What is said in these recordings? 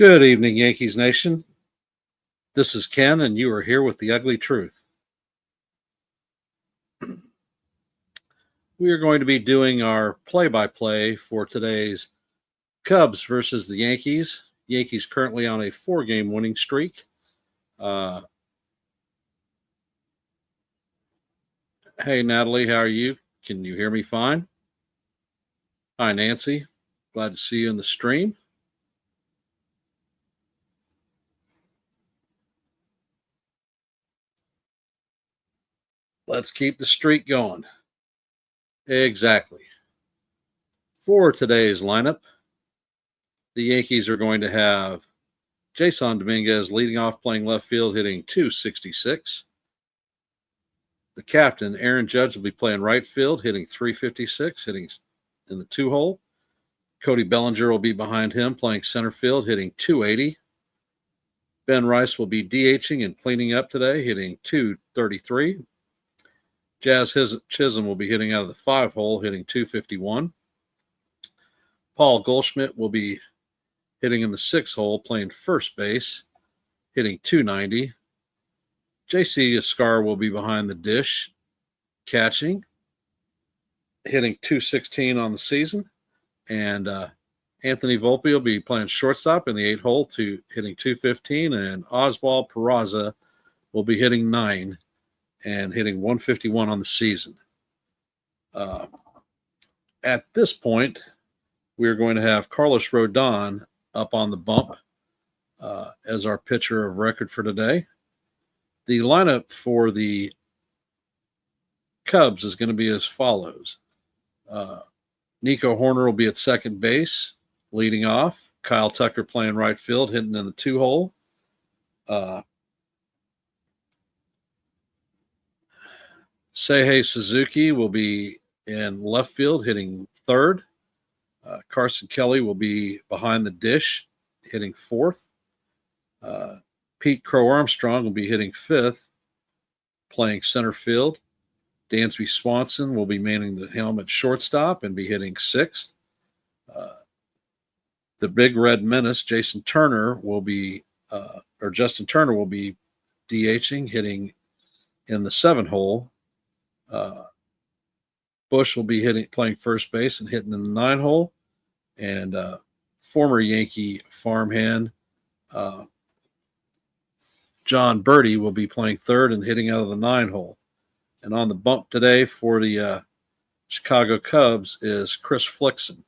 Good evening, Yankees Nation. This is Ken, and you are here with the ugly truth. We are going to be doing our play by play for today's Cubs versus the Yankees. Yankees currently on a 4-game winning streak. Hey, Natalie, how are you? Can you hear me fine? Hi, Nancy. Glad to see you in the stream. Let's keep the streak going. Exactly. For today's lineup, the Yankees are going to have Jason Dominguez leading off, playing left field, hitting .266. The captain, Aaron Judge, will be playing right field, hitting .356, hitting in the 2-hole. Cody Bellinger will be behind him, playing center field, hitting .280. Ben Rice will be DHing and cleaning up today, hitting .233. Jazz Chisholm will be hitting out of the 5-hole, hitting .251. Paul Goldschmidt will be hitting in the 6-hole, playing first base, hitting .290. JC Ascar will be behind the dish, catching, hitting .216 on the season. And Anthony Volpe will be playing shortstop in the 8-hole, hitting .215. And Oswald Peraza will be hitting 9 and hitting .151 on the season. At this point, we are going to have Carlos Rodon up on the bump as our pitcher of record for today. The lineup for the Cubs is going to be as follows. Nico Horner will be at second base, leading off. Kyle Tucker playing right field, hitting in the 2-hole. Seihei Suzuki will be in left field, hitting third. Carson Kelly will be behind the dish, hitting fourth. Pete Crow Armstrong will be hitting fifth, playing center field. Dansby Swanson will be manning the helmet shortstop and be hitting sixth. The big red menace, Justin Turner will be DHing, hitting in the 7-hole. Bush will be playing first base and hitting in the 9-hole. And former Yankee farmhand John Birdie will be playing third and hitting out of the 9-hole. And on the bump today for the Chicago Cubs is Chris Flixon.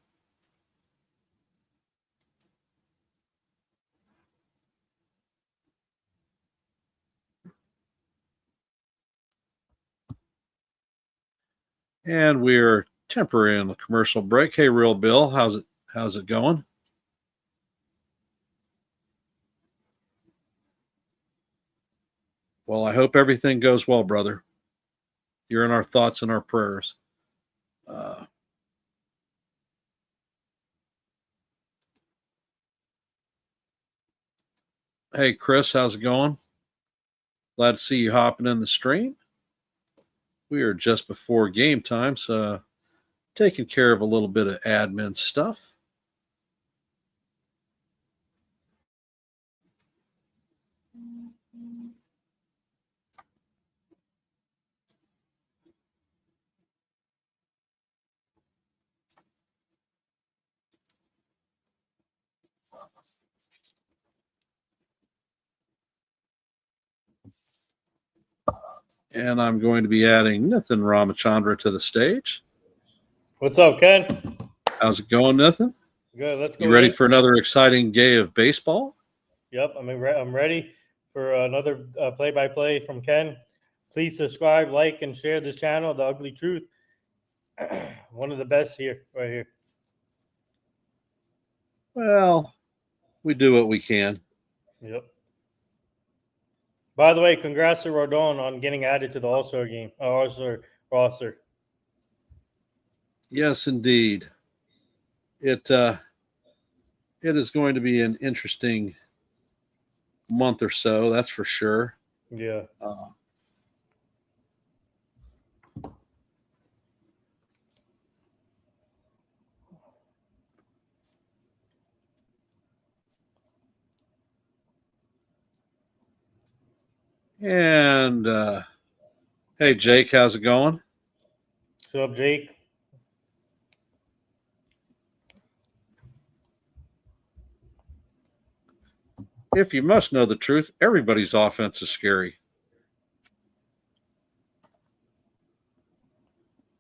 And we're temporarily on the commercial break. Hey, Real Bill, how's it going? Well, I hope everything goes well, brother. You're in our thoughts and our prayers. Hey, Chris, how's it going? Glad to see you hopping in the stream. We are just before game time, so taking care of a little bit of admin stuff. And I'm going to be adding Nathan Ramachandra to the stage. What's up, Ken? How's it going, Nathan? Good. Let's go. You ready for another exciting day of baseball? Yep, I'm ready for another play-by-play from Ken. Please subscribe, like, and share this channel, The Ugly Truth. One of the best right here. Well, we do what we can. Yep. By the way, congrats to Rodon on getting added to the All-Star game, All-Star roster. Yes, indeed. It is going to be an interesting month or so, that's for sure. Yeah. And hey, Jake, how's it going? What's up, Jake? If you must know the truth, everybody's offense is scary.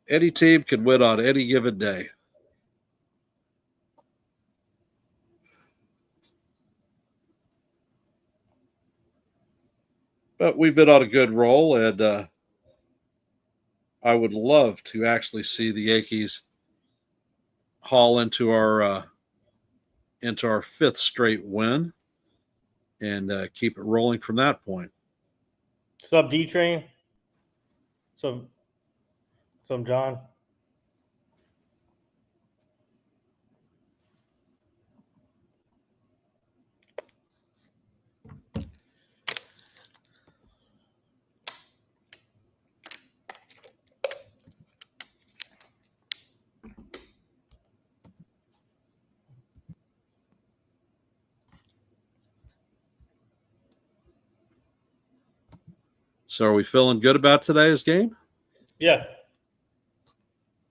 Any team could win on any given day. But we've been on a good roll, and I would love to actually see the Yankees haul into our fifth straight win and keep it rolling from that point. What's up, D Train? What's up, John? So are we feeling good about today's game? Yeah.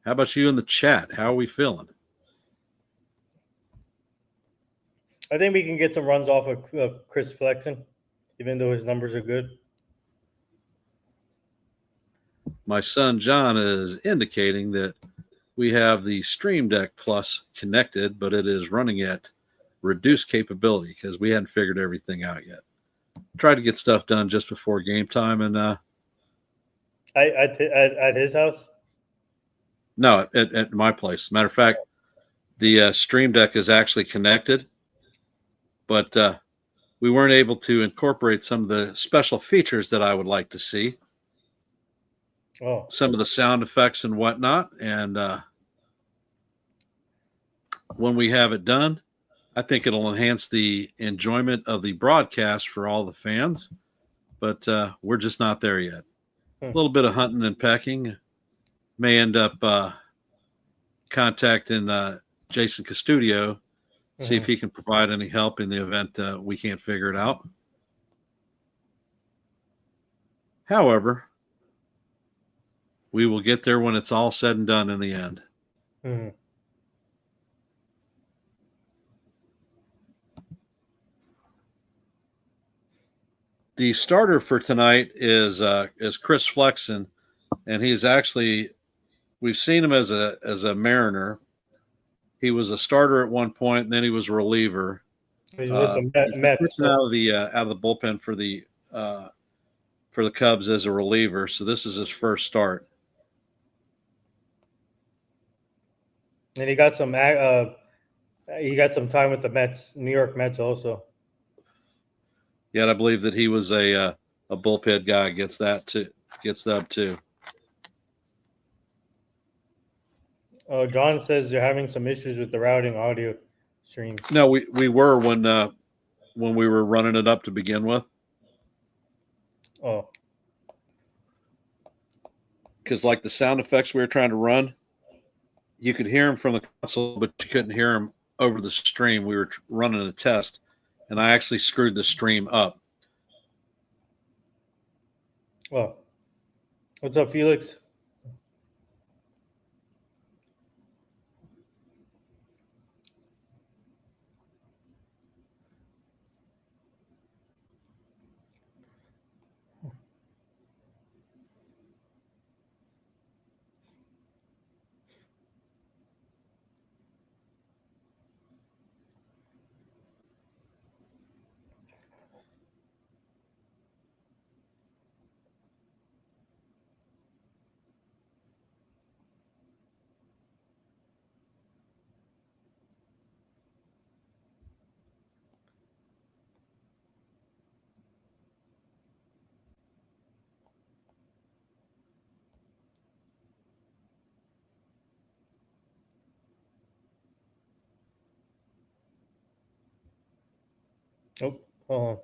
How about you in the chat? How are we feeling? I think we can get some runs off of Chris Flexen, even though his numbers are good. My son John is indicating that we have the Stream Deck Plus connected, but it is running at reduced capability because we hadn't figured everything out yet. Tried to get stuff done just before game time, and At his house. no, at my place. Matter of fact, the Stream Deck is actually connected, but we weren't able to incorporate some of the special features that I would like to see. Oh, Some of the sound effects and whatnot. And when we have it done, I think it'll enhance the enjoyment of the broadcast for all the fans. But we're just not there yet. A little bit of hunting and pecking. May end up contacting Jason Custodio, see if he can provide any help in the event we can't figure it out. However, we will get there when it's all said and done in the end. Mm-hmm. The starter for tonight is Chris Flexen, and he's actually, we've seen him as a Mariner. He was a starter at one point, and then he was a reliever. He's with the Mets. Out of the bullpen for the Cubs as a reliever. So this is his first start. And he got some time with the Mets, New York Mets also. Yet I believe that he was a bullpen guy. Gets that too. Oh, John says you're having some issues with the routing audio stream. No, we were when we were running it up to begin with. Oh. Because like the sound effects we were trying to run, you could hear them from the console, but you couldn't hear them over the stream. We were running a test, and I actually screwed the stream up. Well, what's up, Felix? Oh, hold on.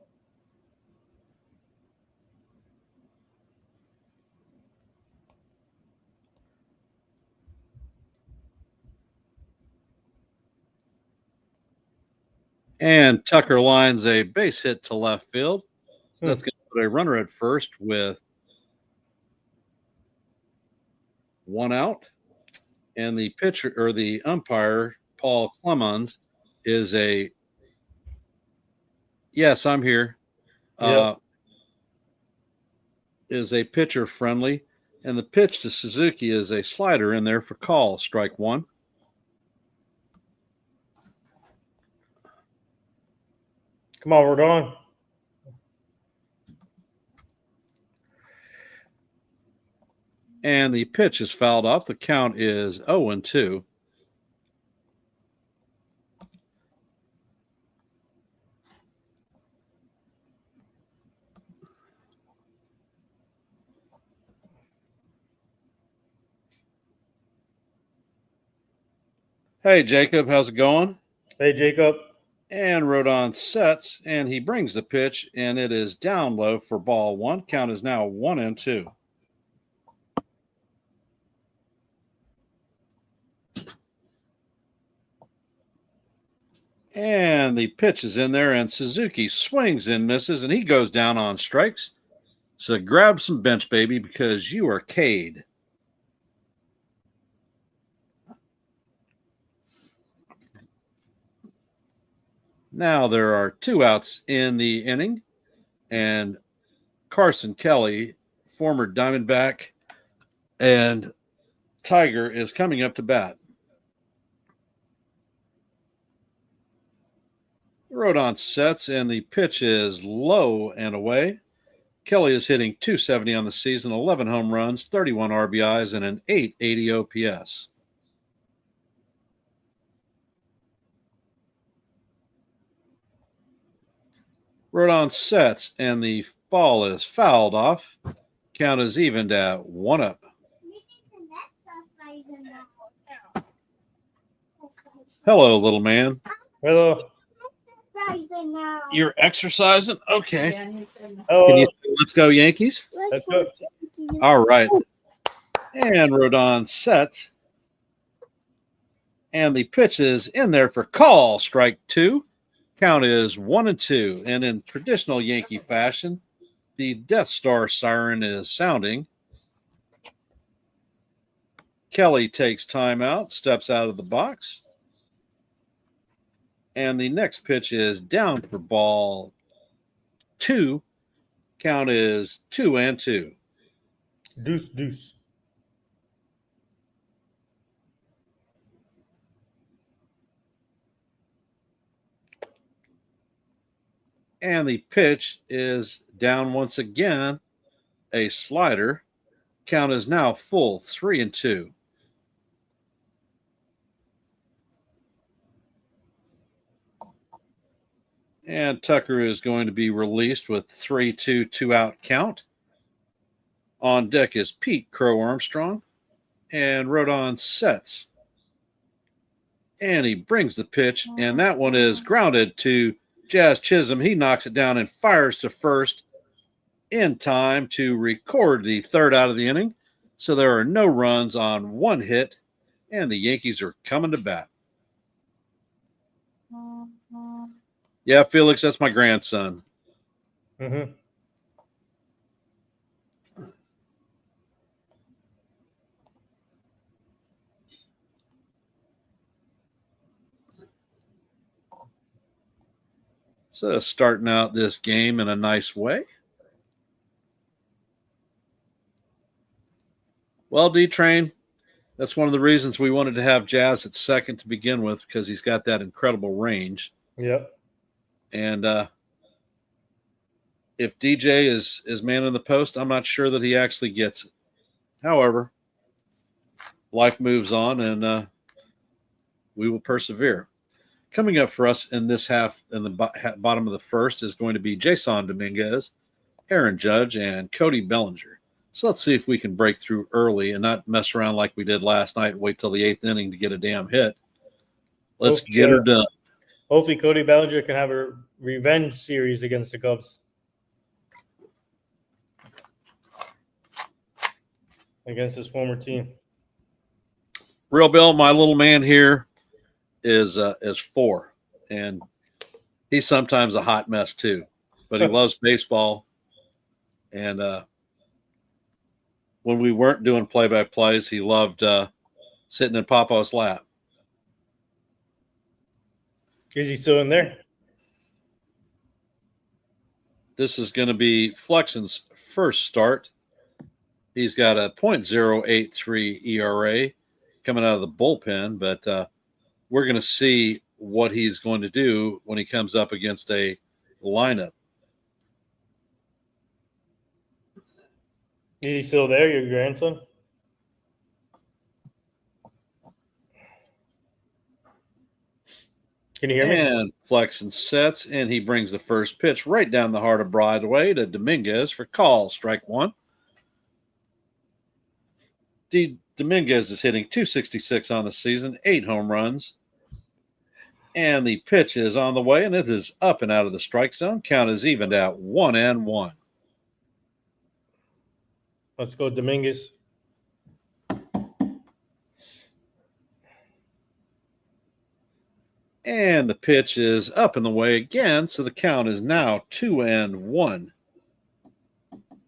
And Tucker lines a base hit to left field. So that's going to put a runner at first with one out. And the pitcher or the umpire, Paul Clemens, is a yes, I'm here. Yep. Is a pitcher friendly. And the pitch to Suzuki is a slider in there for call, strike one. Come on, we're on. And the pitch is fouled off. The count is 0-2. Hey, Jacob, how's it going? Hey, Jacob. And Rodon sets, and he brings the pitch, and it is down low for ball one. Count is now 1-2. And the pitch is in there, and Suzuki swings and misses, and he goes down on strikes. So grab some bench, baby, because you are Cade. Now there are two outs in the inning, and Carson Kelly, former Diamondback and Tiger, is coming up to bat. Rodon sets, and the pitch is low and away. Kelly is hitting .270 on the season, 11 home runs, 31 RBIs, and an .880 OPS. Rodon sets, and the ball is fouled off. Count is evened at 1-up. Hello, little man. Hello. You're exercising? Okay. Hello. Can you say, let's go, Yankees? Let's go. All right. And Rodon sets. And the pitch is in there for call, strike two. Count is 1-2. And in traditional Yankee fashion, the Death Star siren is sounding. Kelly takes time out, steps out of the box. And the next pitch is down for ball two. Count is 2-2. Deuce, deuce. And the pitch is down once again, a slider. Count is now full, 3-2. And Tucker is going to be released with 3-2, 2-out count. On deck is Pete Crow Armstrong. And Rodon sets. And he brings the pitch, and that one is grounded to Jazz Chisholm. He knocks it down and fires to first in time to record the third out of the inning. So there are no runs on one hit, and the Yankees are coming to bat. Yeah, Felix, that's my grandson. Mm-hmm. So starting out this game in a nice way. Well, D-Train, that's one of the reasons we wanted to have Jazz at second to begin with, because he's got that incredible range. Yep. And if DJ is man in the post, I'm not sure that he actually gets it. However, life moves on, and we will persevere. Coming up for us in this half, in the bottom of the first, is going to be Jason Dominguez, Aaron Judge, and Cody Bellinger. So let's see if we can break through early and not mess around like we did last night and wait till the eighth inning to get a damn hit. Let's get her done. Hopefully Cody Bellinger can have a revenge series against the Cubs. Against his former team. Real Bill, my little man here is 4, and he's sometimes a hot mess too, but he loves baseball, And when we weren't doing play-by-plays, he loved sitting in Papa's lap. Is he still in there? This is going to be Flexen's first start. He's got a .083 ERA coming out of the bullpen, but we're going to see what he's going to do when he comes up against a lineup. Is he still there, your grandson? Can you hear me? And Flexen sets, and he brings the first pitch right down the heart of Broadway to Dominguez for call, strike one. Dominguez is hitting .266 on the season, 8 home runs. And the pitch is on the way, and it is up and out of the strike zone. Count is evened out 1-1. Let's go, Dominguez. And the pitch is up and the way again, so the count is now 2-1.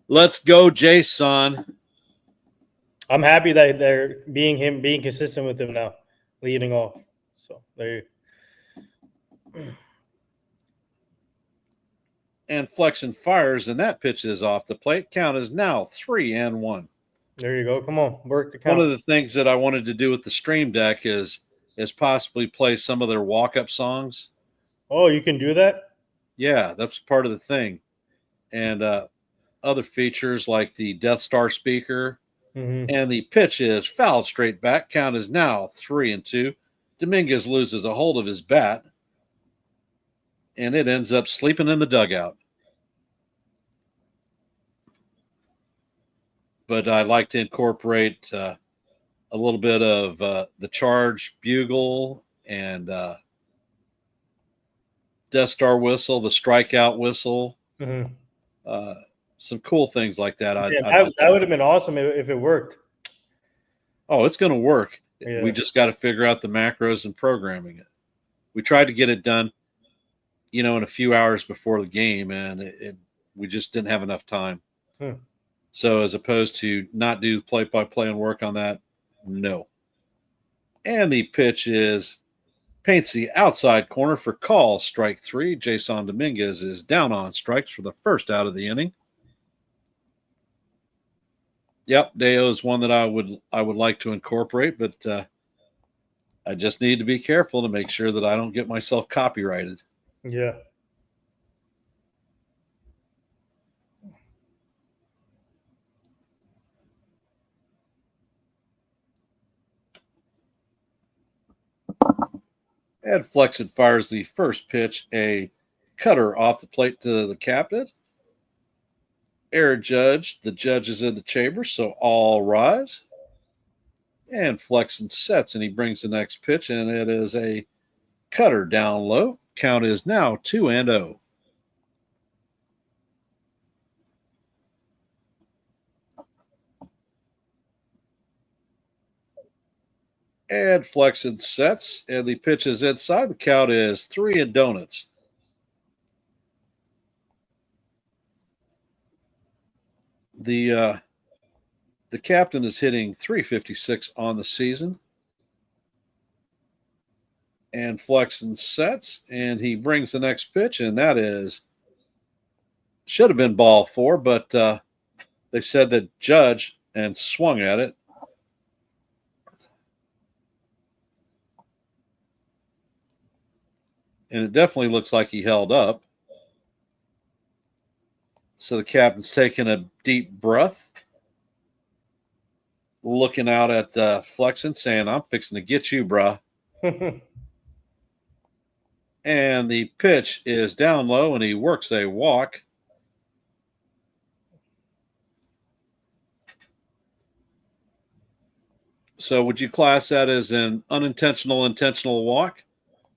Let's go, Jason. I'm happy that they're being consistent with him now, leading off. So there. And Flexen fires, and that pitch is off the plate. Count is now 3-1. There you go. Come on, work the count. One of the things that I wanted to do with the stream deck is possibly play some of their walk-up songs. Oh, you can do that? Yeah, that's part of the thing. And other features like the Death Star speaker. Mm-hmm. And the pitch is fouled straight back. Count is now 3-2. Dominguez loses a hold of his bat, and it ends up sleeping in the dugout. But I like to incorporate a little bit of the Charge bugle and Death Star whistle, the strikeout whistle. Mm-hmm. Some cool things like that. That would have been awesome if it worked. Oh, it's going to work. Yeah. We just got to figure out the macros and programming it. We tried to get it done, in a few hours before the game, and we just didn't have enough time. So as opposed to not do play-by-play and work on that, no. And the pitch paints the outside corner for call, strike three. Jason Dominguez is down on strikes for the first out of the inning. Yep, Deo is one that I would like to incorporate, but I just need to be careful to make sure that I don't get myself copyrighted. Yeah. And Flexen fires the first pitch, a cutter off the plate to the captain. Air judge. The judge is in the chamber, so all rise. And Flexen sets, and he brings the next pitch, and it is a cutter down low. Count is now 2-0. And Flexen sets, and the pitch is inside. The count is 3 and donuts. The captain is hitting .356 on the season. And Flexen sets, and he brings the next pitch, and that should have been ball 4, but they said that judge and swung at it. And it definitely looks like he held up. So the captain's taking a deep breath, looking out at Flexen, saying, I'm fixing to get you, bruh. And the pitch is down low, and he works a walk. So would you class that as an intentional walk?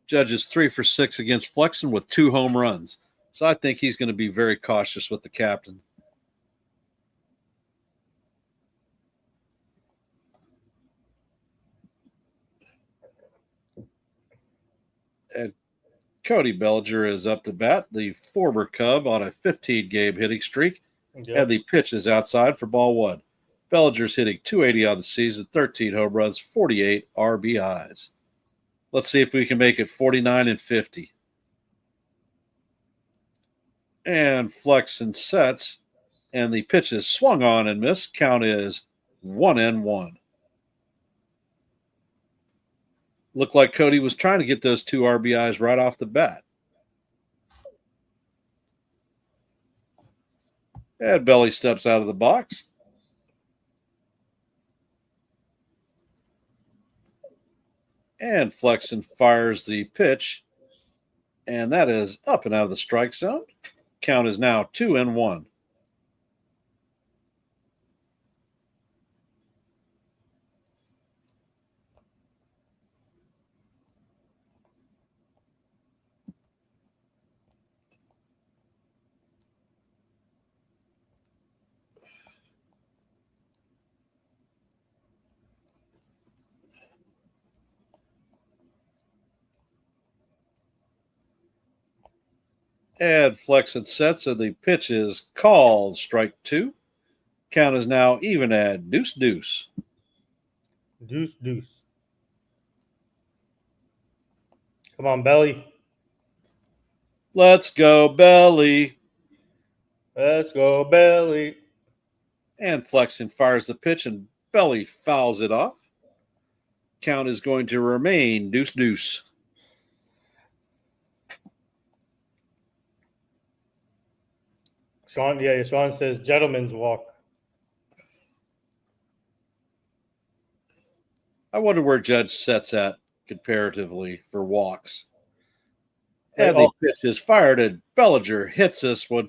Judge is 3 for 6 against Flexen with 2 home runs. So I think he's going to be very cautious with the captain. And Cody Bellinger is up to bat, the former Cub on a 15-game hitting streak. And the pitch is outside for ball one. Bellinger's hitting 280 on the season, 13 home runs, 48 RBIs. Let's see if we can make it 49 and 50. And Flexen sets, and the pitch is swung on and missed. Count is 1-1. Looked like Cody was trying to get those 2 RBIs right off the bat. And Belly steps out of the box. And Flexen fires the pitch. And that is up and out of the strike zone. Count is now 2-1. And Flexen sets, and the pitch is called strike 2. Count is now even at deuce. Deuce. Come on, Belly. Let's go, Belly. Let's go, Belly. And Flexen fires the pitch, and Belly fouls it off. Count is going to remain deuce. Sean says gentleman's walk. I wonder where Judge sets at comparatively for walks. And the pitch is fired, and Bellinger hits this one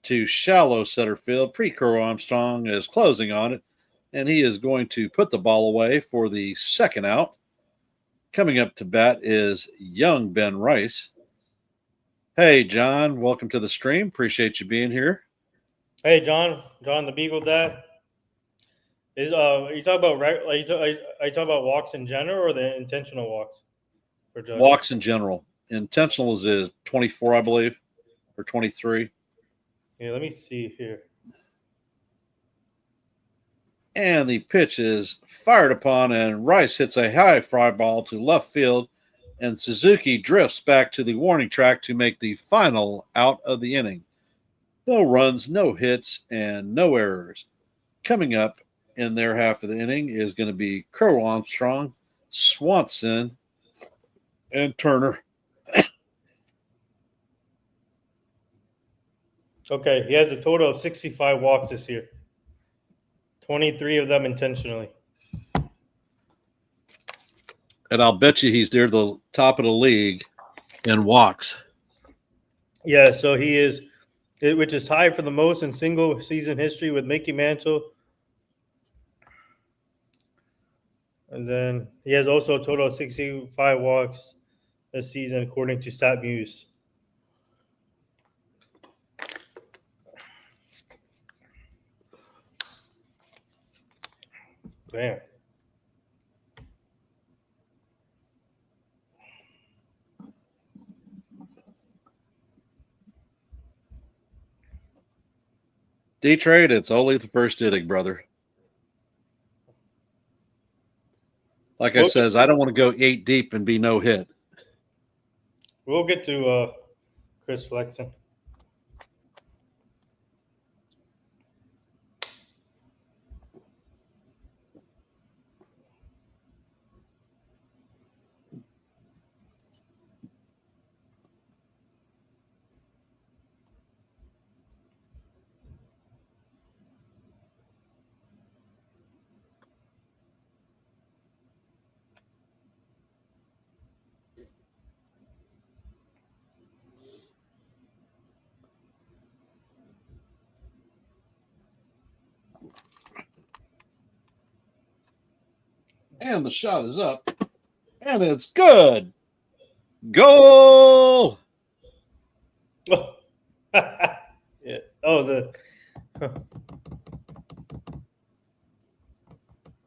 to shallow center field. Crow Armstrong is closing on it, and he is going to put the ball away for the second out. Coming up to bat is young Ben Rice. Hey, John, welcome to the stream. Appreciate you being here. Hey, John the Beagle Dad. Are you talking about walks in general or the intentional walks for Judge? Walks in general. Intentional is 24, I believe, or 23. Yeah, let me see here. And the pitch is fired upon, and Rice hits a high fly ball to left field, and Suzuki drifts back to the warning track to make the final out of the inning. No runs, no hits, and no errors. Coming up in their half of the inning is going to be Crow Armstrong, Swanson, and Turner. Okay, he has a total of 65 walks this year. 23 of them intentionally. And I'll bet you he's near the top of the league in walks. Yeah, so he is, which is tied for the most in single season history with Mickey Mantle. And then he has also a total of 65 walks this season, according to StatMuse. Damn. D-Trade, it's only the first inning, brother. Like I says, I don't want to go 8 deep and be no hit. We'll get to Chris Flexen. And the shot is up. And it's good. Goal! Oh, yeah. Oh,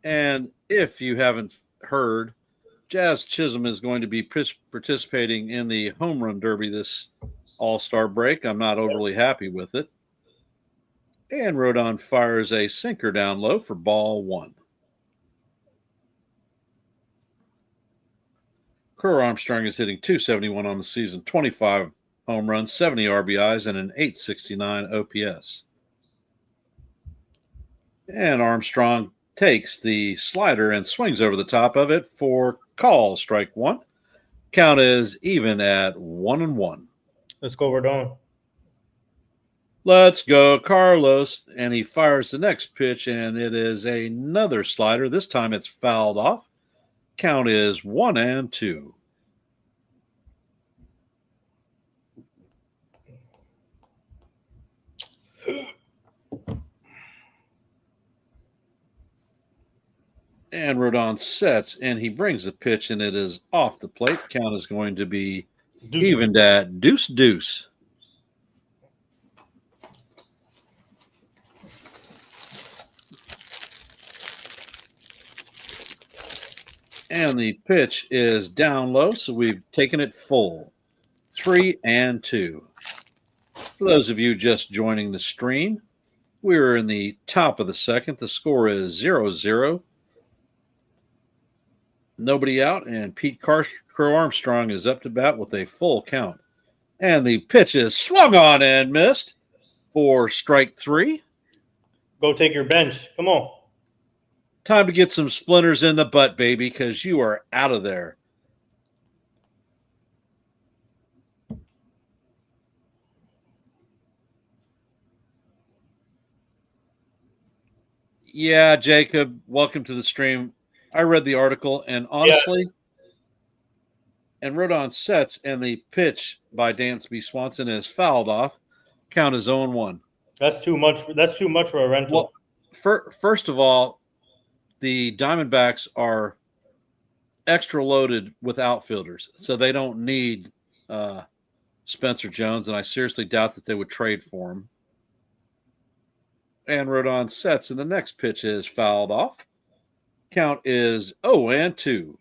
And if you haven't heard, Jazz Chisholm is going to be participating in the home run derby this All-Star break. I'm not overly happy with it. And Rodon fires a sinker down low for ball 1. Kerr Armstrong is hitting .271 on the season, 25 home runs, 70 RBIs, and an .869 OPS. And Armstrong takes the slider and swings over the top of it for call, strike 1. Count is even at 1-1. Let's go, Rodon. Let's go, Carlos. And he fires the next pitch, and it is another slider. This time it's fouled off. Count is 1-2. And Rodon sets, and he brings the pitch, and it is off the plate. Count is going to be evened at 2-2. And the pitch is down low, so we've taken it full. 3-2. For those of you just joining the stream, we're in the top of the second. The score is 0-0. Nobody out, and Pete Crow Armstrong is up to bat with a full count. And the pitch is swung on and missed for strike 3. Go take your bench. Come on. Time to get some splinters in the butt, baby, because you are out of there. Yeah, Jacob, welcome to the stream. I read the article, and honestly, and Rodon sets, and the pitch by Dansby Swanson is fouled off. Count is 0-1. That's too much. That's too much for a rental. Well, first of all, the Diamondbacks are extra loaded with outfielders, so they don't need Spencer Jones, and I seriously doubt that they would trade for him. And Rodon sets, and the next pitch is fouled off. Count is 0-2.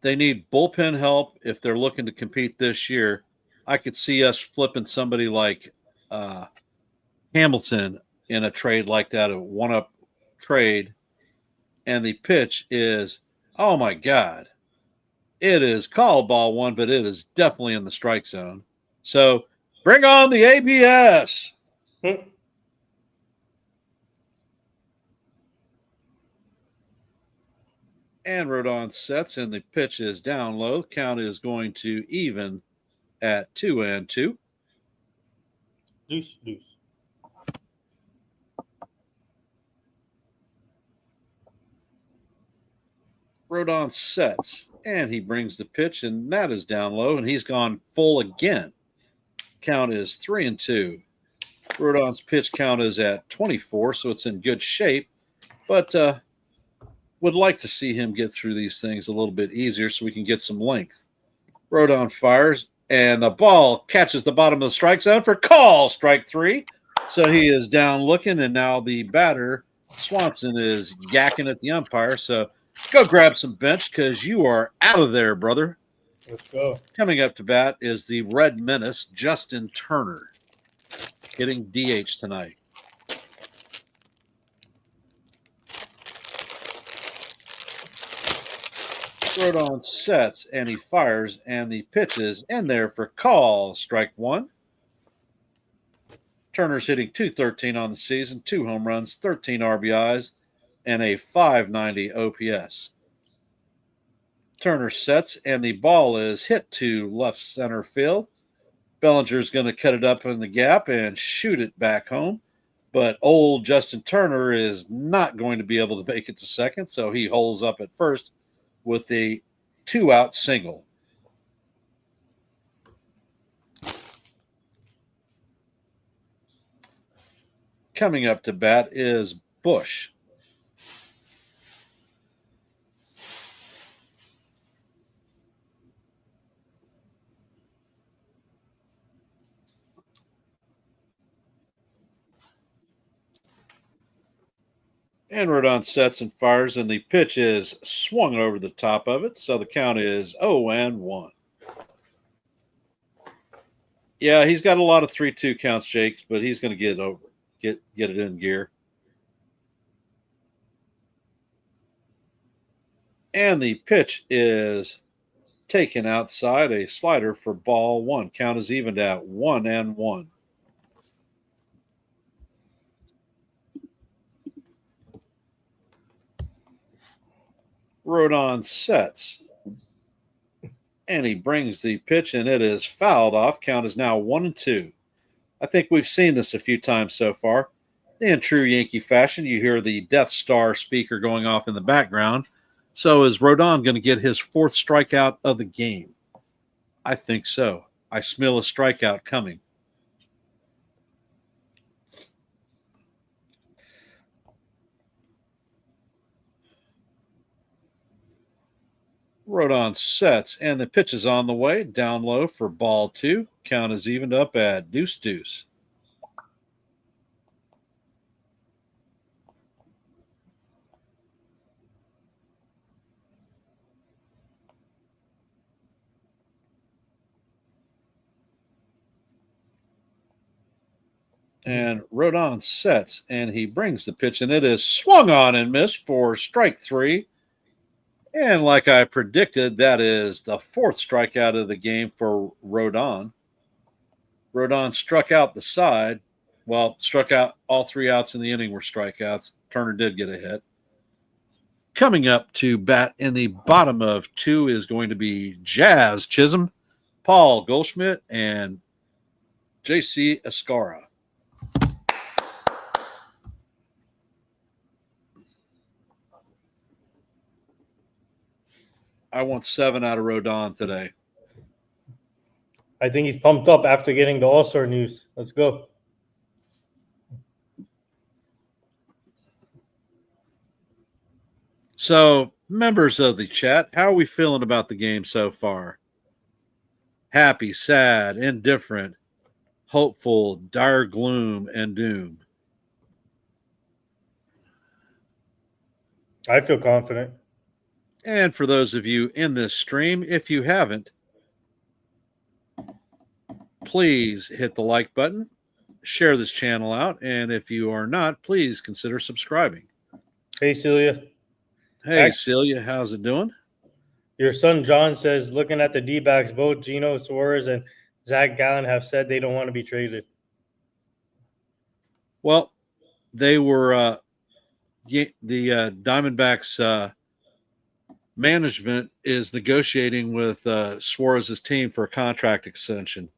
They need bullpen help if they're looking to compete this year. I could see us flipping somebody like Hamilton in a trade like that, a one-up trade. And the pitch is, oh my God, it is called ball 1, but it is definitely in the strike zone. So bring on the ABS. And Rodon sets, and the pitch is down low. Count is going to even at 2-2. Deuce. Rodon sets, and he brings the pitch, and that is down low, and he's gone full again. Count is 3-2. Rodon's pitch count is at 24, so it's in good shape, but would like to see him get through these things a little bit easier so we can get some length. Rodon fires, and the ball catches the bottom of the strike zone for call, strike 3. So he is down looking, and now the batter, Swanson, is yakking at the umpire. So go grab some bench because you are out of there, brother. Let's go. Coming up to bat is the Red Menace, Justin Turner, hitting DH tonight. Rodon sets, and he fires, and the pitch is in there for call, strike 1. Turner's hitting .213 on the season, 2 home runs, 13 RBIs, and a .590 OPS. Turner sets, and the ball is hit to left center field. Bellinger's going to cut it up in the gap and shoot it back home. But old Justin Turner is not going to be able to make it to second, so he holds up at first with a 2-out single. Coming up to bat is Bush. And Rodon sets and fires, and the pitch is swung over the top of it. So the count is 0-1. Yeah, he's got a lot of 3-2 counts, Jake, but he's going to get it in gear. And the pitch is taken outside, a slider for ball one. Count is evened at 1-1. Rodon sets. And he brings the pitch, and it is fouled off. Count is now 1-2. I think we've seen this a few times so far. In true Yankee fashion, you hear the Death Star speaker going off in the background. So is Rodon going to get his fourth strikeout of the game? I think so. I smell a strikeout coming. Rodon sets, and the pitch is on the way. Down low for ball two. Count is evened up at 2-2. And Rodon sets, and he brings the pitch, and it is swung on and missed for strike three. And like I predicted, that is the fourth strikeout of the game for Rodon. Rodon struck out the side. Well, struck out all 3 outs in the inning were strikeouts. Turner did get a hit. Coming up to bat in the bottom of 2 is going to be Jazz Chisholm, Paul Goldschmidt, and J.C. Escara. I want 7 out of Rodon today. I think he's pumped up after getting the All-Star news. Let's go. So, members of the chat, how are we feeling about the game so far? Happy, sad, indifferent, hopeful, dire gloom, and doom? I feel confident. And for those of you in this stream, if you haven't, please hit the like button, share this channel out, and if you are not, please consider subscribing. Hey, Celia. Hey, Celia, how's it doing? Your son John says, looking at the D-backs, both Gino Suarez and Zach Gallen have said they don't want to be traded. Well, they were the Diamondbacks management is negotiating with Suarez's team for a contract extension.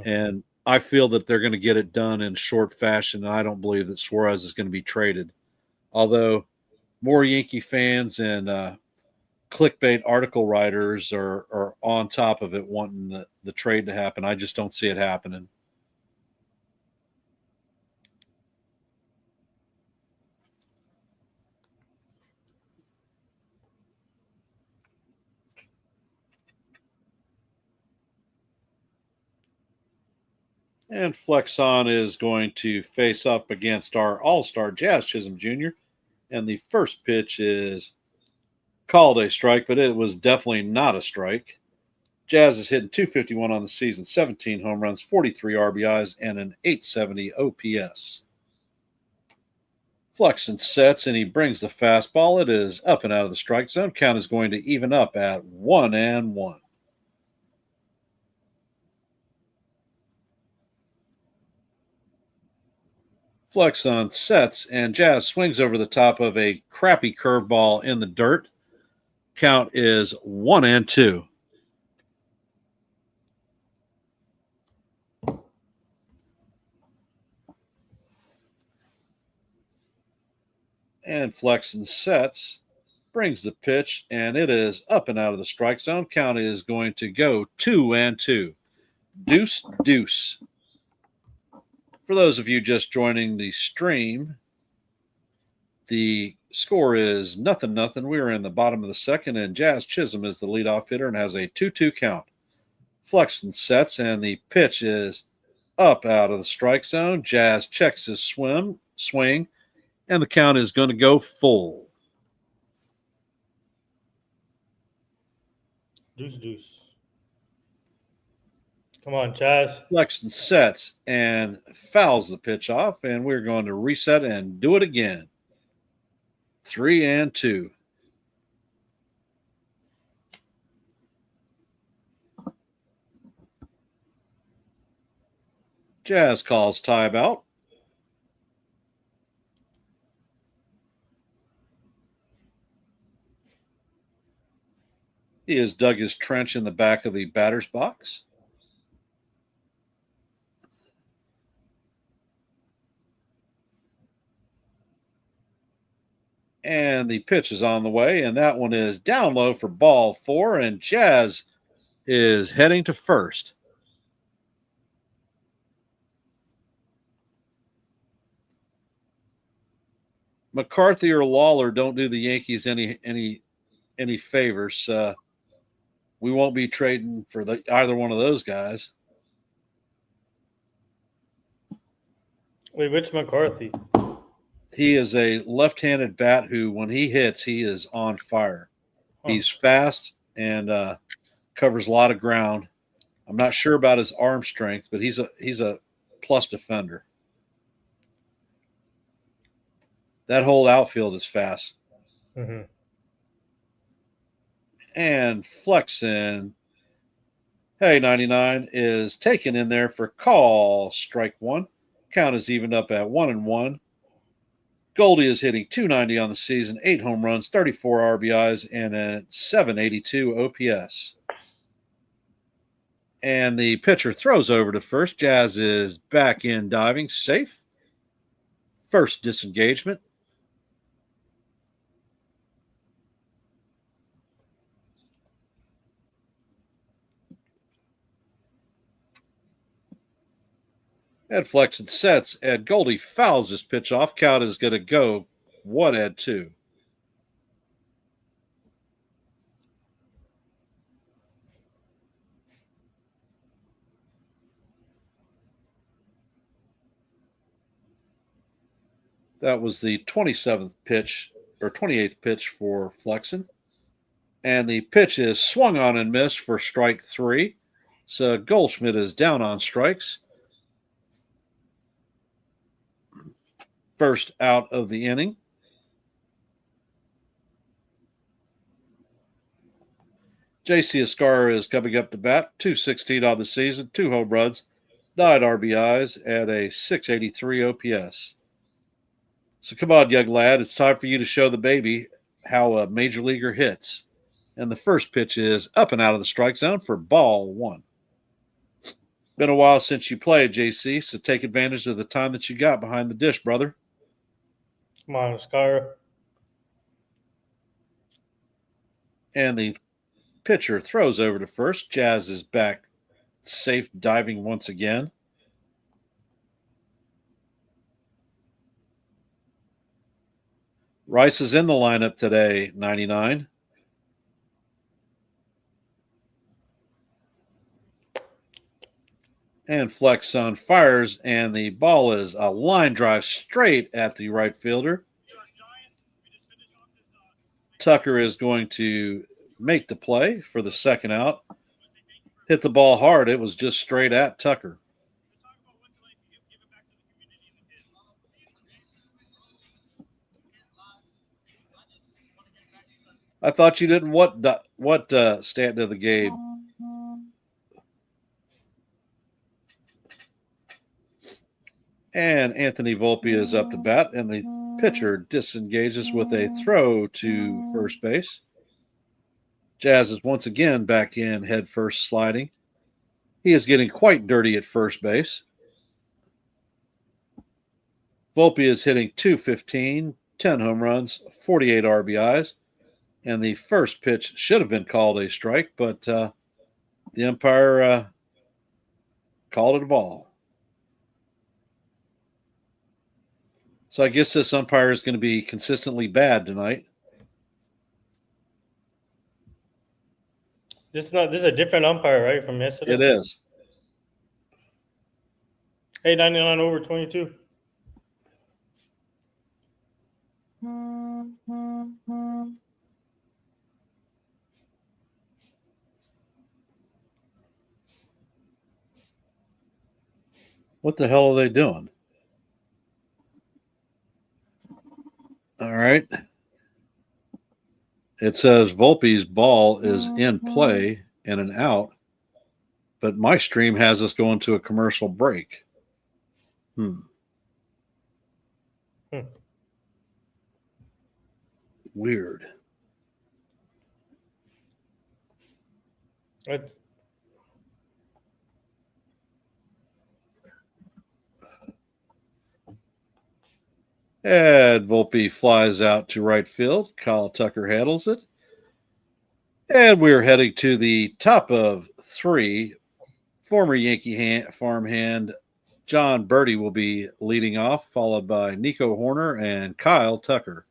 And I feel that they're going to get it done in short fashion. I don't believe that Suarez is going to be traded. Although more Yankee fans and clickbait article writers are on top of it, wanting the trade to happen. I just don't see it happening. And Flexon is going to face up against our all-star Jazz Chisholm Jr. And the first pitch is called a strike, but it was definitely not a strike. Jazz is hitting .251 on the season, 17 home runs, 43 RBIs, and an .870 OPS. Flexon sets, and he brings the fastball. It is up and out of the strike zone. Count is going to even up at 1-1. Flexon sets, and Jazz swings over the top of a crappy curveball in the dirt. Count is 1-2. And Flexon sets, brings the pitch, and it is up and out of the strike zone. Count is going to go 2-2. Deuce. For those of you just joining the stream, the score is 0-0. We are in the bottom of the second, and Jazz Chisholm is the leadoff hitter and has a 2-2 count. Flexon sets, and the pitch is up out of the strike zone. Jazz checks his swing, and the count is going to go full. Deuce. Come on, Chaz. Flexen sets and fouls the pitch off, and we're going to reset and do it again. 3-2. Jazz calls timeout. He has dug his trench in the back of the batter's box. And the pitch is on the way, and that one is down low for ball 4, and Jazz is heading to first. McCarthy or Lawler don't do the Yankees any favors. We won't be trading for either one of those guys. Wait, which McCarthy? He is a left-handed bat who, when he hits, he is on fire. Huh. He's fast and covers a lot of ground. I'm not sure about his arm strength, but he's a plus defender. That whole outfield is fast. Mm-hmm. And Flexen, hey, 99 is taken in there for call. Strike 1. Count is evened up at 1-1. Goldie is hitting .290 on the season, 8 home runs, 34 RBIs, and a .782 OPS. And the pitcher throws over to first. Jazz is back in diving, safe. First disengagement. Ed Flexen sets. Ed Goldie fouls his pitch off. Count is going to go 1-2. That was the 27th pitch or 28th pitch for Flexen. And the pitch is swung on and missed for strike 3. So Goldschmidt is down on strikes. First out of the inning. J.C. Escar is coming up to bat. .216 on the season, 2 home runs, 9 RBIs, and a .683 OPS. So come on, young lad. It's time for you to show the baby how a major leaguer hits. And the first pitch is up and out of the strike zone for ball 1. Been a while since you played, JC, so take advantage of the time that you got behind the dish, brother. Come on, Scar. And the pitcher throws over to first. Jazz is back safe, diving once again. Rice is in the lineup today, 99. And Flexen fires, and the ball is a line drive straight at the right fielder. Tucker is going to make the play for the second out. Hit the ball hard. It was just straight at Tucker. I thought you didn't what Stanton of the game. And Anthony Volpe is up to bat, and the pitcher disengages with a throw to first base. Jazz is once again back in head first sliding. He is getting quite dirty at first base. Volpe is hitting .215, 10 home runs, 48 RBIs. And the first pitch should have been called a strike, but the umpire called it a ball. So I guess this umpire is going to be consistently bad tonight. This is a different umpire, right, from yesterday? It is. Hey, 99 over 22. What the hell are they doing? All right. It says Volpe's ball is in play and an out, but my stream has us going to a commercial break. Weird. It's, And Volpe flies out to right field. Kyle Tucker handles it. And we're heading to the top of 3. Former Yankee farmhand John Birdie will be leading off, followed by Nico Horner and Kyle Tucker.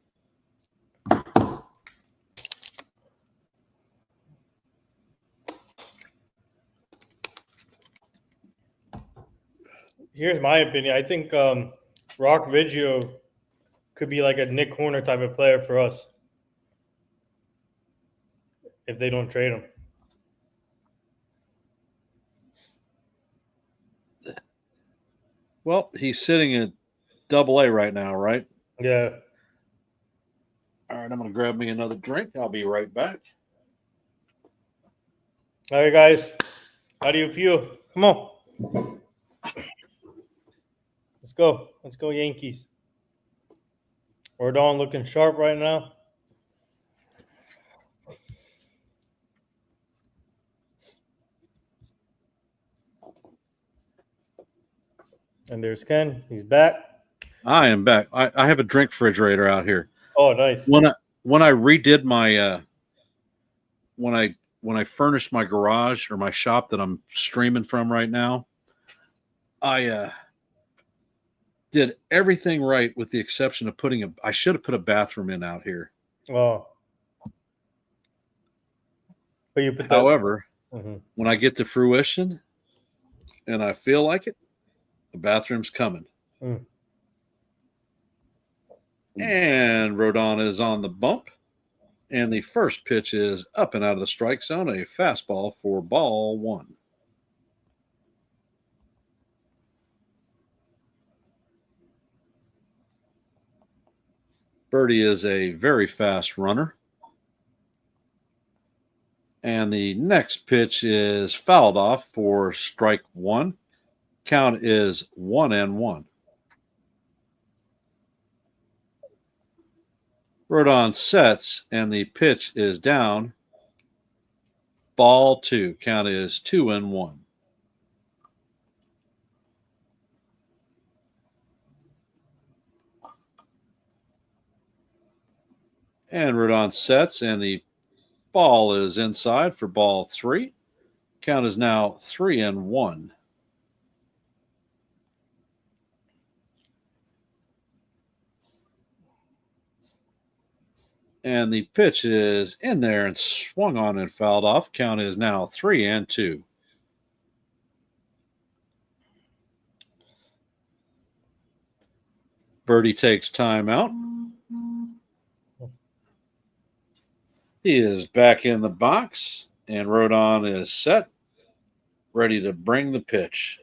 here's my opinion. I think Rock Viggio could be like a Nick Horner type of player for us if they don't trade him. Well, he's sitting at Double-A right now, right? Yeah. All right, I'm going to grab me another drink. I'll be right back. All right, guys. How do you feel? Come on. Let's go. Let's go, Yankees. Rodon looking sharp right now. And there's Ken. He's back. I am back. I have a drink refrigerator out here. Oh, nice. When I redid my when I furnished my garage or my shop that I'm streaming from right now, I did everything right with the exception of I should have put a bathroom in out here. Oh. But you put that. However, when I get to fruition and I feel like it, the bathroom's coming. And Rodon is on the bump. And the first pitch is up and out of the strike zone, a fastball for ball 1. Birdie is a very fast runner. And the next pitch is fouled off for strike 1. Count is 1-1. Rodon sets, and the pitch is down. Ball 2. Count is 2-1. And Rodon sets, and the ball is inside for ball 3. Count is now 3-1. And the pitch is in there and swung on and fouled off. Count is now 3-2. Birdie takes time out. He is back in the box, and Rodon is set, ready to bring the pitch.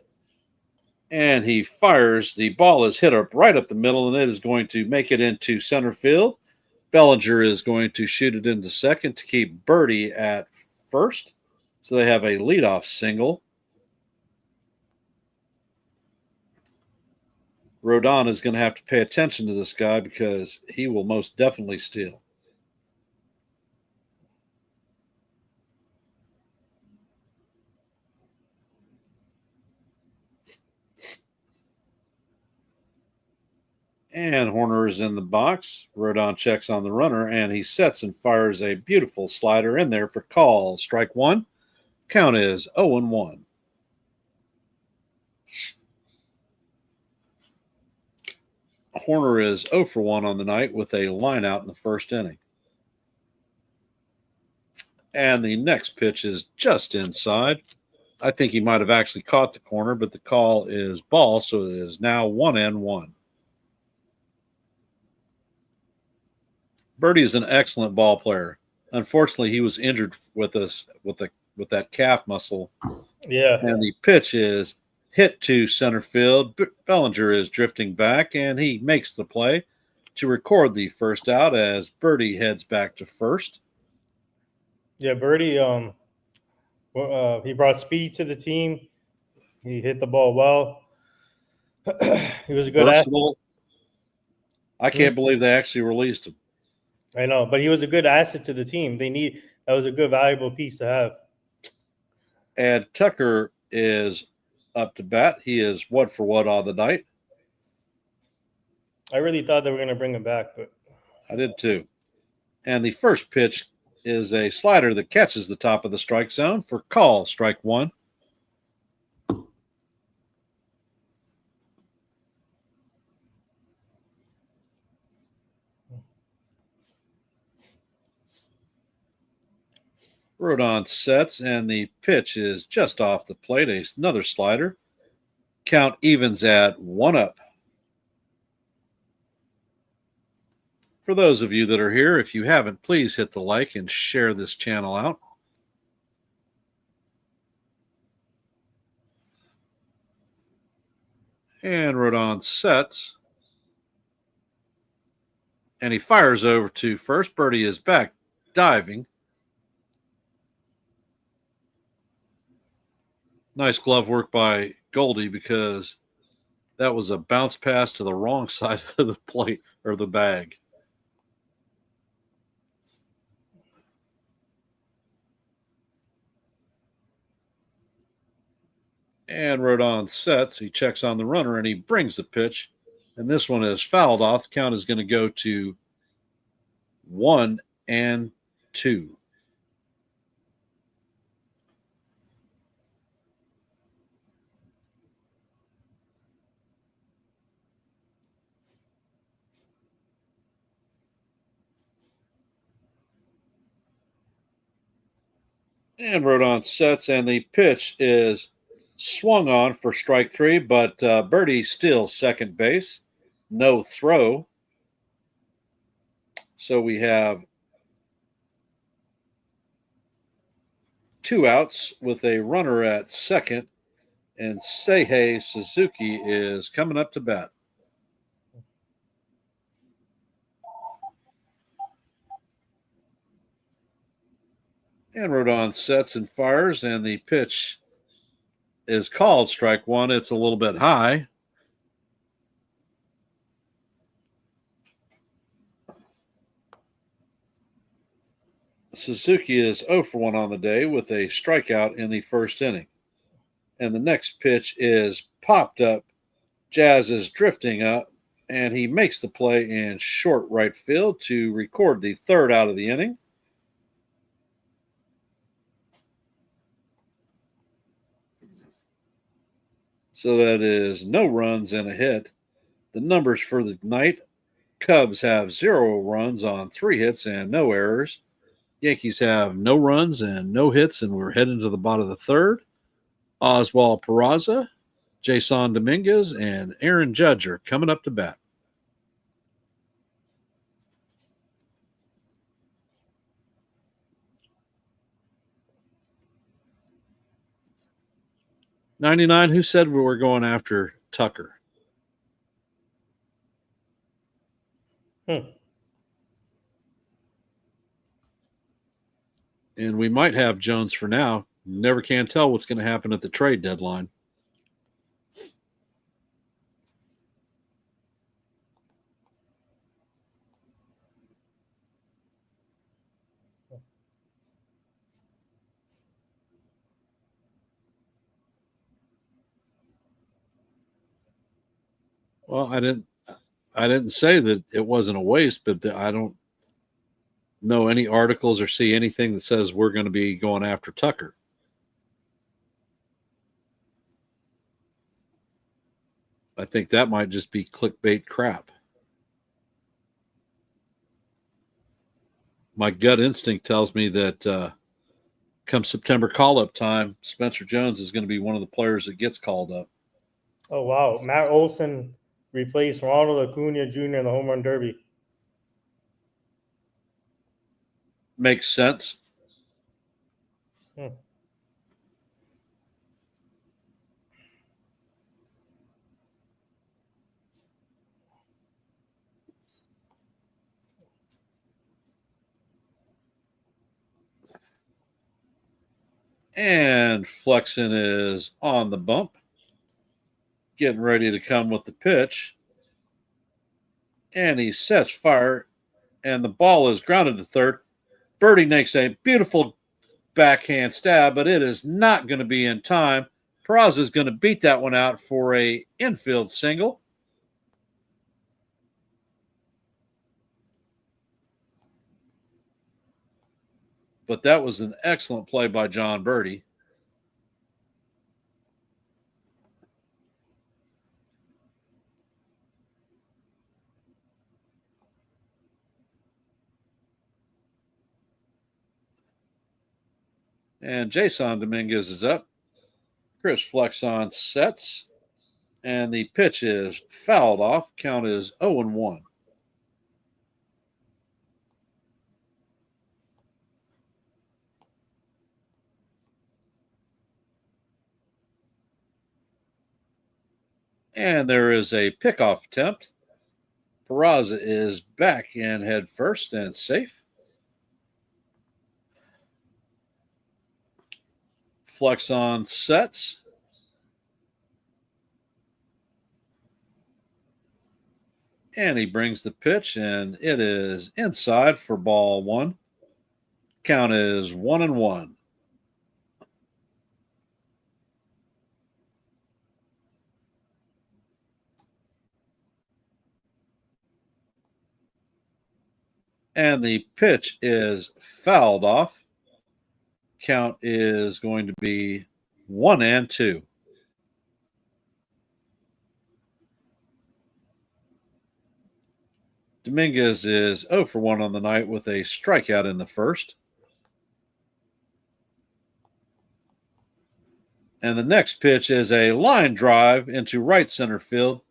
And he fires. The ball is hit up right up the middle, and it is going to make it into center field. Bellinger is going to shoot it into second to keep Birdie at first. So they have a leadoff single. Rodon is going to have to pay attention to this guy because he will most definitely steal. And Horner is in the box. Rodon checks on the runner, and he sets and fires a beautiful slider in there for call. Strike 1. Count is 0-1. Horner is 0-for-1 on the night with a line out in the first inning. And the next pitch is just inside. I think he might have actually caught the corner, but the call is ball, so it is now 1-1. Birdie is an excellent ball player. Unfortunately, he was injured with that calf muscle. Yeah. And the pitch is hit to center field. Bellinger is drifting back, and he makes the play to record the first out as Birdie heads back to first. Yeah, Birdie. He brought speed to the team. He hit the ball well. He was a good asset. Versatile. I can't believe they actually released him. I know, but he was a good asset to the team. That was a good, valuable piece to have. And Tucker is up to bat. He is what for what on the night. I really thought they were going to bring him back, but I did too. And the first pitch is a slider that catches the top of the strike zone for call, strike one. Rodon sets, and the pitch is just off the plate. Another slider. Count evens at 1-up. For those of you that are here, if you haven't, please hit the like and share this channel out. And Rodon sets. And he fires over to first. Birdie is back, diving. Nice glove work by Goldie because that was a bounce pass to the wrong side of the plate or the bag. And Rodon sets. He checks on the runner and he brings the pitch. And this one is fouled off. The count is going to go to 1-2. And Rodon sets, and the pitch is swung on for strike three, but Birdie still second base. No throw. So we have 2 outs with a runner at second, and Seihei Suzuki is coming up to bat. And Rodon sets and fires, and the pitch is called strike one. It's a little bit high. Suzuki is 0 for 1 on the day with a strikeout in the first inning. And the next pitch is popped up. Jazz is drifting up, and he makes the play in short right field to record the third out of the inning. So that is no runs and a hit. The numbers for the night: Cubs have 0 runs on 3 hits and no errors. Yankees have no runs and no hits, and we're heading to the bottom of the third. Oswald Peraza, Jason Dominguez, and Aaron Judge are coming up to bat. $99, who said we were going after Tucker? And we might have Jones for now. Never can tell what's going to happen at the trade deadline. Well, I didn't say that it wasn't a waste, but I don't know any articles or see anything that says we're going to be going after Tucker. I think that might just be clickbait crap. My gut instinct tells me that come September call-up time, Spencer Jones is going to be one of the players that gets called up. Oh, wow. Matt Olson replaced Ronald Acuna Jr. in the home run derby. Makes sense. And Flexen is on the bump, getting ready to come with the pitch. And he sets fire, and the ball is grounded to third. Birdie makes a beautiful backhand stab, but it is not going to be in time. Peraza is going to beat that one out for a infield single. But that was an excellent play by John Birdie. And Jason Dominguez is up. Chris Flexon sets. And the pitch is fouled off. Count is 0-1. And there is a pickoff attempt. Peraza is back in head first and safe. Flexon sets. And he brings the pitch, and it is inside for ball one. Count is 1-1. And the pitch is fouled off. Count is going to be 1-2. Dominguez is 0 for 1 on the night with a strikeout in the first. And the next pitch is a line drive into right center field.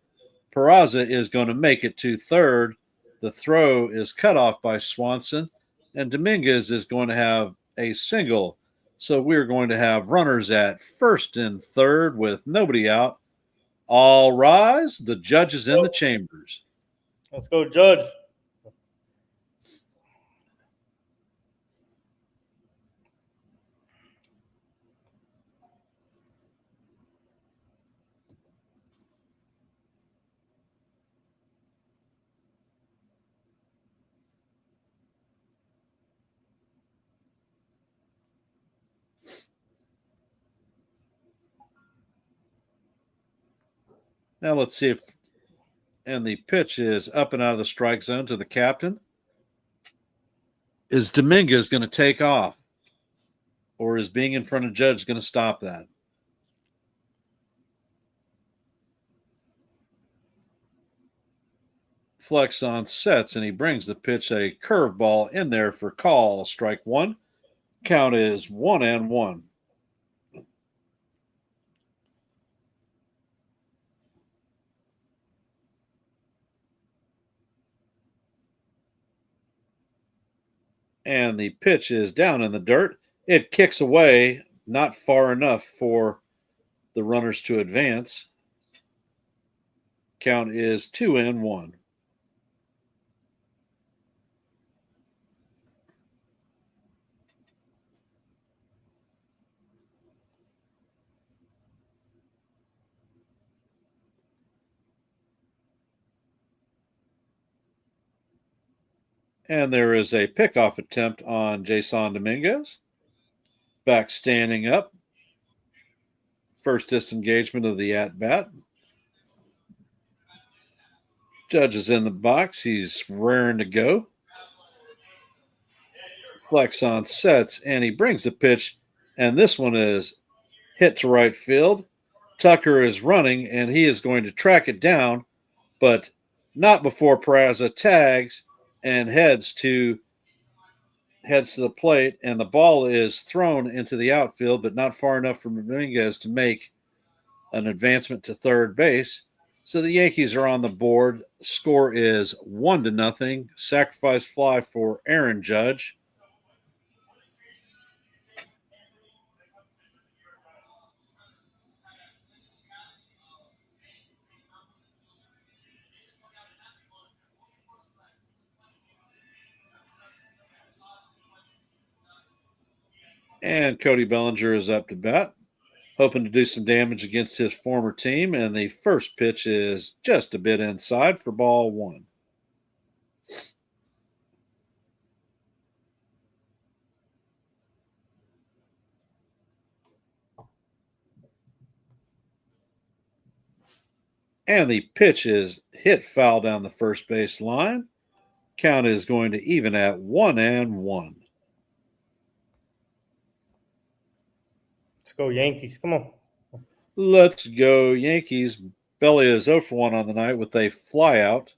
Peraza is going to make it to third. The throw is cut off by Swanson, and Dominguez is going to have a single. So we're going to have runners at first and third with nobody out. All rise. The judge is in the chambers. Let's go, Judge. Now let's see if, and the pitch is up and out of the strike zone to the captain. Is Dominguez going to take off? Or is being in front of judge going to stop that? Flexon sets, and he brings the pitch a curveball in there for call. Strike one. Count is 1-1. And the pitch is down in the dirt. It kicks away, not far enough for the runners to advance. Count is 2-1. And there is a pickoff attempt on Jason Dominguez. Back standing up. First disengagement of the at-bat. Judge is in the box. He's raring to go. Flexon sets, and he brings the pitch, and this one is hit to right field. Tucker is running, and he is going to track it down, but not before Peraza tags and heads to the plate, and the ball is thrown into the outfield, but not far enough for Dominguez to make an advancement to third base. So the Yankees are on the board. Score is 1-0. Sacrifice fly for Aaron Judge. And Cody Bellinger is up to bat, hoping to do some damage against his former team. And the first pitch is just a bit inside for ball one. And the pitch is hit foul down the first base line. Count is going to even at 1-1. Let's go Yankees. Come on. Let's go Yankees. Belly is 0 for 1 on the night with a flyout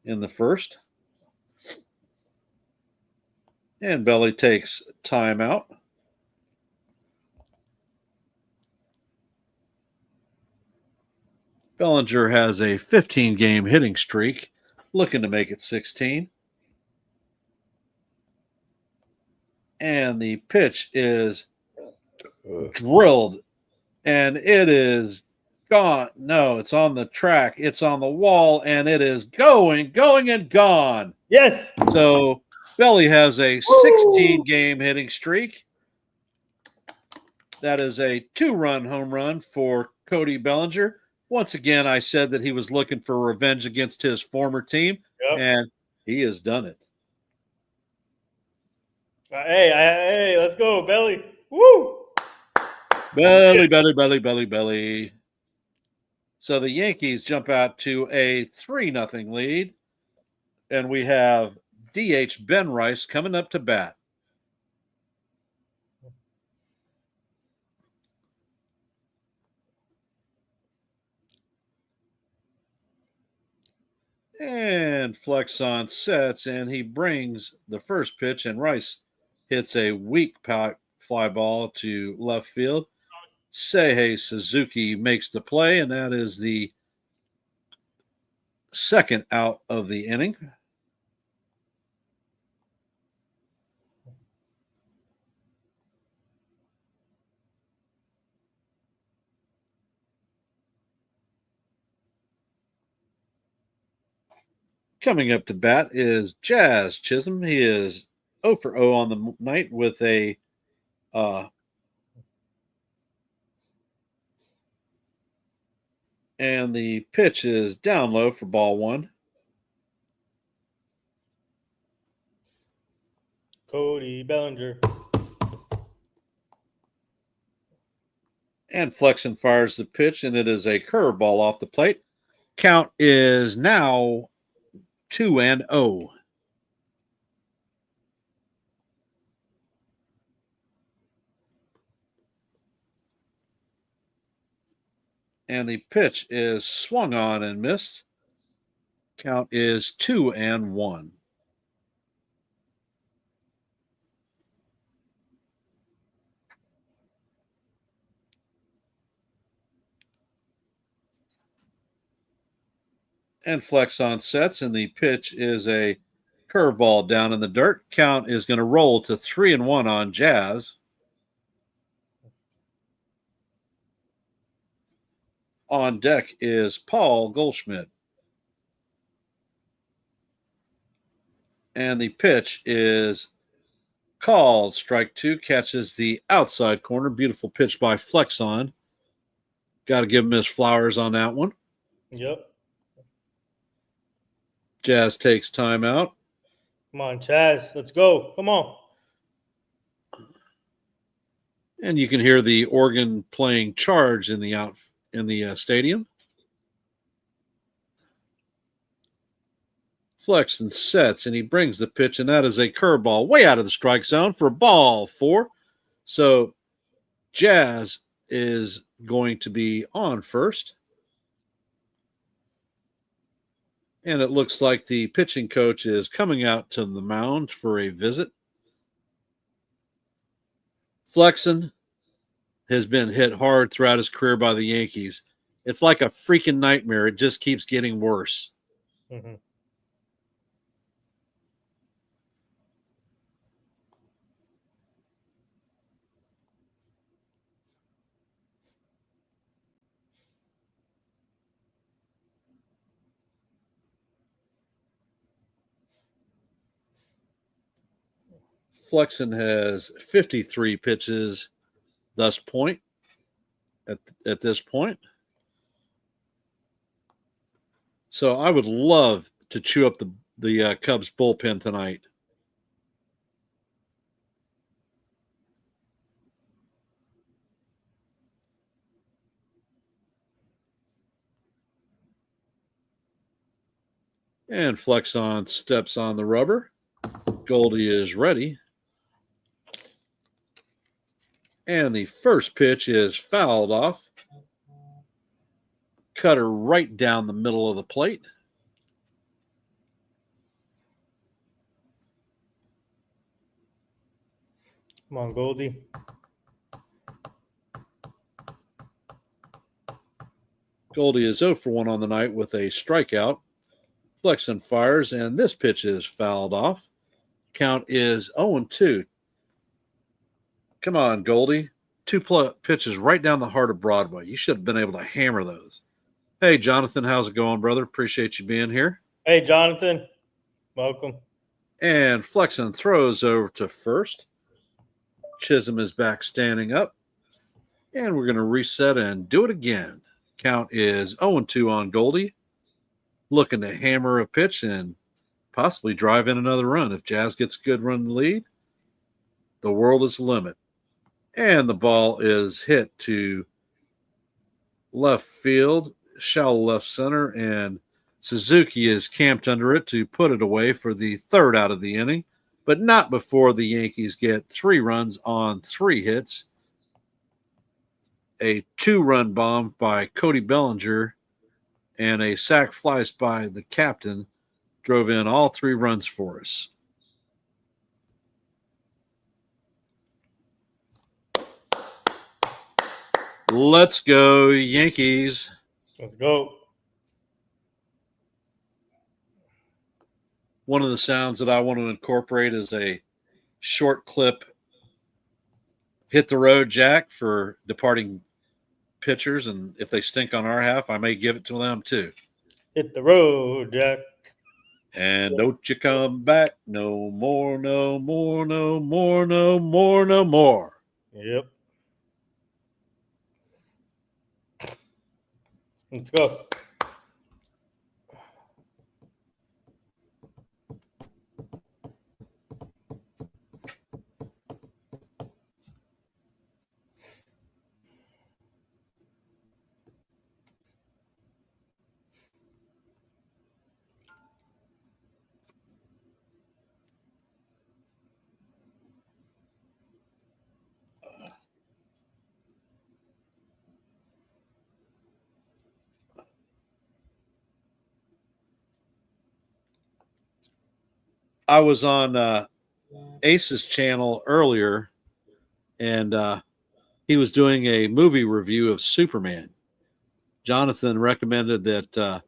in the first. And Belly takes timeout. Bellinger has a 15-game hitting streak, looking to make it 16. And the pitch is drilled, and it is gone. No, it's on the track. It's on the wall, and it is going, and gone. Yes. So Belly has a 16-game hitting streak. That is a 2-run home run for Cody Bellinger. Once again, I said that he was looking for revenge against his former team, and he has done it. Hey, let's go, Belly. Woo! Belly. So the Yankees jump out to a 3-0 lead, and we have DH Ben Rice coming up to bat. And Flex on sets, and he brings the first pitch, and Rice hits a weak fly ball to left field. Seihei Suzuki makes the play, and that is the second out of the inning. Coming up to bat is Jazz Chisholm. He is 0 for 0 on the night with a and the pitch is down low for ball one. Cody Bellinger. And Flexen fires the pitch, and it is a curveball off the plate. Count is now 2-0. And the pitch is swung on and missed. Count is 2-1. And Flex on sets, and the pitch is a curveball down in the dirt. Count is going to roll to 3-1 on Jazz. On deck is Paul Goldschmidt. And the pitch is called. Strike two, catches the outside corner. Beautiful pitch by Flexon. Got to give him his flowers on that one. Yep. Jazz takes timeout. Come on, Chaz. Let's go. Come on. And you can hear the organ playing Charge in the stadium. Flexon sets, and he brings the pitch, and that is a curveball way out of the strike zone for ball four. So Jazz is going to be on first. And it looks like the pitching coach is coming out to the mound for a visit. Flexon has been hit hard throughout his career by the Yankees. It's like a freaking nightmare. It just keeps getting worse. Mm-hmm. Flexen has 53 pitches, thus point at this point. So I would love to chew up the Cubs bullpen tonight. And Flexon steps on the rubber. Goldie is ready. And the first pitch is fouled off. Cutter right down the middle of the plate. Come on, Goldie. Goldie is 0 for 1 on the night with a strikeout. Flexen fires, and this pitch is fouled off. Count is 0-2. Come on, Goldie. Two pitches right down the heart of Broadway. You should have been able to hammer those. Hey, Jonathan, how's it going, brother? Appreciate you being here. Hey, Jonathan. Welcome. And Flexen throws over to first. Chisholm is back standing up. And we're going to reset and do it again. Count is 0-2 on Goldie. Looking to hammer a pitch and possibly drive in another run. If Jazz gets a good run lead, the world is the limit. And the ball is hit to left field, shallow left center, and Suzuki is camped under it to put it away for the third out of the inning, but not before the Yankees get 3 runs on 3 hits. A 2-run bomb by Cody Bellinger and a sac flies by the captain drove in all 3 runs for us. Let's go, Yankees. Let's go. One of the sounds that I want to incorporate is a short clip, hit the road, Jack, for departing pitchers. And if they stink on our half, I may give it to them too. Hit the road, Jack. And don't you come back no more, no more, no more, no more, no more. Yep. Let's go. I was on Ace's channel earlier, and he was doing a movie review of Superman. Jonathan recommended that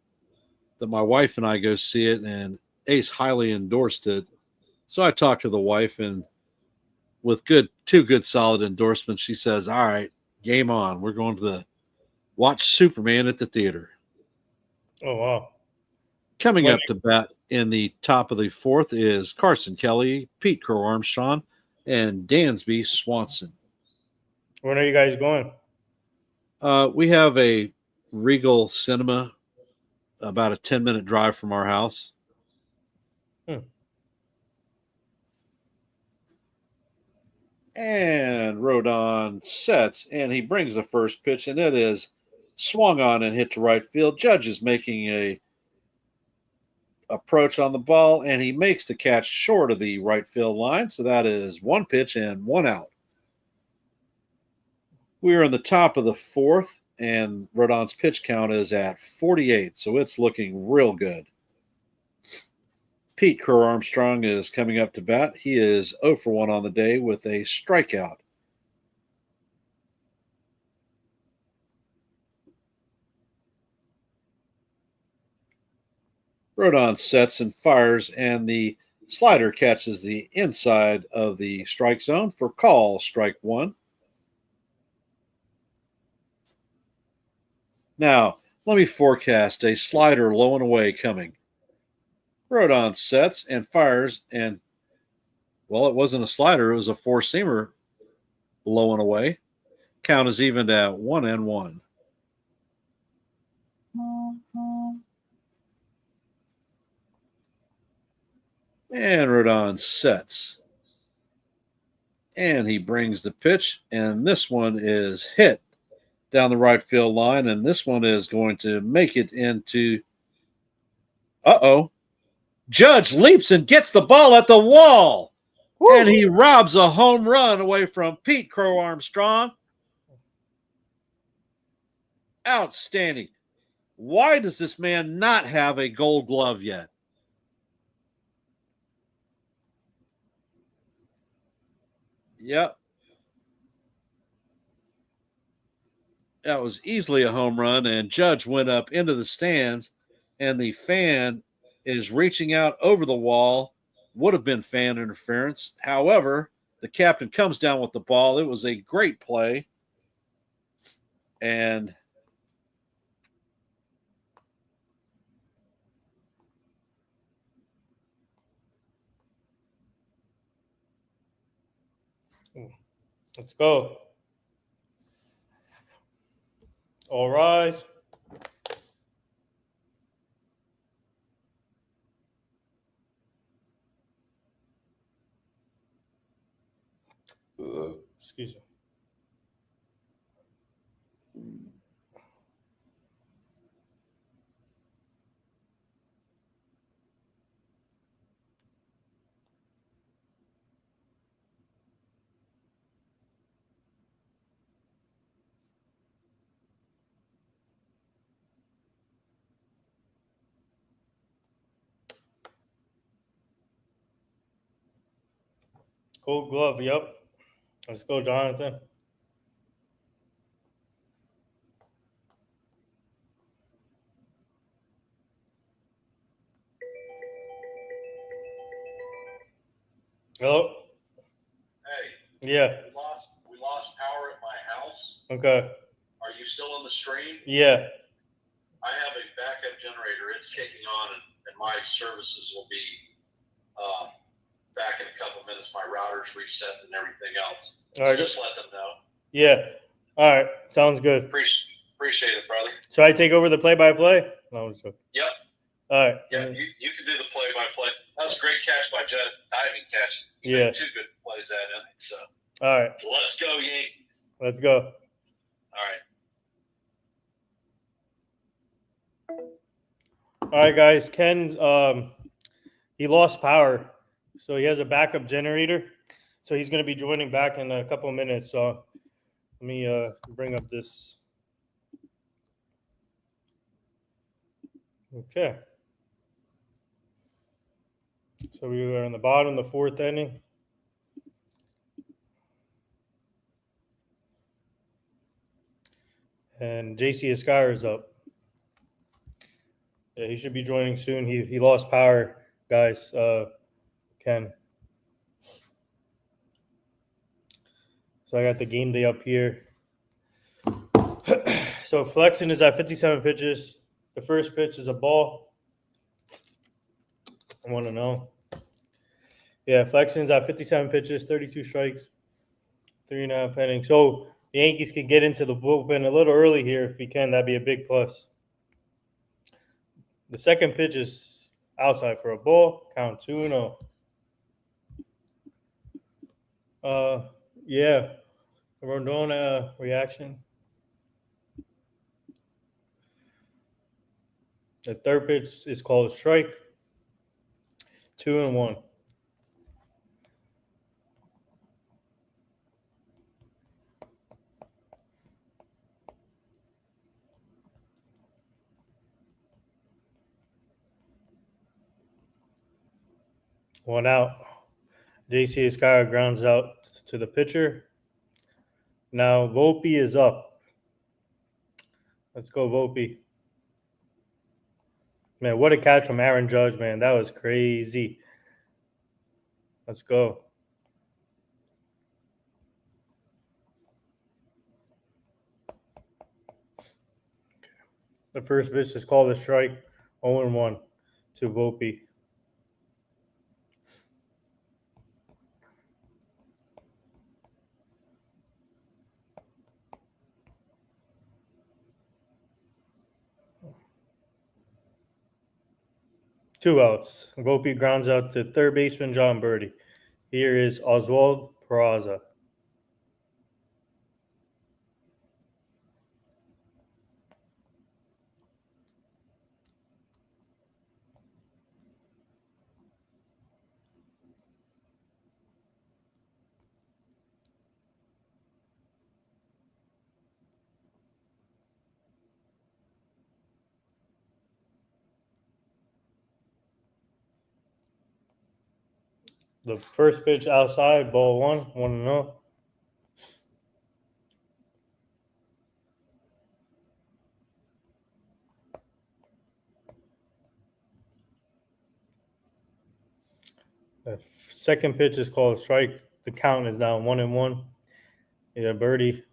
my wife and I go see it, and Ace highly endorsed it. So I talked to the wife, and with two good solid endorsements, she says, "All right, game on. We're going to watch Superman at the theater." Oh, wow. Coming up to bat in the top of the 4th is Carson Kelly, Pete Crow Armstrong, and Dansby Swanson. When are you guys going? We have a Regal Cinema about a 10-minute drive from our house. And Rodon sets, and he brings the first pitch, and it is swung on and hit to right field. Judge is making a approach on the ball, and he makes the catch short of the right field line. So that is 1 pitch and 1 out. We are in the top of the 4th, and Rodon's pitch count is at 48, so it's looking real good. Pete Crow Armstrong is coming up to bat. He is 0 for 1 on the day with a strikeout. Rodon sets and fires, and the slider catches the inside of the strike zone for call, strike 1. Now, let me forecast a slider low and away coming. Rodon sets and fires, and Well, it wasn't a slider, it was a four-seamer low and away. Count is evened at 1-1. And Rodon sets. And he brings the pitch, and this one is hit down the right field line, and this one is going to make it into. Judge leaps and gets the ball at the wall. Woo! And he robs a home run away from Pete Crow Armstrong. Outstanding. Why does this man not have a gold glove yet? Yep. That was easily a home run, and Judge went up into the stands, and the fan is reaching out over the wall. Would have been fan interference. However, the captain comes down with the ball. It was a great play. And let's go. All rise. Excuse me. Gold glove, yep. Let's go, Jonathan. Hello? Hey. Yeah. We lost power at my house. Okay. Are you still on the stream? Yeah. I have a backup generator. It's kicking on, and my services will be back in a couple minutes. My router's reset and everything else. All right. So just let them know. Yeah. All right. Sounds good. Appreciate it, brother. Should I take over the play-by-play? No, I'm just joking. Yep. All right. Yeah, you can do the play-by-play. That was a great catch by Judd. Diving catch. You made 2 good plays that inning. So. All right. Let's go, Yankees. Let's go. All right. All right, guys. Ken, he lost power, so he has a backup generator. So he's going to be joining back in a couple of minutes. So let me bring up this. Okay. So we are on the bottom of the 4th inning. And JC Esquire is up. Yeah, he should be joining soon. He lost power, guys. Ken. So I got the game day up here. So Flexen is at 57 pitches. The first pitch is a ball. I want to know. Yeah, Flexen's at 57 pitches, 32 strikes, 3.5 innings. So the Yankees can get into the bullpen a little early here if we can. That'd be a big plus. The second pitch is outside for a ball. Count 2-0. Yeah. Rondon reaction. The third pitch is called a strike. 2-1. One out. JC Esquire grounds out to the pitcher. Now Volpe is up. Let's go, Volpe. Man, what a catch from Aaron Judge, man. That was crazy. Let's go. The first pitch is called a strike. 0-1 to Volpe. 2 outs. Gopi grounds out to third baseman John Birdie. Here is Oswald Peraza. The first pitch outside, ball 1-0. The second pitch is called a strike. The count is now 1-1. Yeah, Birdie.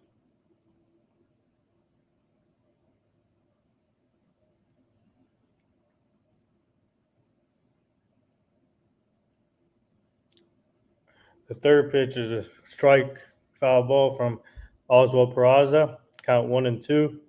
The third pitch is a strike, foul ball from Oswald Peraza. Count 1-2.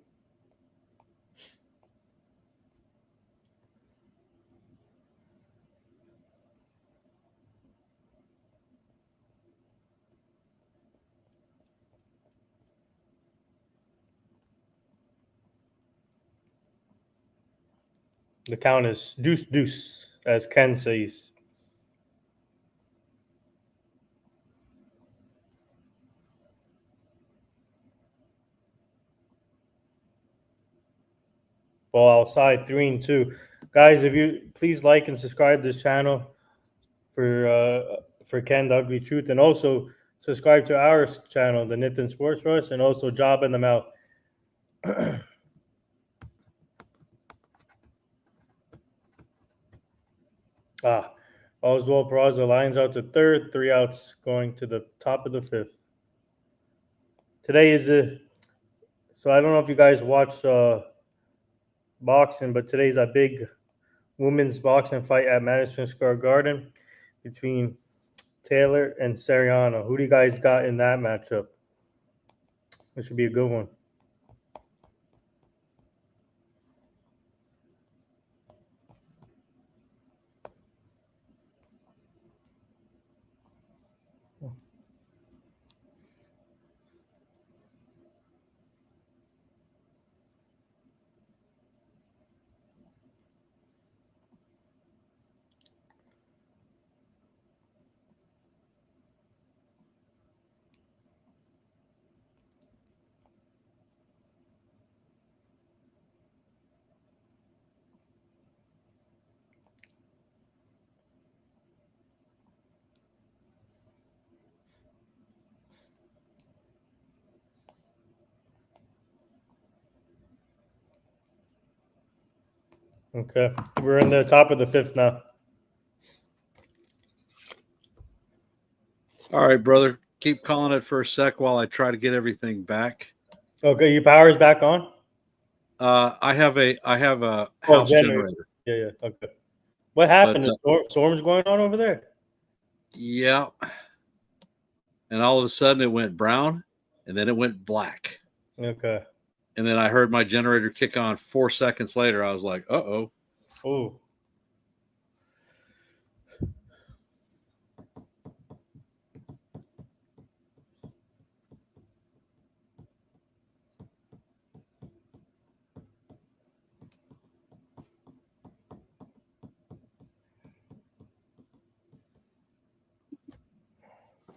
The count is deuce, as Ken says. Ball outside, 3-2. Guys, if you please like and subscribe to this channel for Ken the Ugly Truth, and also subscribe to our channel, the Nitin Sports Rush, and also Job in the Mouth. Oswald Peraza lines out to third, 3 outs, going to the top of the fifth. Today is so I don't know if you guys watch boxing, but today's a big women's boxing fight at Madison Square Garden between Taylor and Seriano. Who do you guys got in that matchup? This should be a good one. Okay, we're in the top of the fifth now. All right, brother. Keep calling it for a sec while I try to get everything back. Okay, your power's back on? I have a house generator. Yeah. Okay. What happened? Storms going on over there? Yeah. And all of a sudden it went brown and then it went black. Okay. And then I heard my generator kick on 4 seconds later. I was like, uh-oh. Oh. All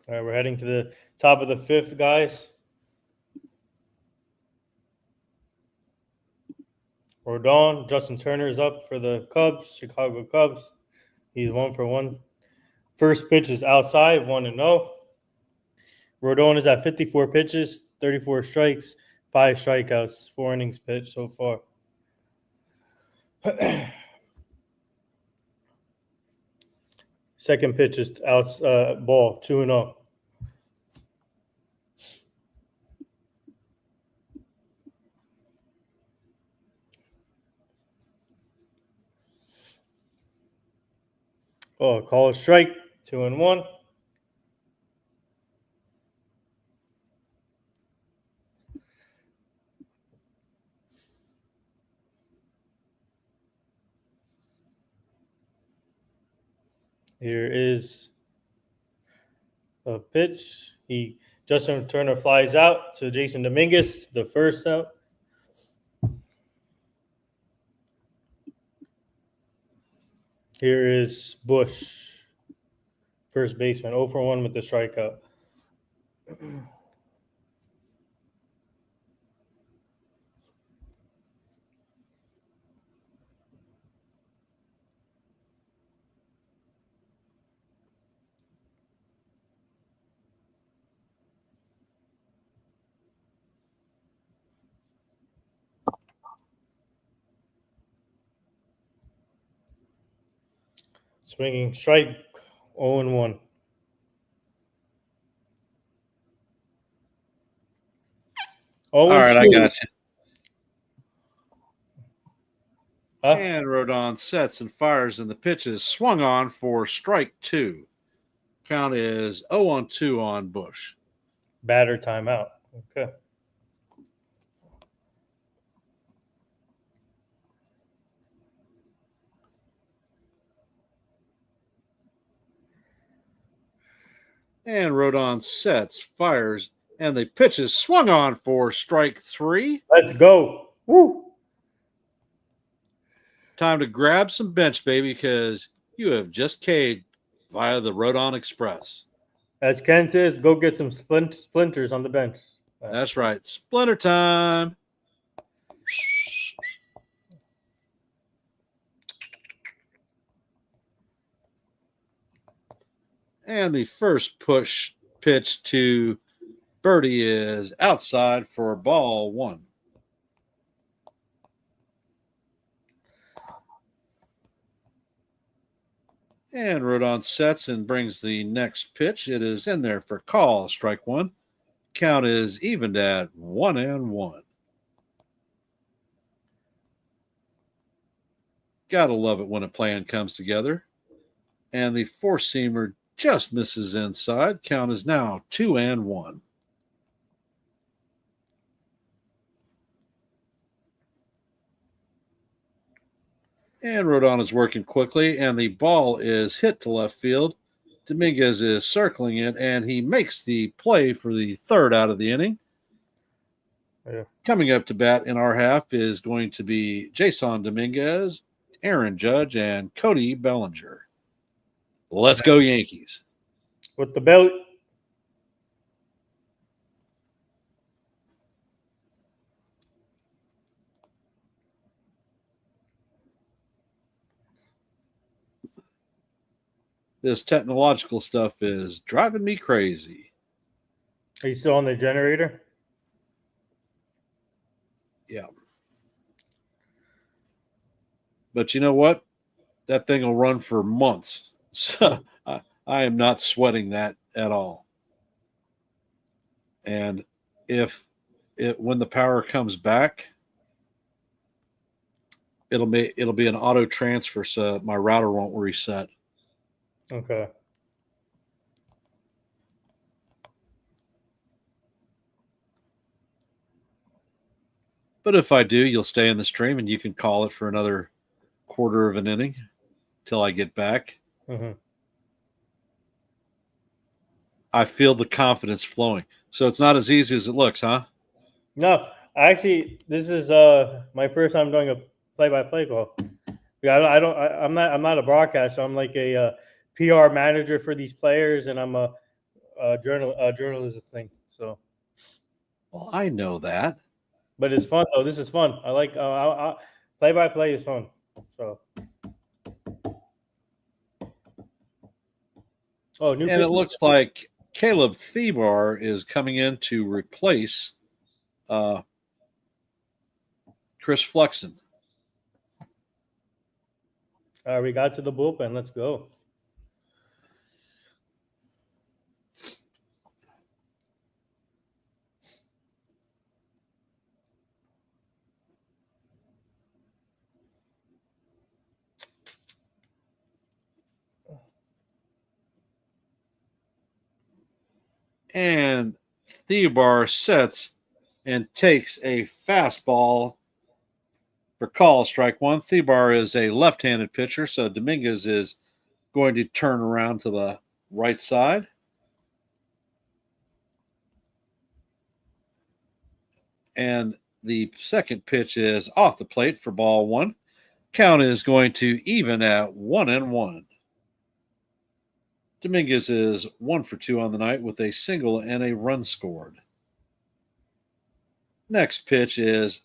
right, we're heading to the top of the fifth, guys. Rodon, Justin Turner is up for the Cubs, Chicago Cubs. He's 1-1. First pitch is outside, 1-0. Rodon is at 54 pitches, 34 strikes, 5 strikeouts, 4 innings pitched so far. Second pitch is ball, 2-0. Oh, call a strike, 2-1. Here is a pitch. Justin Turner flies out to Jason Dominguez, the first out. Here is Bush, first baseman, 0 for 1 with the strikeout. Swinging strike, 0 and 1. All right, I got you. Huh? And Rodon sets and fires, and the pitch is swung on for strike 2. Count is 0-2 on Bush. Batter timeout. Okay. And Rodon sets, fires, and the pitch is swung on for strike 3. Let's go. Woo! Time to grab some bench, baby, because you have just K'd via the Rodon Express. As Ken says, go get some splinters on the bench. That's right. Splinter time. And the first push pitch to Birdie is outside for ball 1. And Rodon sets and brings the next pitch. It is in there for call, strike 1. Count is evened at 1-1. Gotta love it when a plan comes together. And the four-seamer just misses inside. Count is now 2-1. And Rodon is working quickly, and the ball is hit to left field. Dominguez is circling it, and he makes the play for the third out of the inning. Yeah. Coming up to bat in our half is going to be Jason Dominguez, Aaron Judge, and Cody Bellinger. Let's go Yankees. With the belt. This technological stuff is driving me crazy. Are you still on the generator? Yeah. But you know what? That thing will run for months. So I am not sweating that at all. And when the power comes back, it'll be an auto transfer, so my router won't reset. Okay. But if I do, you'll stay in the stream and you can call it for another quarter of an inning till I get back. Mm-hmm. I feel the confidence flowing. So it's not as easy as it looks, huh? No, actually, this is my first time doing a play-by-play call. Yeah, I'm not a broadcaster. I'm like a PR manager for these players, and I'm a journalism thing. So, Well, I know that. but it's fun though. This is fun. I like play-by-play is fun. So, and it looks like Caleb Thebar is coming in to replace Chris Flexen. We got to the bullpen. Let's go. And Thebar sets and takes a fastball for call, strike 1. Thebar is a left-handed pitcher, so Dominguez is going to turn around to the right side. And the second pitch is off the plate for ball one. Count is going to even at 1-1. Dominguez is 1 for 2 on the night with a single and a run scored. Next pitch is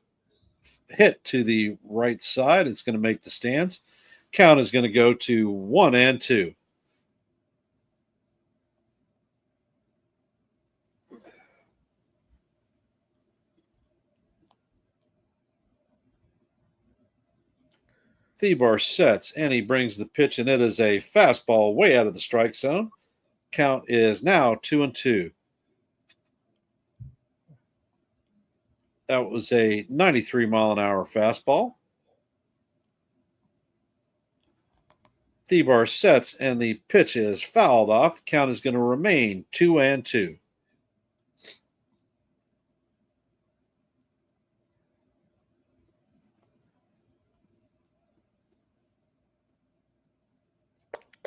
hit to the right side. It's going to make the stands. Count is going to go to 1-2. Thebar sets and he brings the pitch, and it is a fastball way out of the strike zone. Count is now 2-2. That was a 93-mile-an-hour fastball. Thebar sets and the pitch is fouled off. Count is going to remain 2-2.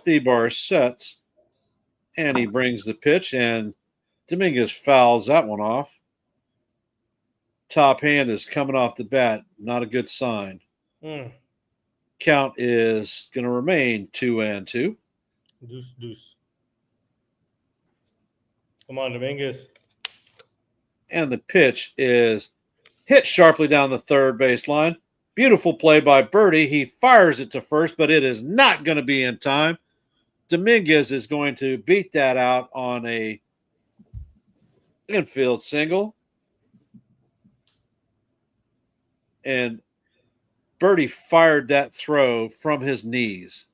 Thebar sets and he brings the pitch, and Dominguez fouls that one off. Top hand is coming off the bat. Not a good sign. Count is going to remain 2-2. Deuce. Come on, Dominguez. And the pitch is hit sharply down the third baseline. Beautiful play by Birdie. He fires it to first, but it is not going to be in time. Dominguez is going to beat that out on a infield single. And Birdie fired that throw from his knees.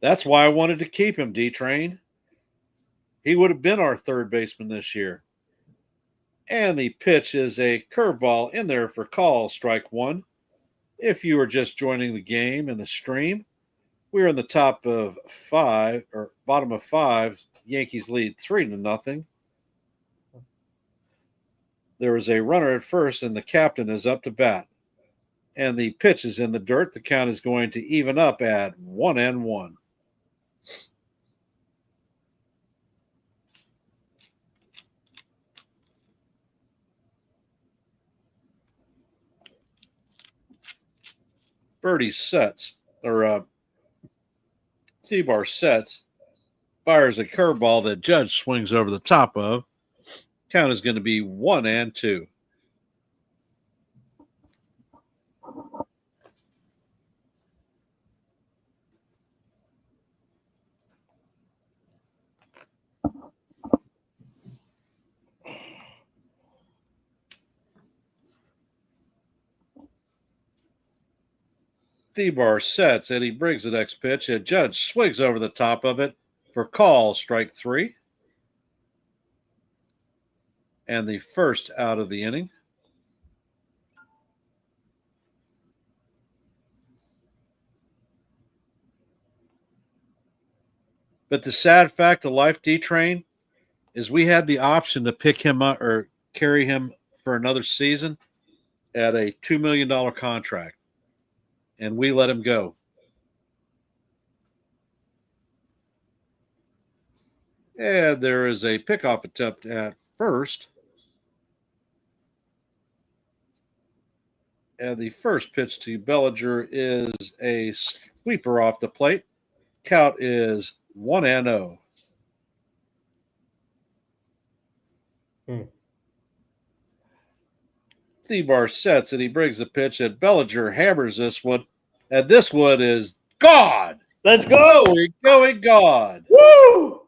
That's why I wanted to keep him, D-Train. He would have been our third baseman this year. And the pitch is a curveball in there for call, strike one. If you are just joining the game and the stream, we're in the top of 5, or bottom of 5. Yankees lead 3-0. There is a runner at first, and the captain is up to bat. And the pitch is in the dirt. The count is going to even up at 1-1. Birdie sets, or Thebar sets, fires a curveball that Judge swings over the top of. Count is going to be 1-2. Thebar sets and he brings the next pitch, and Judge swings over the top of it for call, strike 3. And the first out of the inning. But the sad fact of life, D-Train, is we had the option to pick him up or carry him for another season at a $2 million contract. And we let him go. And there is a pickoff attempt at first. And the first pitch to Bellinger is a sweeper off the plate. Count is 1-0. Thebar sets and he brings the pitch, and Bellinger hammers this one. And this one is God. Let's go. Going God. Woo!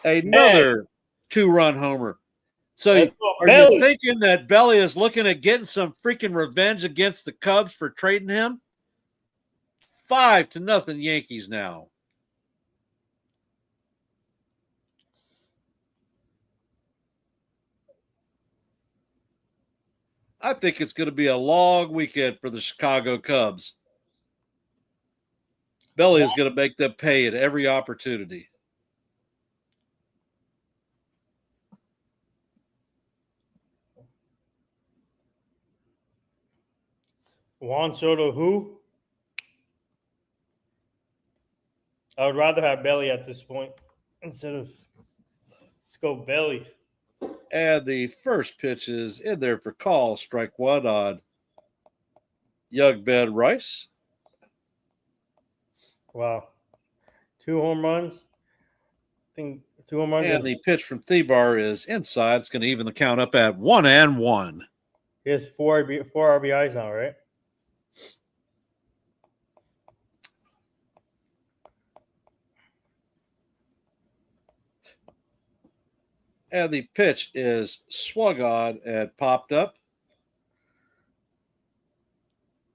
Another 2-run homer. So are you thinking that Belly is looking at getting some freaking revenge against the Cubs for trading him? 5-0 Yankees now. I think it's going to be a long weekend for the Chicago Cubs. Belly is going to make them pay at every opportunity. Juan Soto, who? I would rather have Belly at this point instead of let's go Belly. And the first pitch is in there for call, strike one on Young Ben Rice. Wow, 2 home runs. I think 2 home runs. And the pitch from Thebar is inside. It's going to even the count up at 1-1. He has four RBIs now, right? And the pitch is swung on and popped up.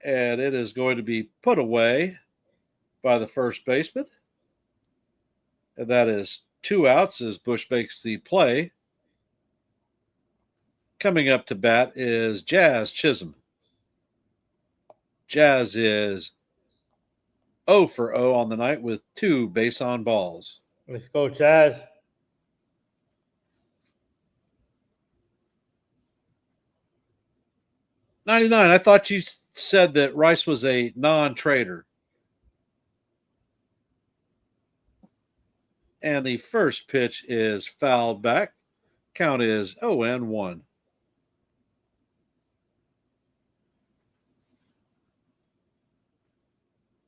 And it is going to be put away by the first baseman. And that is 2 outs as Bush makes the play. Coming up to bat is Jazz Chisholm. Jazz is 0 for 0 on the night with 2 base on balls. Let's go, Chaz. $99. I thought you said that Rice was a non-trader. And the first pitch is fouled back. Count is 0-1.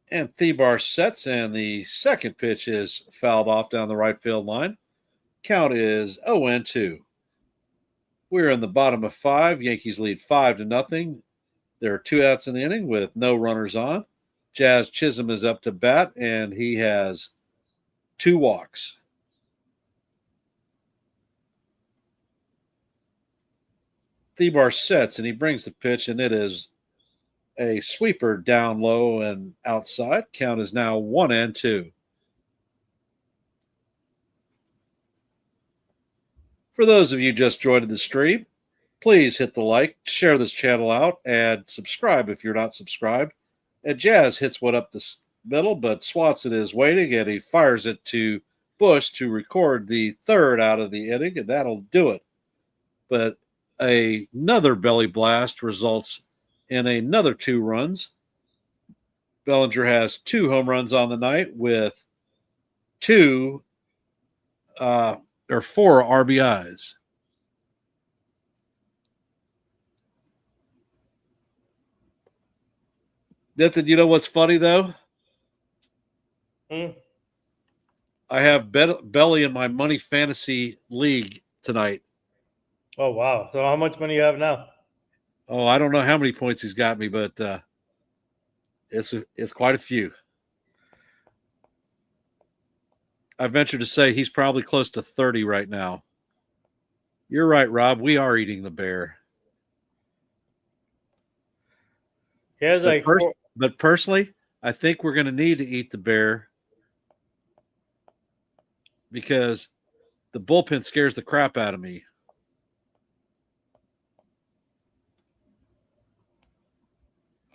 And Thebar sets, and the second pitch is fouled off down the right field line. Count is 0-2. We're in the bottom of 5. Yankees lead 5-0. There are 2 outs in the inning with no runners on. Jazz Chisholm is up to bat, and he has 2 walks. Thebar sets, and he brings the pitch, and it is a sweeper down low and outside. Count is now 1-2. For those of you just joining the stream, please hit the like, share this channel out, and subscribe if you're not subscribed. And Jazz hits one up the middle, but Swanson is waiting, and he fires it to Bush to record the 3rd out of the inning, and that'll do it. But another belly blast results in another 2 runs. Bellinger has 2 home runs on the night with 4 RBIs. Nathan, you know what's funny, though? Hmm? I have Belly in my money fantasy league tonight. Oh, wow. So how much money you have now? Oh, I don't know how many points he's got me, but it's quite a few. I venture to say he's probably close to 30 right now. You're right, Rob. We are eating the bear. He has like But personally, I think we're going to need to eat the bear because the bullpen scares the crap out of me.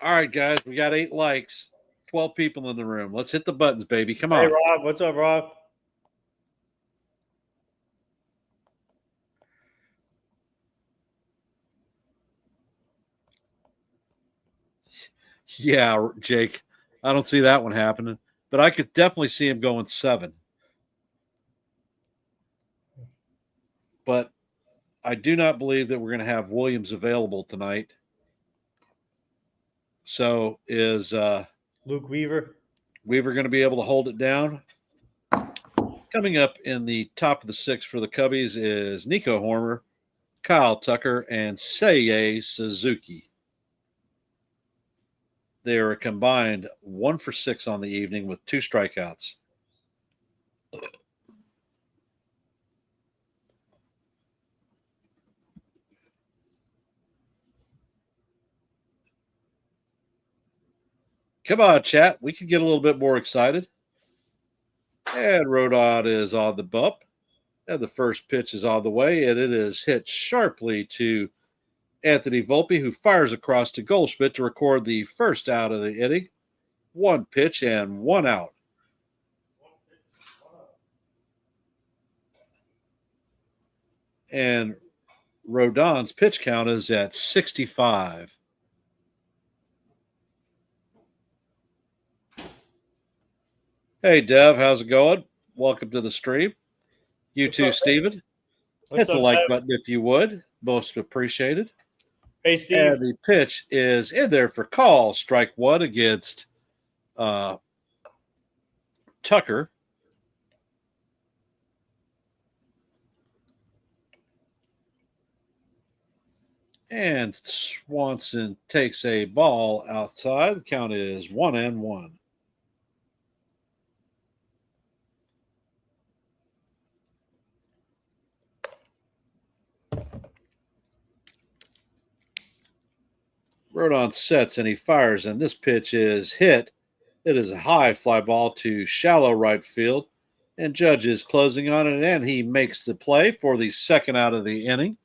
All right, guys, we got 8 likes, 12 people in the room. Let's hit the buttons, baby. Come on. Hey, Rob. What's up, Rob? Yeah, Jake. I don't see that one happening, but I could definitely see him going 7. But I do not believe that we're going to have Williams available tonight. So is Luke Weaver going to be able to hold it down? Coming up in the top of the 6th for the Cubbies is Nico Horner, Kyle Tucker, and Seiya Suzuki. They are a combined 1 for 6 on the evening with 2 strikeouts. Come on, chat. We can get a little bit more excited. And Rodon is on the bump. And the first pitch is on the way, and it is hit sharply to Anthony Volpe, who fires across to Goldschmidt to record the 1st out of the inning. 1 pitch and 1 out. And Rodon's pitch count is at 65. Hey, Dev, how's it going? Welcome to the stream. You What's too, up? Steven. What's Hit the up, like Dev? button if you would. Most appreciated. Hey, Steve. And the pitch is in there for call. Strike one against uh, Tucker. And Swanson takes a ball outside. Count is 1-1. Rodon sets and he fires, and this pitch is hit. It is a high fly ball to shallow right field, and Judge is closing on it, and he makes the play for the second out of the inning.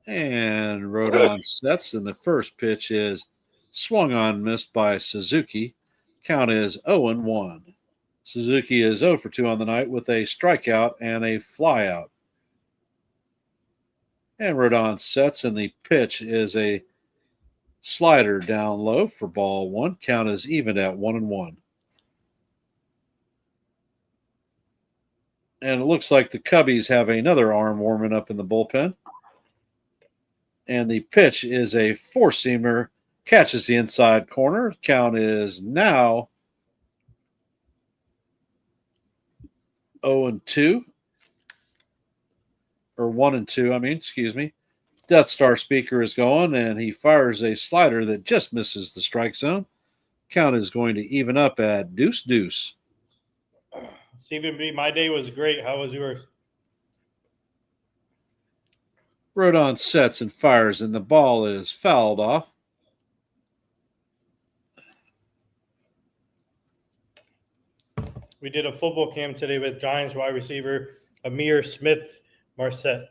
And Rodon sets, and the first pitch is swung on, missed by Suzuki. Count is 0-1. Suzuki is 0 for 2 on the night with a strikeout and a flyout. And Rodon sets, and the pitch is a slider down low for ball one. Count is even at 1-1. And it looks like the Cubbies have another arm warming up in the bullpen. And the pitch is a four-seamer, catches the inside corner. Count is now 0-2. Or 1-2, excuse me. Death Star speaker is going, and he fires a slider that just misses the strike zone. Count is going to even up at deuce. Stephen B., my day was great. How was yours? Rodon sets and fires, and the ball is fouled off. We did a football camp today with Giants wide receiver Amir Smith Marset.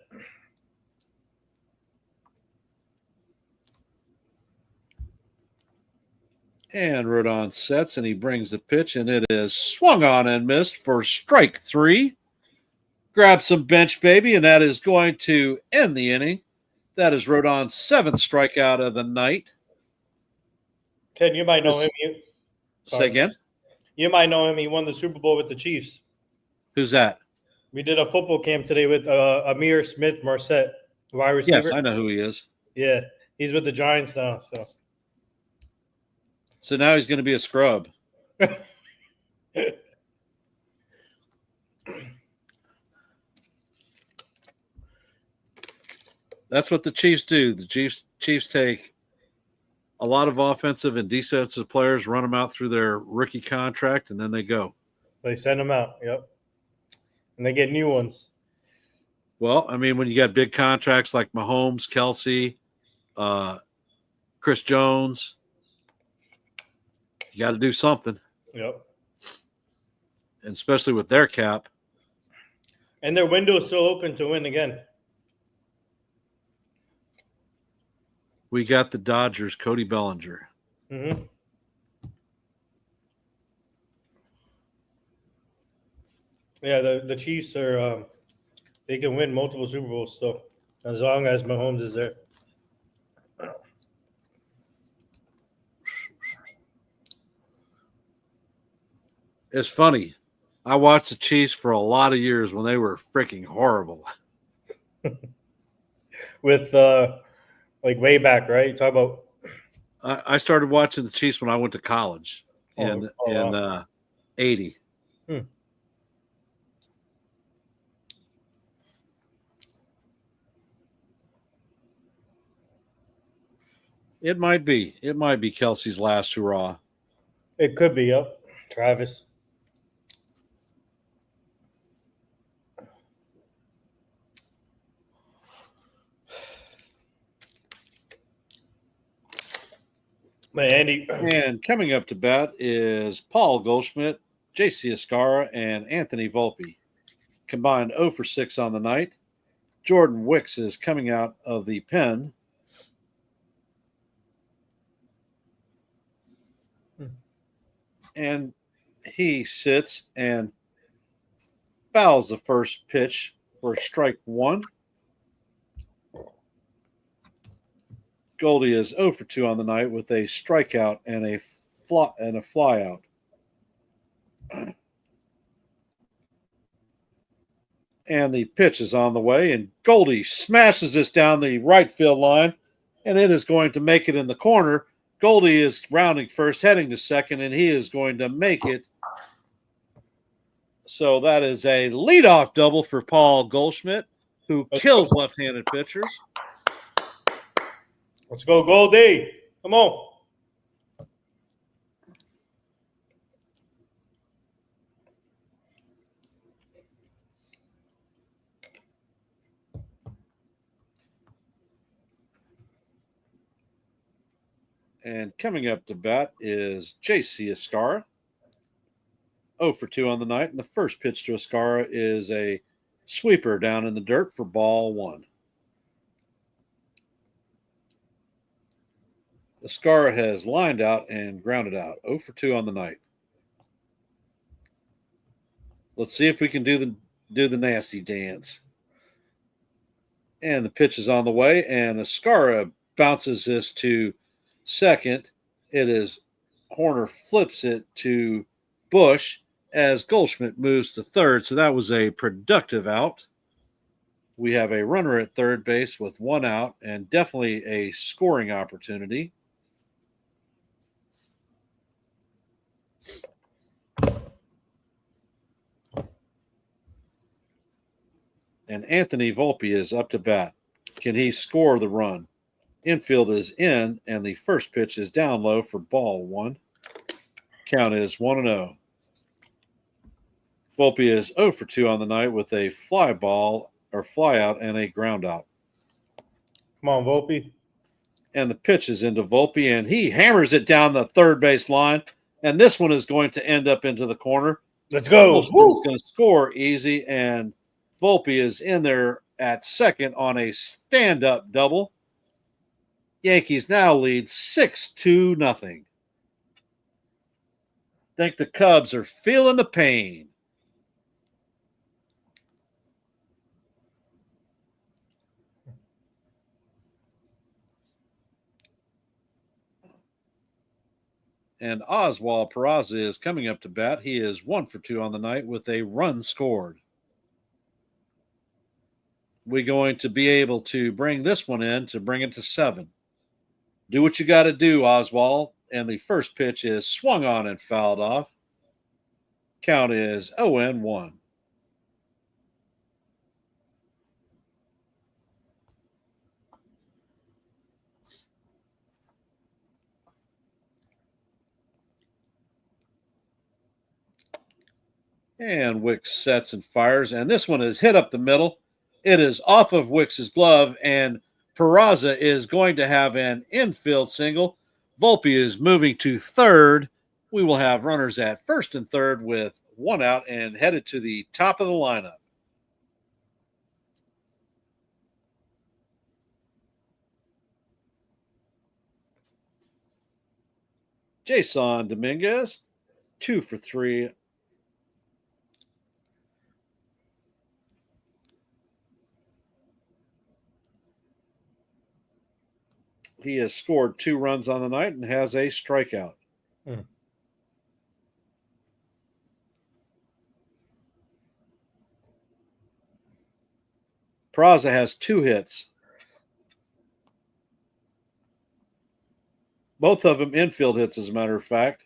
And Rodon sets, and he brings the pitch, and it is swung on and missed for strike three. Grab some bench, baby, and that is going to end the inning. That is Rodon's seventh strikeout of the night. Ken, you might know him. Say again? You might know him. He won the Super Bowl with the Chiefs. Who's that? We did a football camp today with Amir Smith Marset, wide receiver. Yes, I know who he is. Yeah, he's with the Giants now. So now he's going to be a scrub. That's what the Chiefs do. The Chiefs take a lot of offensive and defensive players, run them out through their rookie contract, and then they go. They send them out, yep. And they get new ones. Well, when you got big contracts like Mahomes, Kelsey, Chris Jones, you got to do something. Yep. And especially with their cap. And their window is still open to win again. We got the Dodgers, Cody Bellinger. Mm-hmm. Yeah, the Chiefs are they can win multiple Super Bowls, so as long as Mahomes is there. It's funny. I watched the Chiefs for a lot of years when they were freaking horrible. With like way back, right? You talk about. I started watching the Chiefs when I went to college in wow. 80. It might be. It might be Kelsey's last hurrah. It could be, yep. Travis. Man, Andy. And coming up to bat is Paul Goldschmidt, J.C. Escara, and Anthony Volpe. Combined 0 for 6 on the night. Jordan Wicks is coming out of the pen. And he sits and fouls the first pitch for strike one. Goldie is 0 for 2 on the night with a strikeout and a fly out. And the pitch is on the way, and Goldie smashes this down the right field line, and it is going to make it in the corner. Goldie is rounding first, heading to second, and he is going to make it. So that is a leadoff double for Paul Goldschmidt, who kills left-handed pitchers. Let's go, Goldie. Come on. And coming up to bat is J.C. Escara. 0 for 2 on the night. And the first pitch to Escara is a sweeper down in the dirt for ball one. Escara has lined out and grounded out. 0 for 2 on the night. Let's see if we can do the nasty dance. And the pitch is on the way, and Escara bounces this to second. It is Horner flips it to Bush as Goldschmidt moves to third. So that was a productive out. We have a runner at third base with one out and definitely a scoring opportunity. And Anthony Volpe is up to bat. Can he score the run? Infield is in, and the first pitch is down low for ball one. Count is 1-0. Volpe is 0 for 2 on the night with a fly out and a ground out. Come on, Volpe. And the pitch is into Volpe, and he hammers it down the third base line. And this one is going to end up into the corner. Let's go. He's going to score easy, and Volpe is in there at second on a stand-up double. Yankees now lead 6-0. Think the Cubs are feeling the pain. And Oswald Peraza is coming up to bat. He is 1 for 2 on the night with a run scored. We're going to be able to bring this one in to bring it to 7. Do what you got to do, Oswald. And the first pitch is swung on and fouled off. Count is 0-1. And Wicks sets and fires. And this one is hit up the middle. It is off of Wicks's glove, and Peraza is going to have an infield single. Volpe is moving to third. We will have runners at first and third with one out and headed to the top of the lineup. Jason Dominguez, 2 for 3. He has scored 2 runs on the night and has a strikeout. Peraza has 2 hits. Both of them infield hits, as a matter of fact.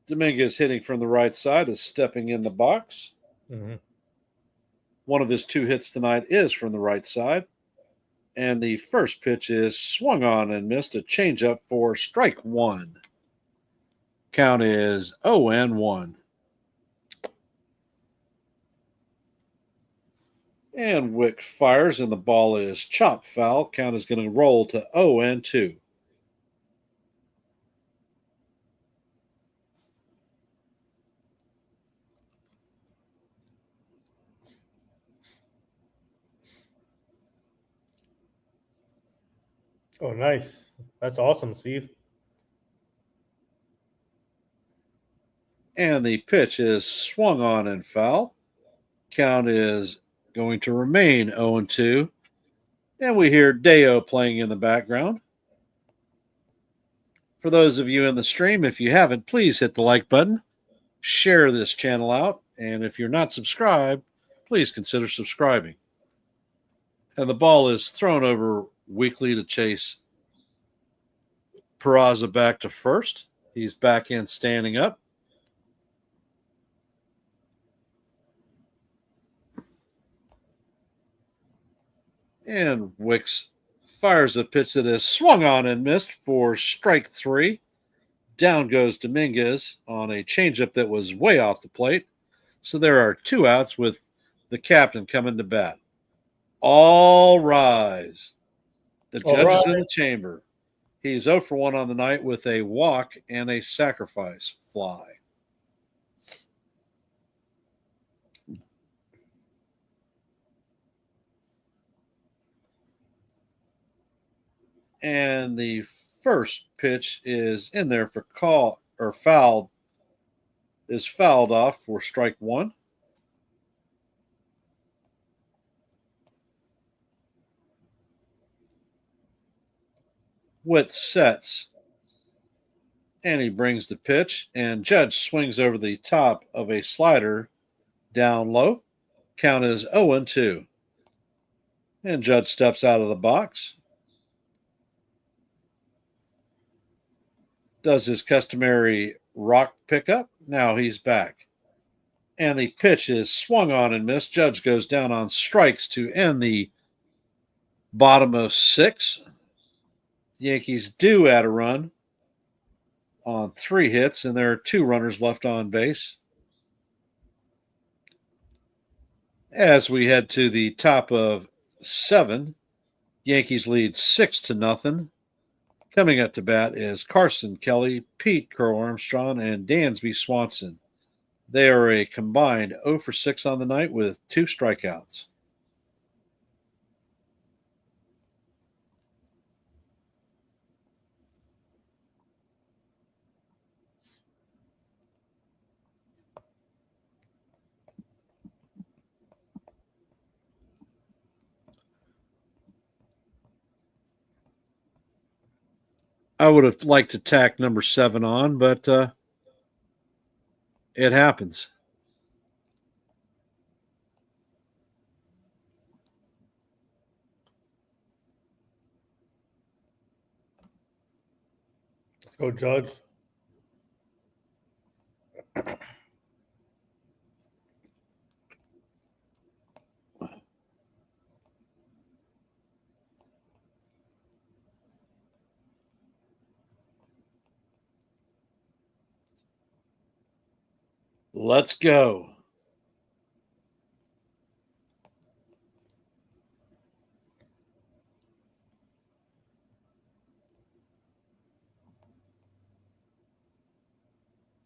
Dominguez hitting from the right side is stepping in the box. Mm-hmm. One of his 2 hits tonight is from the right side. And the first pitch is swung on and missed, a changeup for strike one. Count is 0-1. And Wick fires, and the ball is chopped foul. Count is going to roll to 0-2. Oh, nice. That's awesome, Steve. And the pitch is swung on and foul. Count is going to remain 0-2. And we hear Deo playing in the background. For those of you in the stream, if you haven't, please hit the like button, share this channel out, and if you're not subscribed, please consider subscribing. And the ball is thrown over weakly to chase Peraza back to first. He's back in standing up. And Wicks fires a pitch that is swung on and missed for strike 3. Down goes Dominguez on a changeup that was way off the plate. So there are 2 outs with the captain coming to bat. All rise. The All judge is right. in the chamber. He's 0 for 1 on the night with a walk and a sacrifice fly. And the first pitch is in there for call or fouled, is fouled off for strike 1. Witt sets, and he brings the pitch, and Judge swings over the top of a slider down low. Count is 0-2. And Judge steps out of the box, does his customary rock pickup. Now he's back. And the pitch is swung on and missed. Judge goes down on strikes to end the bottom of 6. Yankees do add a run on 3 hits, and there are 2 runners left on base. As we head to the top of 7, Yankees lead 6-0. Coming up to bat is Carson Kelly, Pete Crow Armstrong, and Dansby Swanson. They are a combined 0 for 6 on the night with 2 strikeouts. I would have liked to tack number 7 on, but it happens. Let's go, Judge. Let's go.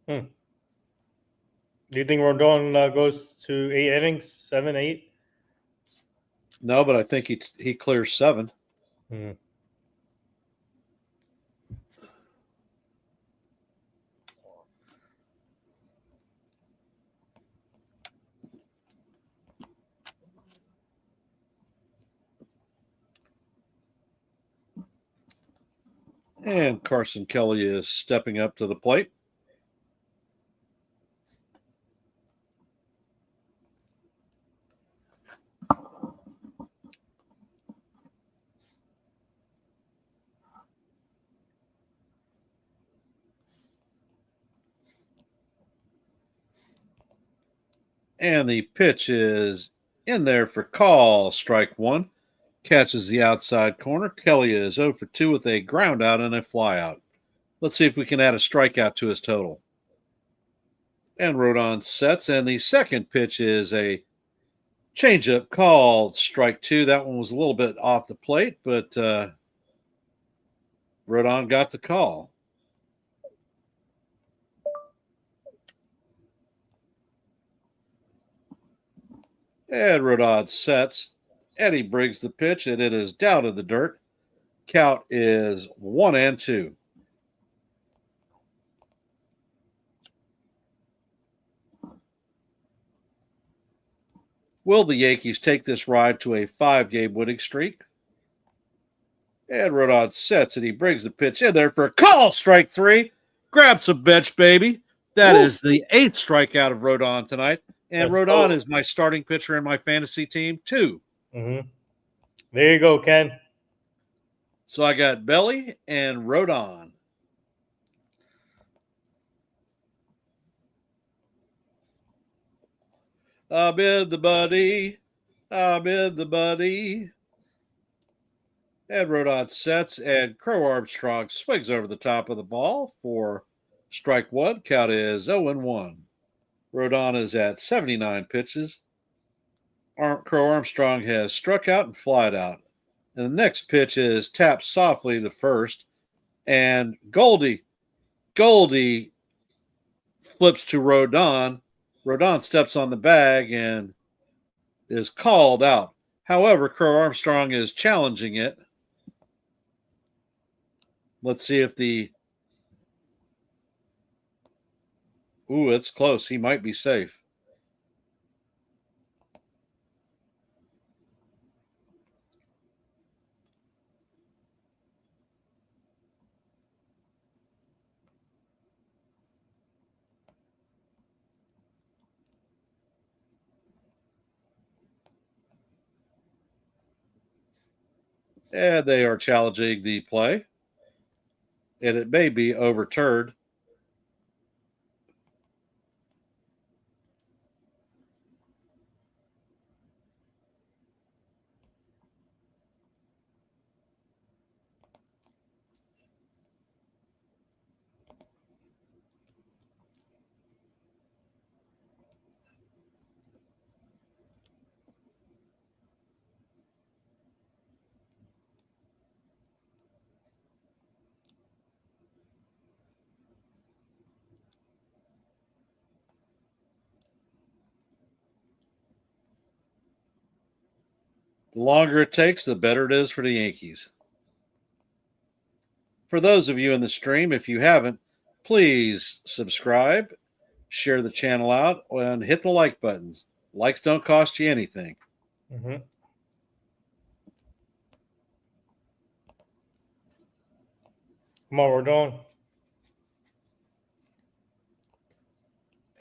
Do you think Rodon goes to 8 innings, 7, 8? No, but I think he clears 7. And Carson Kelly is stepping up to the plate. And the pitch is in there for call, strike 1. Catches the outside corner. Kelly is 0 for 2 with a ground out and a fly out. Let's see if we can add a strikeout to his total. And Rodon sets, and the second pitch is a changeup called strike 2. That one was a little bit off the plate, but Rodon got the call. And Rodon sets. Eddie brings the pitch, and it is down in the dirt. Count is 1-2. Will the Yankees take this ride to a 5-game winning streak? And Rodon sets and he brings the pitch in there for a call. Strike 3. Grab some bench, baby. That Woo! is the 8th strikeout of Rodon tonight. And Let's Rodon go. is my starting pitcher in my fantasy team, too. Mm-hmm. There you go, Ken. So I got Belly and Rodon. I'm in the buddy. I'm in the buddy. And Rodon sets, and Crow Armstrong swings over the top of the ball for strike 1. Count is 0-1. Rodon is at 79 pitches. Crow Armstrong has struck out and flied out. And the next pitch is tapped softly to first. And Goldie flips to Rodon. Rodon steps on the bag and is called out. However, Crow Armstrong is challenging it. Let's see if Ooh, it's close. He might be safe. And they are challenging the play. And it may be overturned. The longer it takes, the better it is for the Yankees. For those of you in the stream, if you haven't, please subscribe, share the channel out, and hit the like buttons. Likes don't cost you anything. Mm-hmm. Come on, we're going.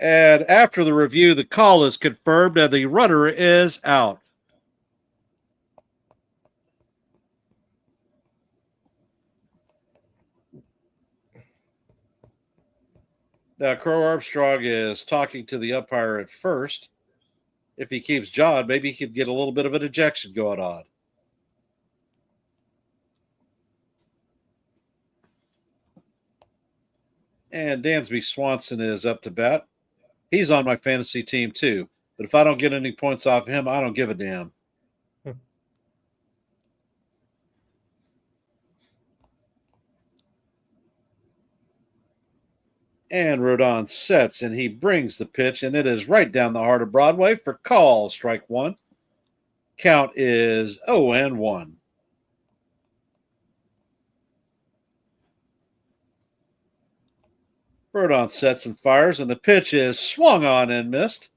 And after the review, the call is confirmed and the runner is out. Now, Crow Armstrong is talking to the umpire at first. If he keeps John, maybe he could get a little bit of an ejection going on. And Dansby Swanson is up to bat. He's on my fantasy team too. But if I don't get any points off him, I don't give a damn. And Rodon sets, and he brings the pitch, and it is right down the heart of Broadway for call. Strike 1. Count is 0-1. Rodon sets and fires, and the pitch is swung on and missed.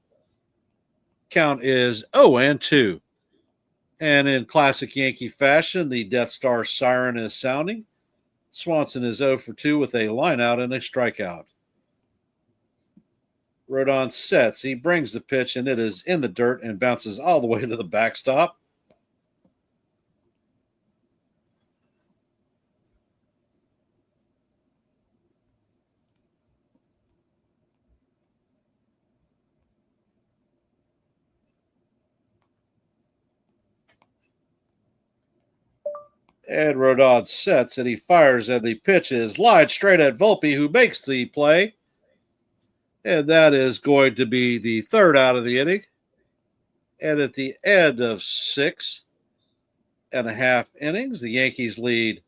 Count is 0-2. And in classic Yankee fashion, the Death Star siren is sounding. Swanson is 0-2 with a lineout and a strikeout. Rodon sets. He brings the pitch, and it is in the dirt and bounces all the way to the backstop. And Rodon sets, and he fires, and the pitch is lined straight at Volpe, who makes the play. And that is going to be the third out of the inning. And at the end of 6.5 innings, the Yankees lead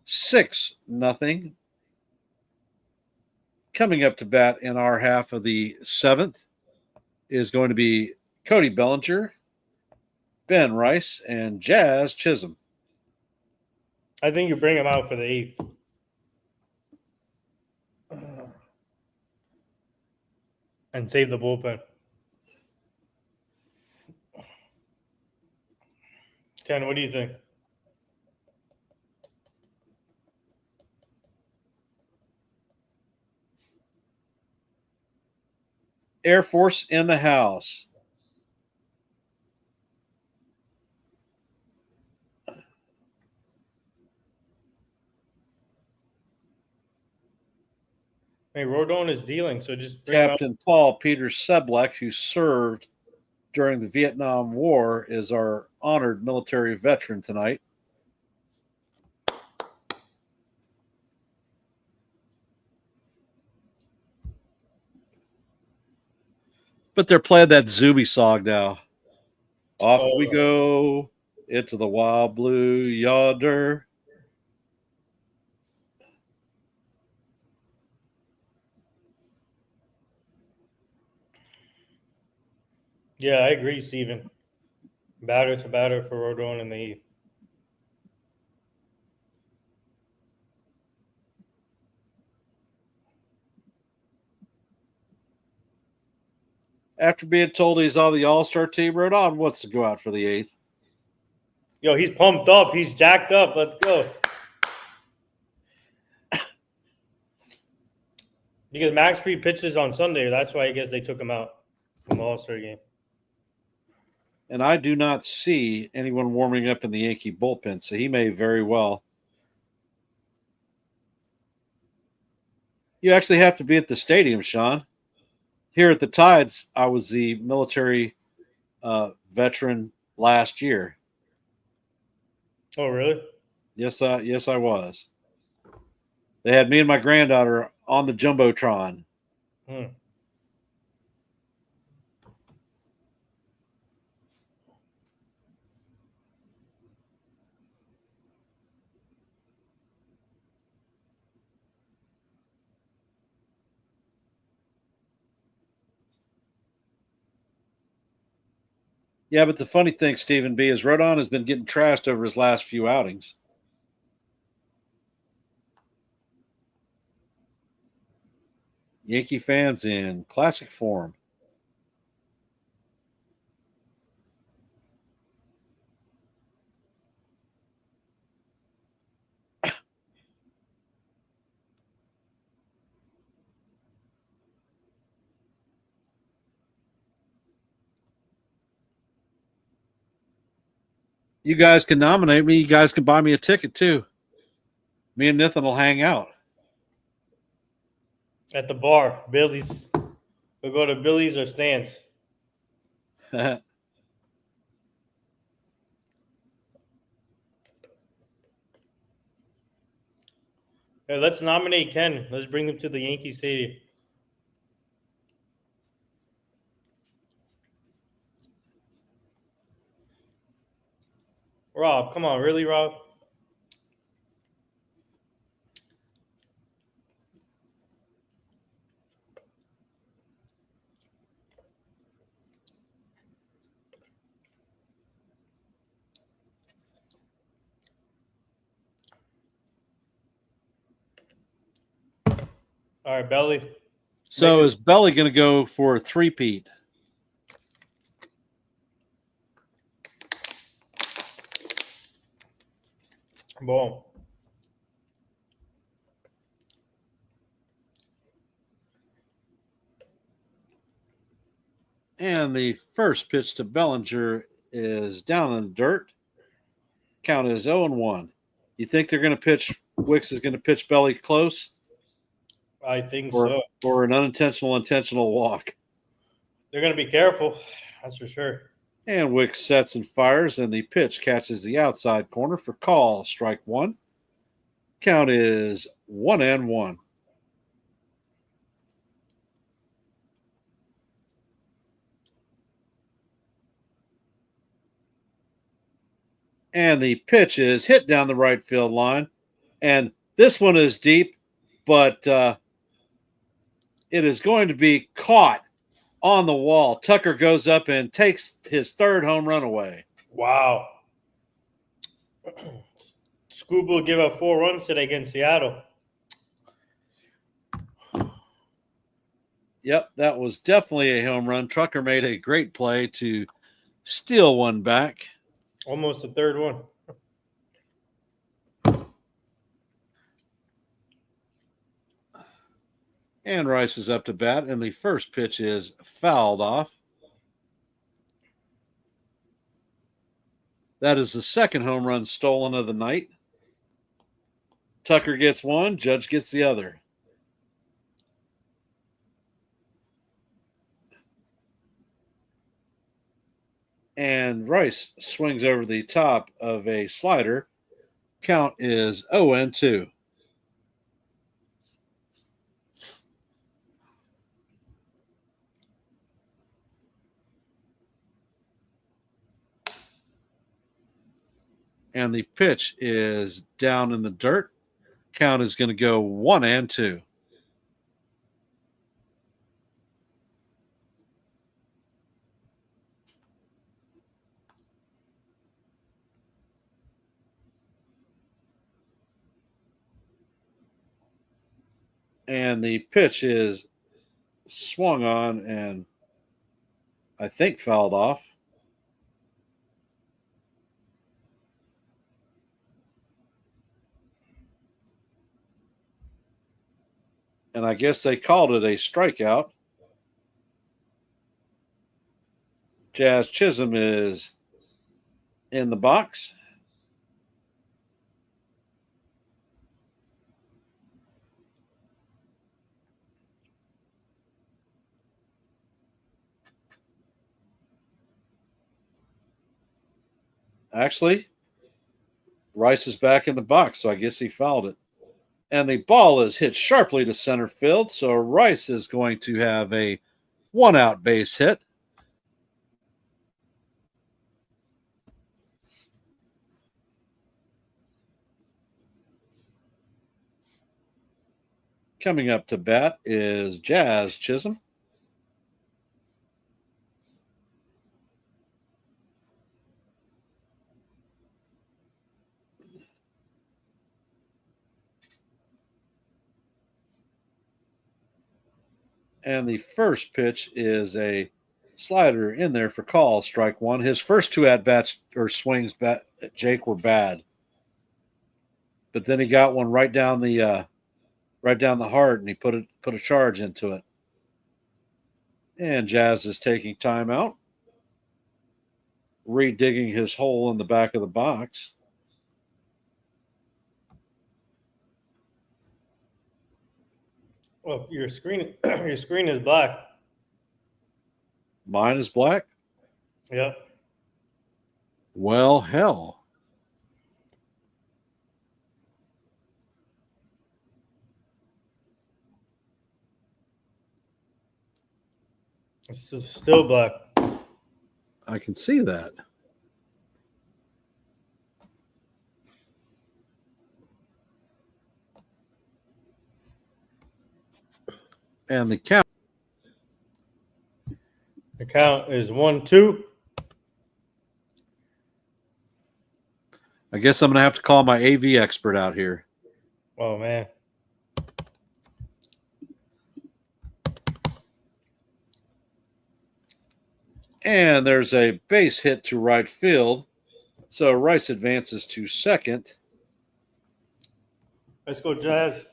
6-0. Coming up to bat in our half of the 7th is going to be Cody Bellinger, Ben Rice, and Jazz Chisholm. I think you bring him out for the 8th. And save the bullpen. Ken, what do you think? Air Force in the house. Hey, Rodon is dealing, so just bring him out. Captain Paul Peter Seblek, who served during the Vietnam War, is our honored military veteran tonight. But they're playing that Zuby song now. Off we go into the wild blue yonder. Yeah, I agree, Steven. Batter to batter for Rodon in the 8th. After being told he's on the All-Star team, Rodon wants to go out for the 8th. Yo, he's pumped up. He's jacked up. Let's go. Because Max Fried pitches on Sunday. That's why I guess they took him out from the All-Star game. And I do not see anyone warming up in the Yankee bullpen, so he may very well. You actually have to be at the stadium, Sean. Here at the Tides, I was the military veteran last year. Oh, really? Yes, I was. They had me and my granddaughter on the Jumbotron. Yeah, but the funny thing, Stephen B., is Rodon has been getting trashed over his last few outings. Yankee fans in classic form. You guys can nominate me. You guys can buy me a ticket, too. Me and Nathan will hang out. At the bar, Billy's. We'll go to Billy's or Stan's. Yeah, Hey, let's nominate Ken. Let's bring him to the Yankee Stadium. Rob, come on. Really, Rob? All right, Belly. so is Belly going to go for a three-peat? Boom. And the first pitch to Bellinger is down in the dirt. Count is 0-1. You think they're going to pitch, Wicks is going to pitch Belly close? I think or, so. Or an intentional walk. They're going to be careful. That's for sure. And Wicks sets and fires, and the pitch catches the outside corner for call. Strike one. Count is 1-1. And the pitch is hit down the right field line. And this one is deep, but it is going to be caught on the wall. Tucker goes up and takes his third home run away. Wow. Scoop will give up 4 runs today against Seattle. Yep, that was definitely a home run. Trucker made a great play to steal one back. Almost the third one. And Rice is up to bat, and the first pitch is fouled off. That is the second home run stolen of the night. Tucker gets one, Judge gets the other. And Rice swings over the top of a slider. Count is 0-2. And the pitch is down in the dirt. Count is going to go 1-2. And the pitch is swung on and I think fouled off. And I guess they called it a strikeout. Jazz Chisholm is in the box. Actually, Rice is back in the box, so I guess he fouled it. And the ball is hit sharply to center field, so Rice is going to have a 1-out base hit. Coming up to bat is Jazz Chisholm. And the first pitch is a slider in there for call, strike one. His first 2 at-bats or swings, Jake, were bad. But then he got one right down the heart, and he put a charge into it. And Jazz is taking time out, redigging his hole in the back of the box. Well, your screen is black. Mine is black? Yep. Well, hell. It's still black. I can see that. And the count. The count is 1-2. I guess I'm going to have to call my AV expert out here. Oh, man. And there's a base hit to right field. So Rice advances to second. Let's go, Jazz.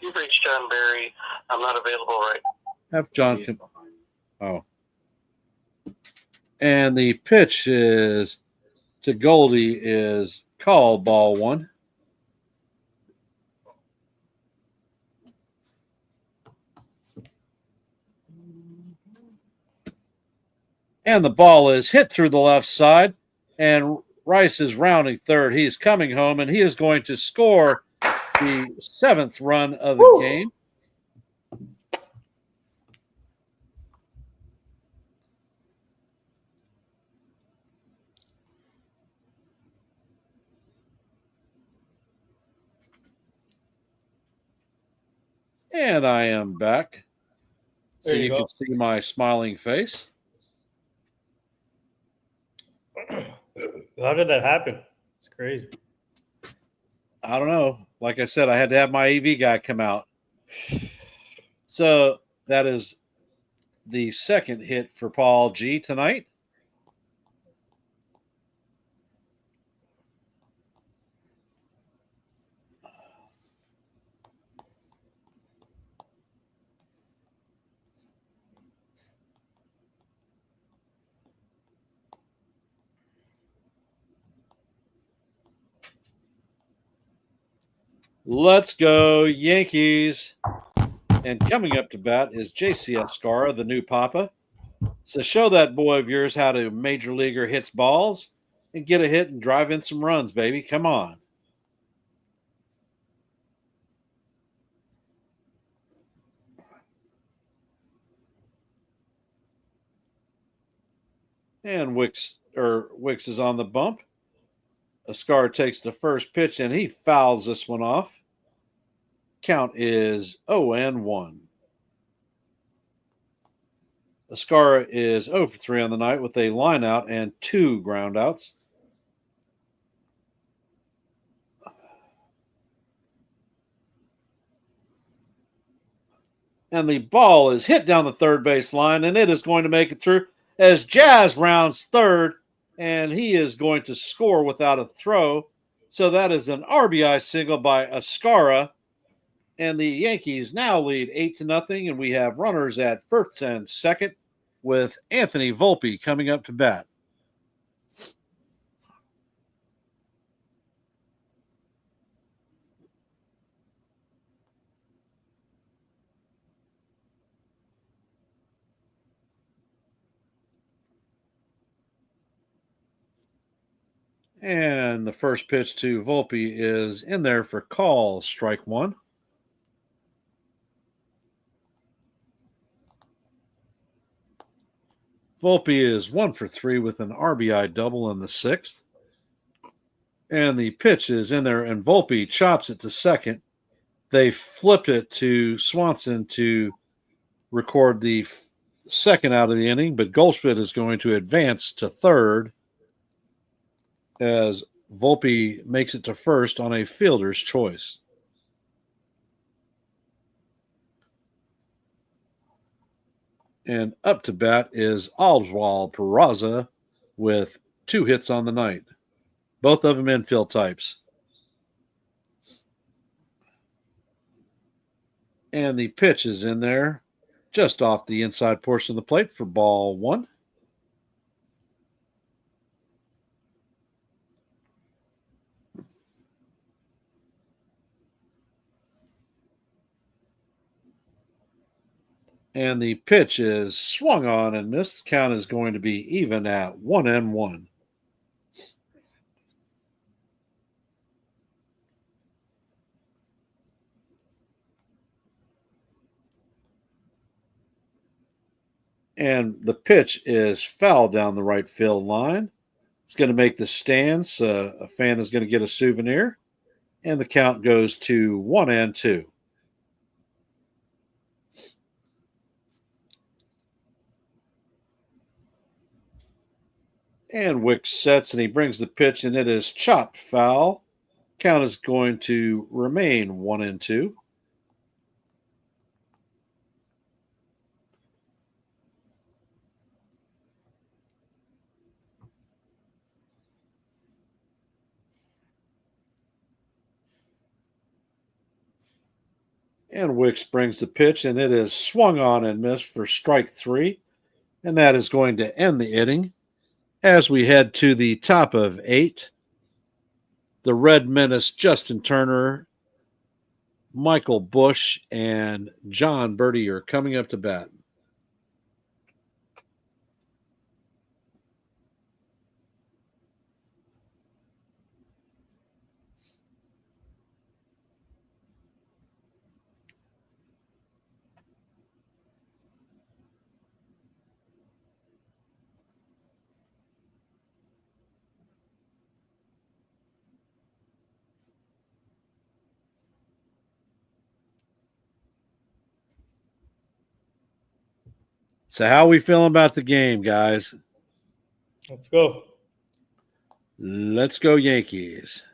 You've reached John Barry. I'm not available right now. Have John come. Oh. And the pitch is to Goldie is called ball 1. And the ball is hit through the left side, and Rice is rounding third. He's coming home, and he is going to score the 7th run of the game. And I am back. So There you you go. can see my smiling face. How did that happen? It's crazy. I don't know. Like I said, I had to have my AV guy come out. So that is the second hit for Paul G tonight. Let's go, Yankees. And coming up to bat is JC Escara, the new Papa. So show that boy of yours how to major leaguer hits balls and get a hit and drive in some runs, baby. Come on. And Wicks is on the bump. Escara takes the first pitch and he fouls this one off. Count is 0-1. Escara is 0 for 3 on the night with a line out and 2 ground outs. And the ball is hit down the third base line, and it is going to make it through as Jazz rounds third, and he is going to score without a throw. So that is an RBI single by Escara, and the Yankees now lead 8-0, and we have runners at first and second with Anthony Volpe coming up to bat. And the first pitch to Volpe is in there for call, strike one. Volpe is 1 for 3 with an RBI double in the sixth. And the pitch is in there, and Volpe chops it to second. They flipped it to Swanson to record the second out of the inning, but Goldschmidt is going to advance to third as Volpe makes it to first on a fielder's choice. And up to bat is Oswald Peraza with 2 hits on the night, both of them infield types. And the pitch is in there just off the inside portion of the plate for ball one. And the pitch is swung on and missed. Count is going to be even at 1-1. And the pitch is foul down the right field line. It's going to make the stands. A fan is going to get a souvenir. And the count goes to 1-2. And Wicks sets and he brings the pitch, and it is chopped foul. Count is going to remain 1-2. And Wicks brings the pitch, and it is swung on and missed for strike 3. And that is going to end the inning. As we head to the top of 8, the Red Menace, Justin Turner, Michael Bush, and John Birdie are coming up to bat. So how we feeling about the game, guys? Let's go. Let's go Yankees.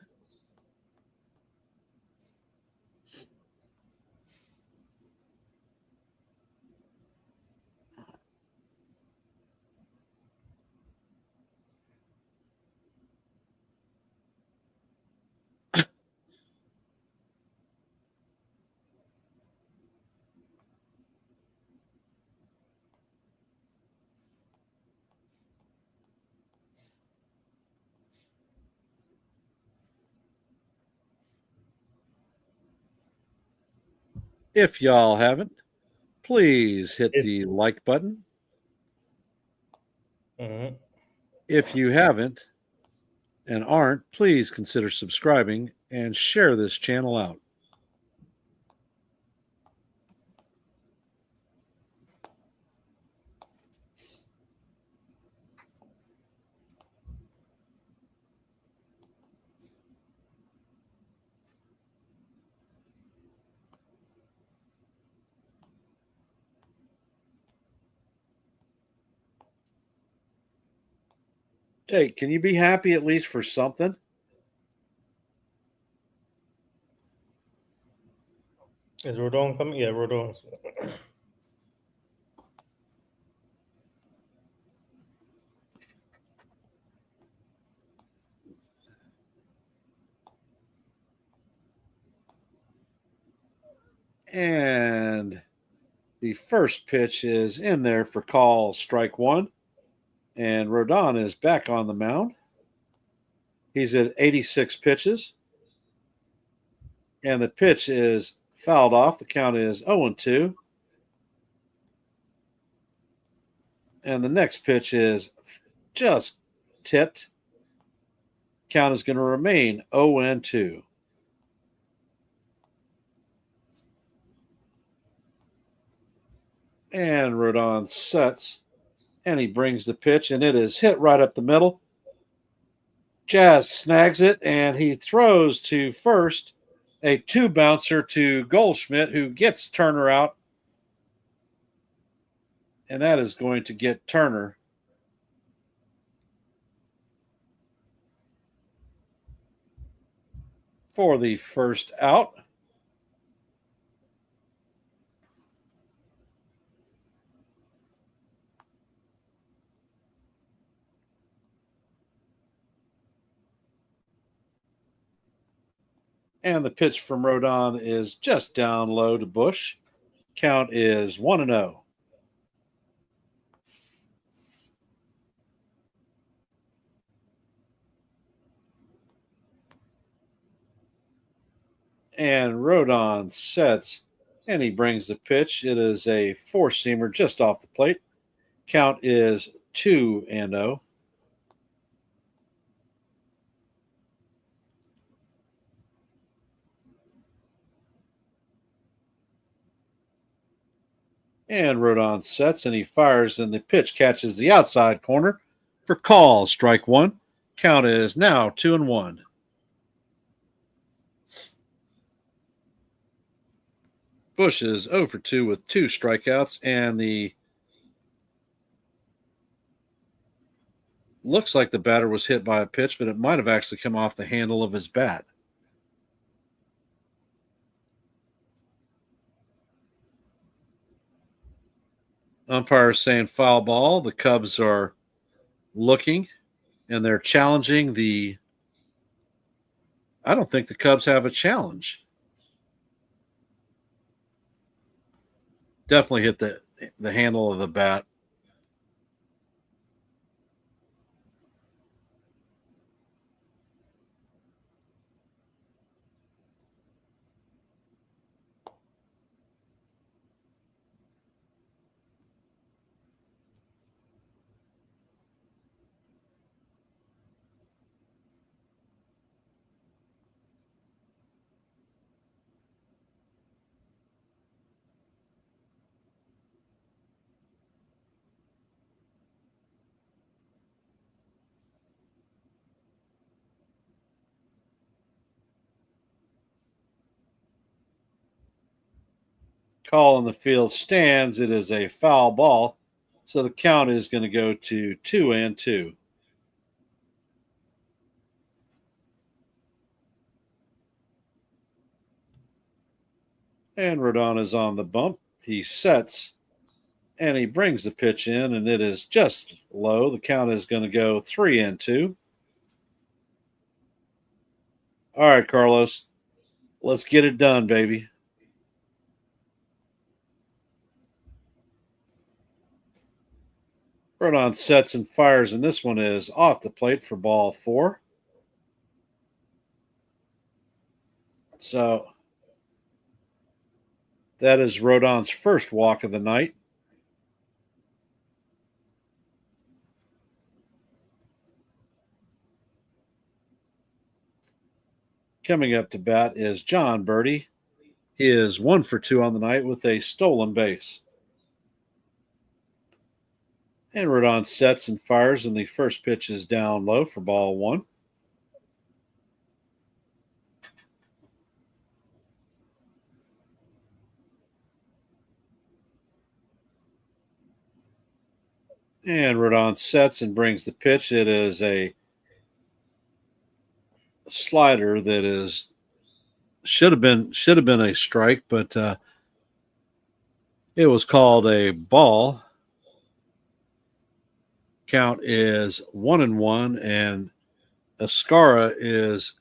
If y'all haven't, please hit the like button. Mm-hmm. If you haven't and aren't, please consider subscribing and share this channel out. Hey, can you be happy at least for something? Is Rodon coming? Yeah, Rodon. And the first pitch is in there for call strike one. And Rodon is back on the mound. He's at 86 pitches. And the pitch is fouled off. The count is 0-2. And the next pitch is just tipped. Count is going to remain 0-2. And Rodon sets. And he brings the pitch, and it is hit right up the middle. Jazz snags it, and he throws to first. A two bouncer to Goldschmidt, who gets Turner out. And that is going to get Turner for the first out. And the pitch from Rodon is just down low to Bush. Count is 1-0. And Rodon sets, and he brings the pitch. It is a four-seamer just off the plate. Count is 2-0. And Rodon sets, and he fires, and the pitch catches the outside corner for call strike one. Count is now 2-1. Bush is 0 for 2 with two strikeouts, and the looks like the batter was hit by a pitch, but it might have actually come off the handle of his bat. Umpire saying foul ball. The Cubs are looking, and they're challenging the. I don't think the Cubs have a challenge. Definitely hit the handle of the bat. Call in the field stands. It is a foul ball. So the count is going to go to 2-2. And Rodon is on the bump. He sets and he brings the pitch in, and it is just low. The count is going to go 3-2. All right, Carlos, let's get it done, baby. Rodon sets and fires, and this one is off the plate for ball 4. So that is Rodon's first walk of the night. Coming up to bat is John Birdie. He is 1 for 2 on the night with a stolen base. And Rodon sets and fires, and the first pitch is down low for ball 1. And Rodon sets and brings the pitch. It is a slider that is should have been a strike, but it was called a ball. Count is 1-1, and Ascara is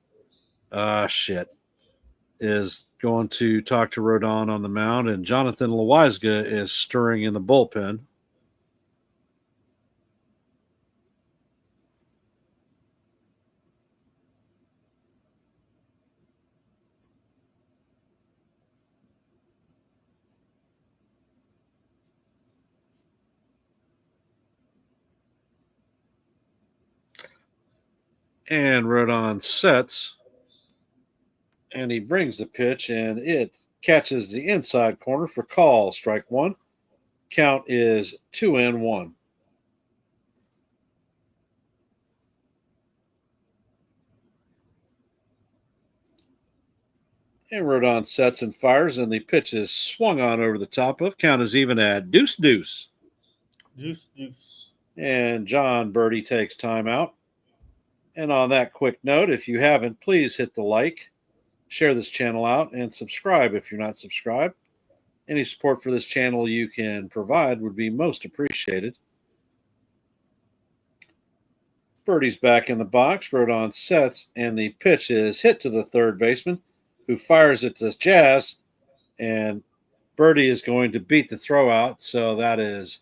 is going to talk to Rodon on the mound, and Jonathan Loizaga is stirring in the bullpen. And Rodon sets, and he brings the pitch, and it catches the inside corner for call. Strike 1. Count is 2-1. And Rodon sets and fires, and the pitch is swung on over the top of. Count is even at 2-2. Deuce. And John Birdie takes time out. And on that quick note, if you haven't, please hit the like, share this channel out, and subscribe if you're not subscribed. Any support for this channel you can provide would be most appreciated. Birdie's back in the box. Rodon sets, and the pitch is hit to the third baseman, who fires it to Jazz, and Birdie is going to beat the throw out. So that is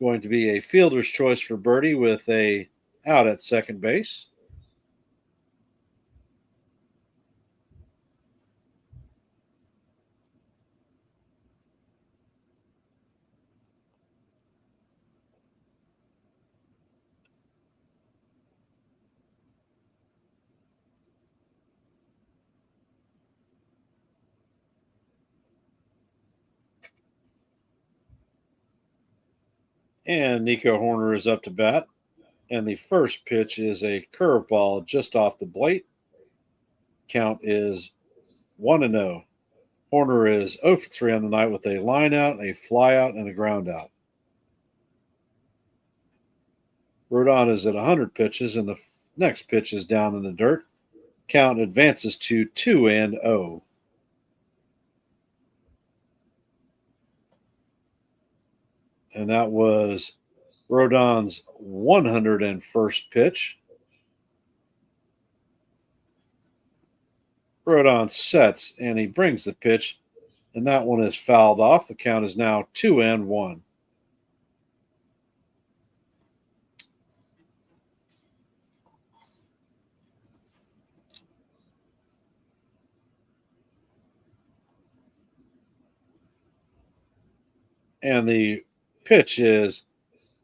going to be a fielder's choice for Birdie with a out at second base. And Nico Horner is up to bat. And the first pitch is a curveball just off the plate. Count is 1-0. Horner is 0 for 3 on the night with a line out, a fly out, and a ground out. Rodon is at 100 pitches, and the next pitch is down in the dirt. Count advances to 2-0. And that was Rodon's 101st pitch. Rodon sets, and he brings the pitch, and that one is fouled off. The count is now 2-1. And the pitch is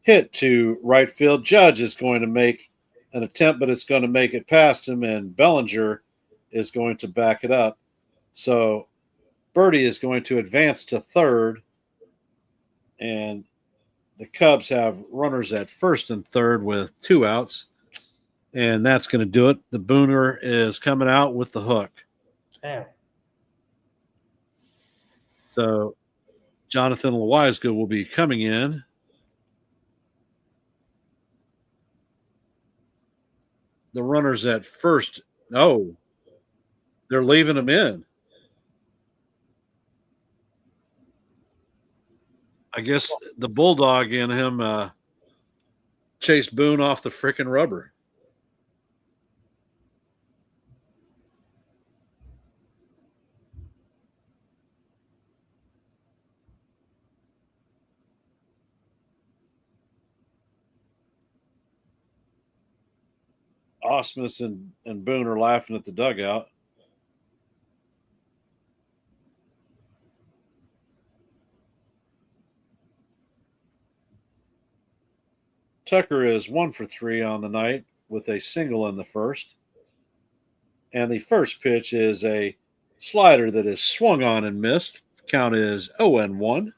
hit to right field. Judge is going to make an attempt, but it's going to make it past him, and Bellinger is going to back it up. So Birdie is going to advance to third, and the Cubs have runners at first and third with 2 outs, and that's going to do it. The Booner is coming out with the hook. Damn. So Jonathan Loizaga will be coming in. the runners at first. No, they're leaving him in. I guess the bulldog in him chased Boone off the frickin' rubber. Osmus and Boone are laughing at the dugout. Tucker is 1 for 3 on the night with a single in the first. And the first pitch is a slider that is swung on and missed. Count is 0-1.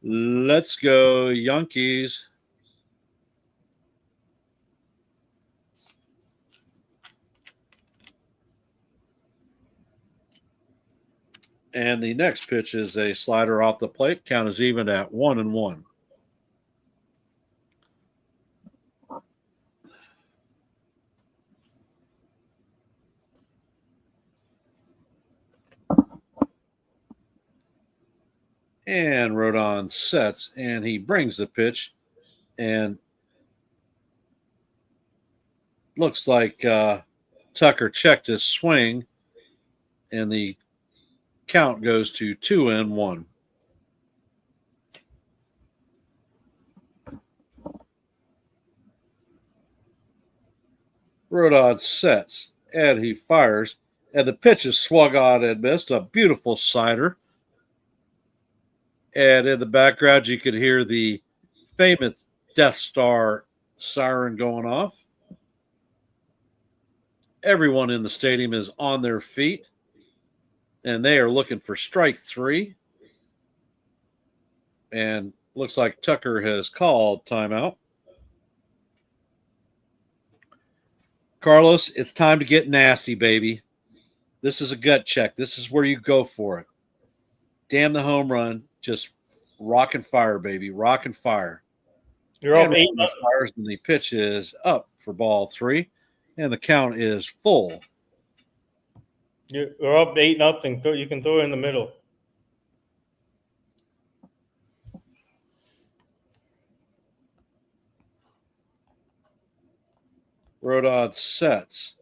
Let's go, Yankees. And the next pitch is a slider off the plate. Count is even at 1-1. And Rodon sets, and he brings the pitch, and looks like Tucker checked his swing, and the count goes to 2-1. Rodon sets, and he fires, and the pitch is swung on and missed. A beautiful sider. And in the background, you could hear the famous Death Star siren going off. Everyone in the stadium is on their feet, and they are looking for strike 3. And looks like Tucker has called timeout. Carlos, it's time to get nasty, baby. This is a gut check. This is where you go for it. Damn the home run. Just rock and fire, baby. Rock and fire. You're up And 8. fires, and the pitch is up for ball 3, and the count is full. You're up 8-0. You can throw it in the middle. Rodon sets,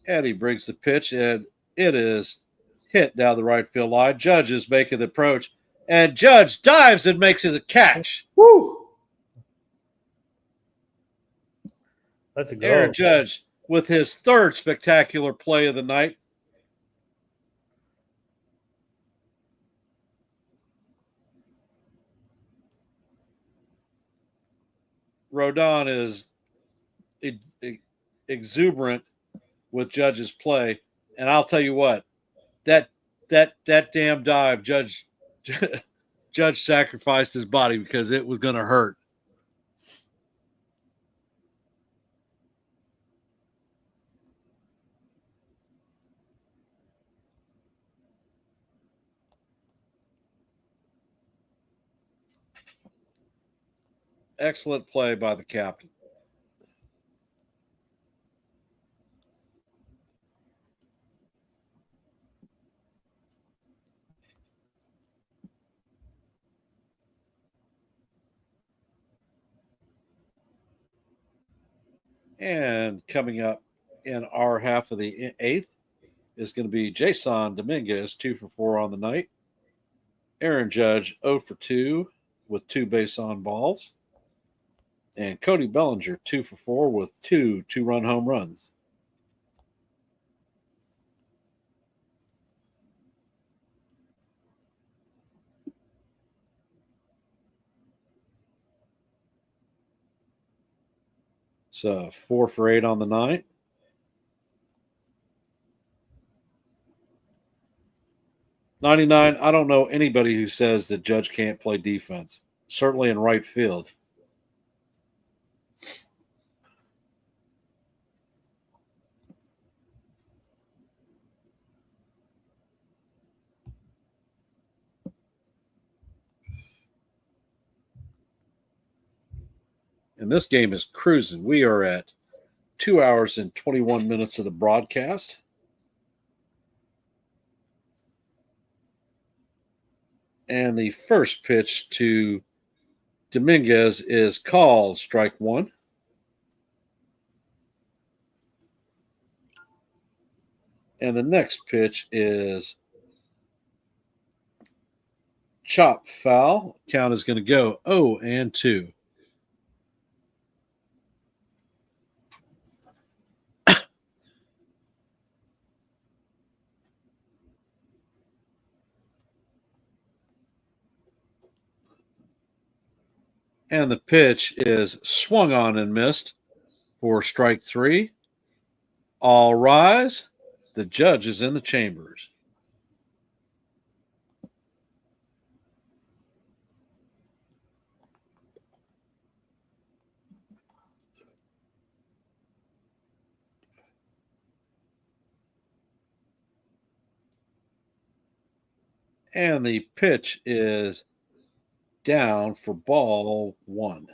and he brings the pitch, and it is hit down the right field line. Judge is making the approach, and Judge dives and makes it a catch. Woo! That's a goal. Aaron Judge with his third spectacular play of the night. Rodon is exuberant with Judge's play, and I'll tell you what, that damn dive, Judge sacrificed his body because it was going to hurt. Excellent play by the captain. And coming up in our half of the 8th is going to be Jason Dominguez, 2 for 4 on the night. Aaron Judge, 0 for 2 with 2 base on balls. And Cody Bellinger, 2 for 4 with 2 two-run home runs. So 4 for 8 on the night. $99, I don't know anybody who says that Judge can't play defense, certainly in right field. And this game is cruising. We are at 2 hours and 21 minutes of the broadcast. And the first pitch to Dominguez is called strike one. And the next pitch is chop foul. Count is going to go 0-2. And the pitch is swung on and missed for strike three. All rise. The judge is in the chambers. And the pitch is down for ball one.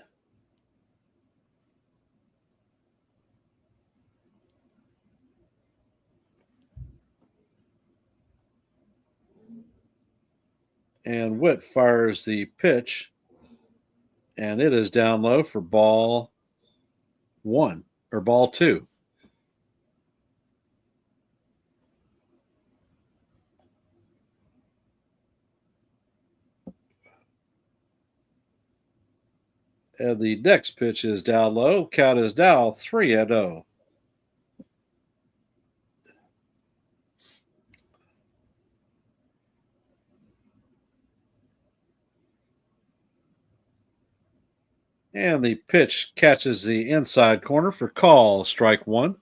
And Witt fires the pitch, and it is down low for ball one or ball two. And the next pitch is down low. Count is now 3-0. And the pitch catches the inside corner for call, strike one.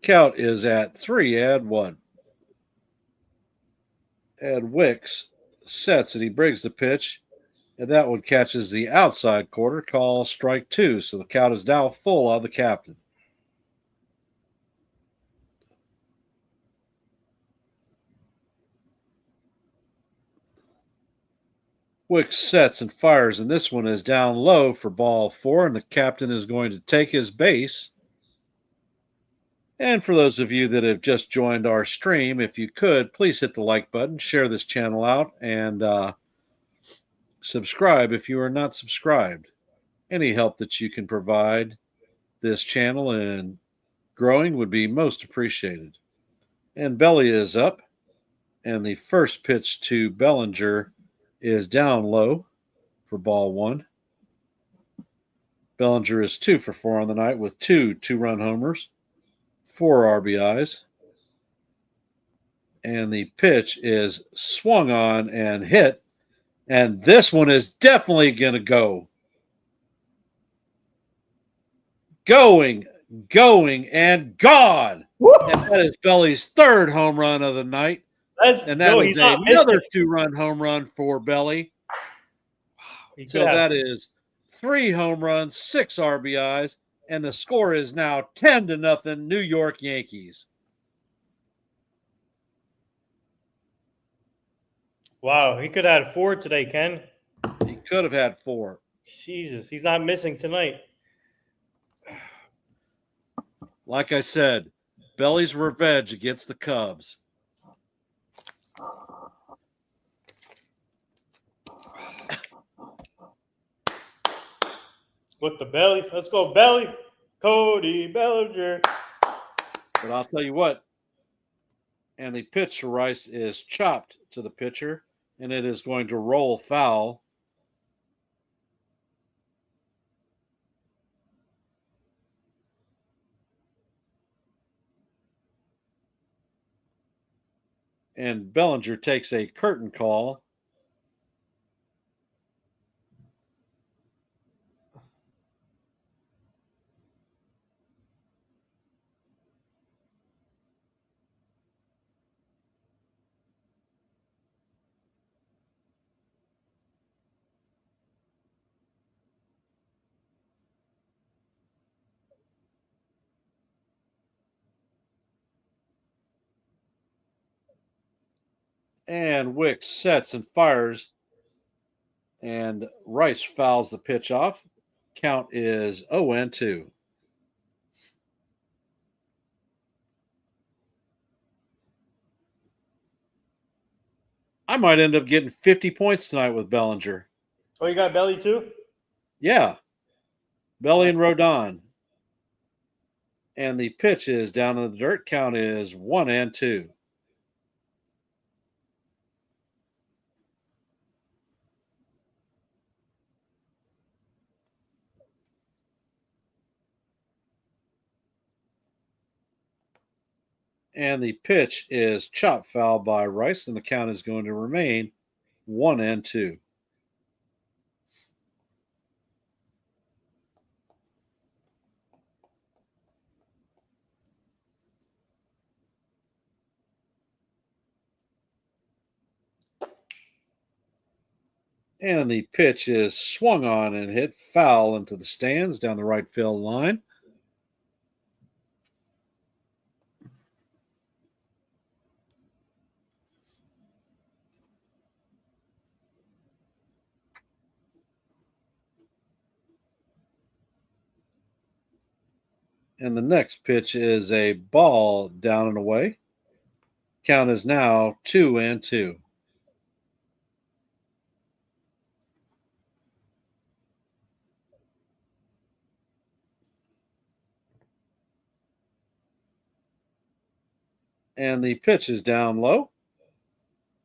Count is at 3-1. And Wicks sets and he brings the pitch, and that one catches the outside corner, call strike two. So the count is now full on the captain. Wicks sets and fires, and this one is down low for ball four, and the captain is going to take his base. And for those of you that have just joined our stream, if you could, please hit the like button, share this channel out, and subscribe if you are not subscribed. Any help that you can provide this channel in growing would be most appreciated. And Belly is up, and the first pitch to Bellinger is down low for ball one. Bellinger is 2 for 4 on the night with two two-run homers, 4 RBIs. And the pitch is swung on and hit. And this one is definitely going to go. Going, and gone. Woo! And that is Belly's third home run of the night. And that is another two-run home run for Belly. So that is 3 home runs, 6 RBIs, and the score is now 10-0 New York Yankees. Wow, he could have had 4 today, Ken. He could have had 4. Jesus, he's not missing tonight. Like I said, Belly's revenge against the Cubs. With the Belly. Let's go, Belly. Cody Bellinger. But I'll tell you what, and the pitch to Rice is chopped to the pitcher, and it is going to roll foul. And Bellinger takes a curtain call. And Wicks sets and fires. And Rice fouls the pitch off. Count is 0-2. I might end up getting 50 points tonight with Bellinger. Oh, you got Belly too? Yeah. Belly and Rodon. And the pitch is down in the dirt. Count is 1-2. And the pitch is chop foul by Rice, and the count is going to remain 1-2. And the pitch is swung on and hit foul into the stands down the right field line. And the next pitch is a ball down and away. Count is now 2-2. And the pitch is down low.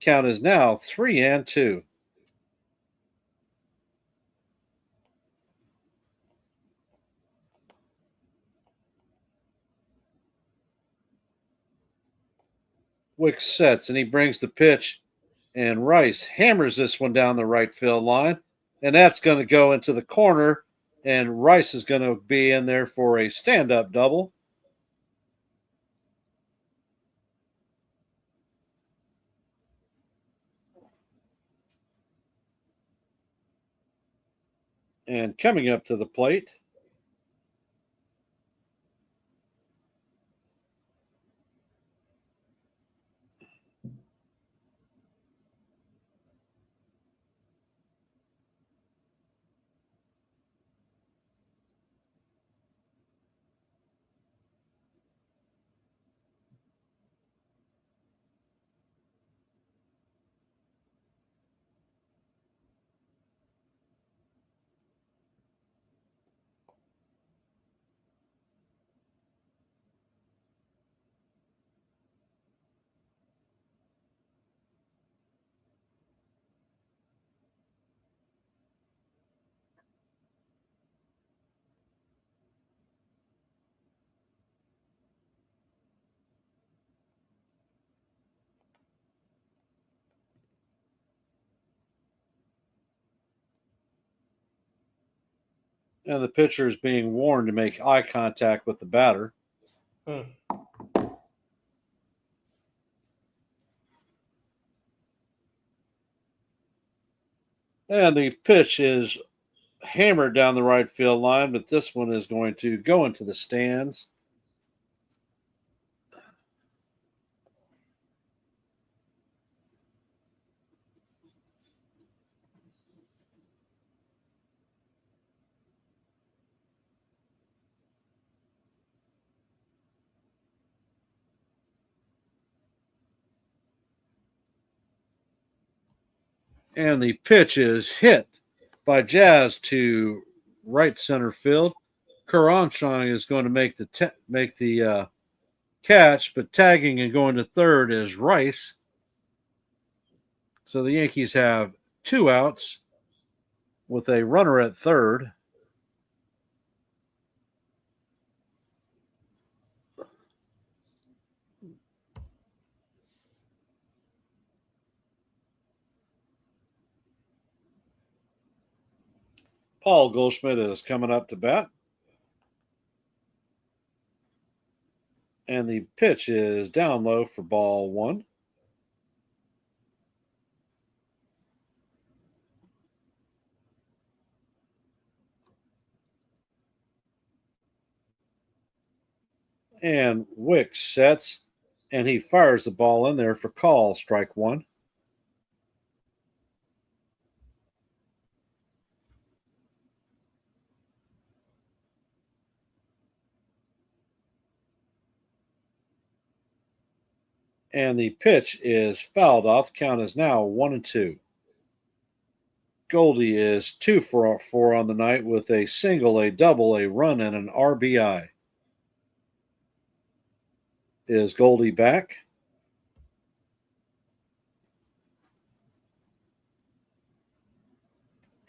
Count is now 3-2. Wicks sets and he brings the pitch, and Rice hammers this one down the right field line, and that's going to go into the corner, and Rice is going to be in there for a stand-up double. And coming up to the plate, and the pitcher is being warned to make eye contact with the batter. And the pitch is hammered down the right field line, but this one is going to go into the stands. And the pitch is hit by Jazz to right center field. Kerr Armstrong is going to make the catch, but tagging and going to third is Rice. So the Yankees have 2 outs with a runner at third. Paul Goldschmidt is coming up to bat. And the pitch is down low for ball 1. And Wicks sets, and he fires the ball in there for call, strike 1. And the pitch is fouled off. Count is now 1-2. Goldie is 2 for 4 on the night with a single, a double, a run, and an RBI. Is Goldie back?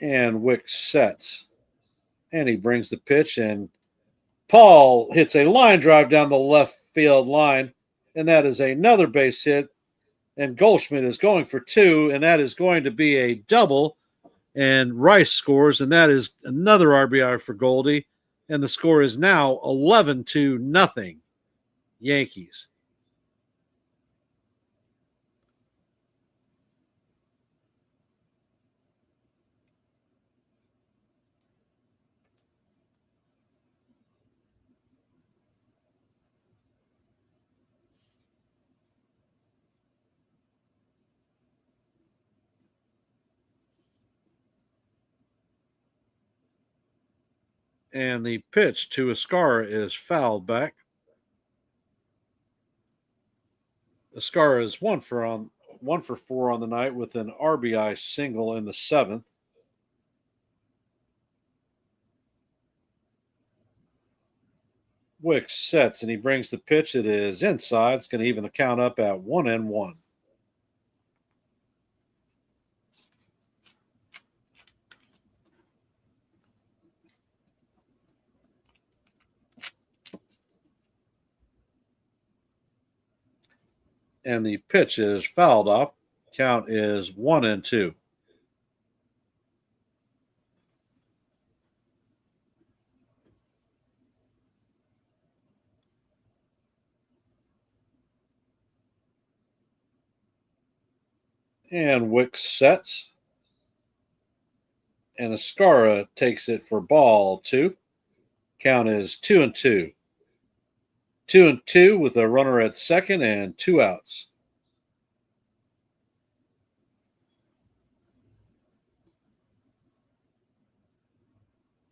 And Wick sets. And he brings the pitch, and Paul hits a line drive down the left field line, and that is another base hit. And Goldschmidt is going for 2, and that is going to be a double. And Rice scores, and that is another RBI for Goldie. And the score is now 11-0 Yankees. And the pitch to Escara is fouled back. Escara is 1 for 4 on the night with an RBI single in the 7th. Wick sets, and he brings the pitch. It is inside. It's going to even the count up at 1-1. And the pitch is fouled off. Count is 1-2. And Wick sets. And Escara takes it for ball 2. Count is 2-2. 2-2 with a runner at second and 2 outs.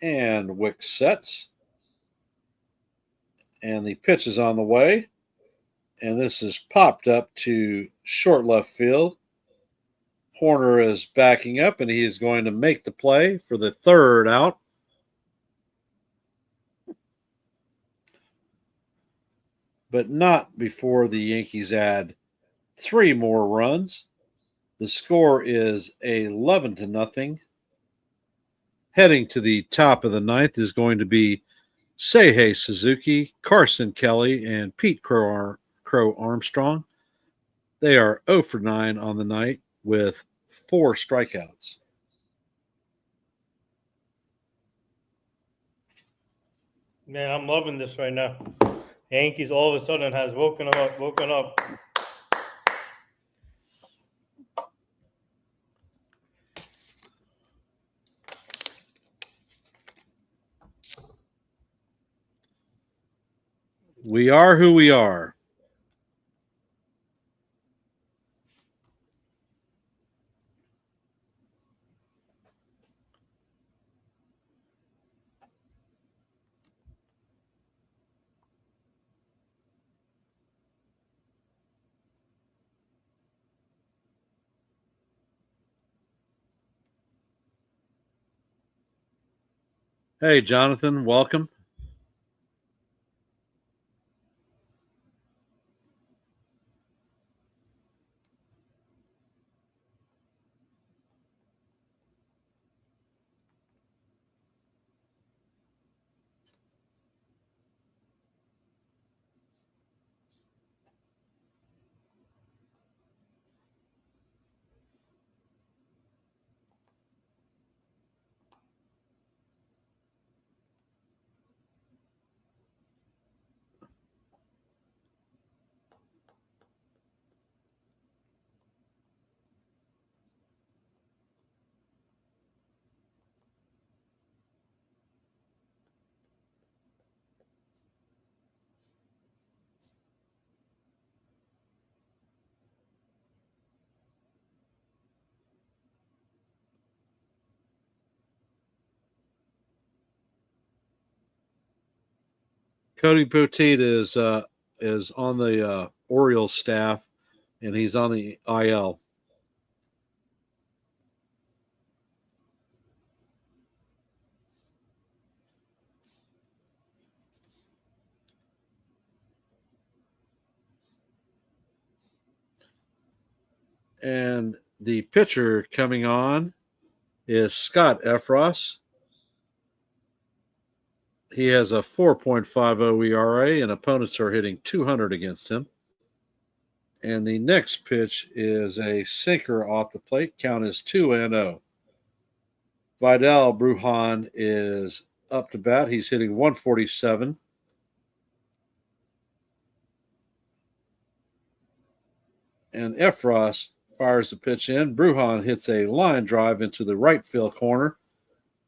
And Wick sets. And the pitch is on the way. And this is popped up to short left field. Horner is backing up, and he is going to make the play for the 3rd out. But not before the Yankees add 3 more runs. The score is 11-0. Heading to the top of the 9th is going to be Seihei Suzuki, Carson Kelly, and Pete Crow Armstrong. They are 0 for 9 on the night with 4 strikeouts. Man, I'm loving this right now. Yankees all of a sudden has woken up. We are who we are. Hey, Jonathan, welcome. Cody Poteet is on the Orioles staff. and he's on the IL. And the pitcher coming on is Scott Efros. He has a 4.50 ERA, and opponents are hitting 200 against him. And the next pitch is a sinker off the plate. Count is 2-0. Vidal Brujan is up to bat. He's hitting 147. And Efros fires the pitch in. Brujan hits a line drive into the right field corner.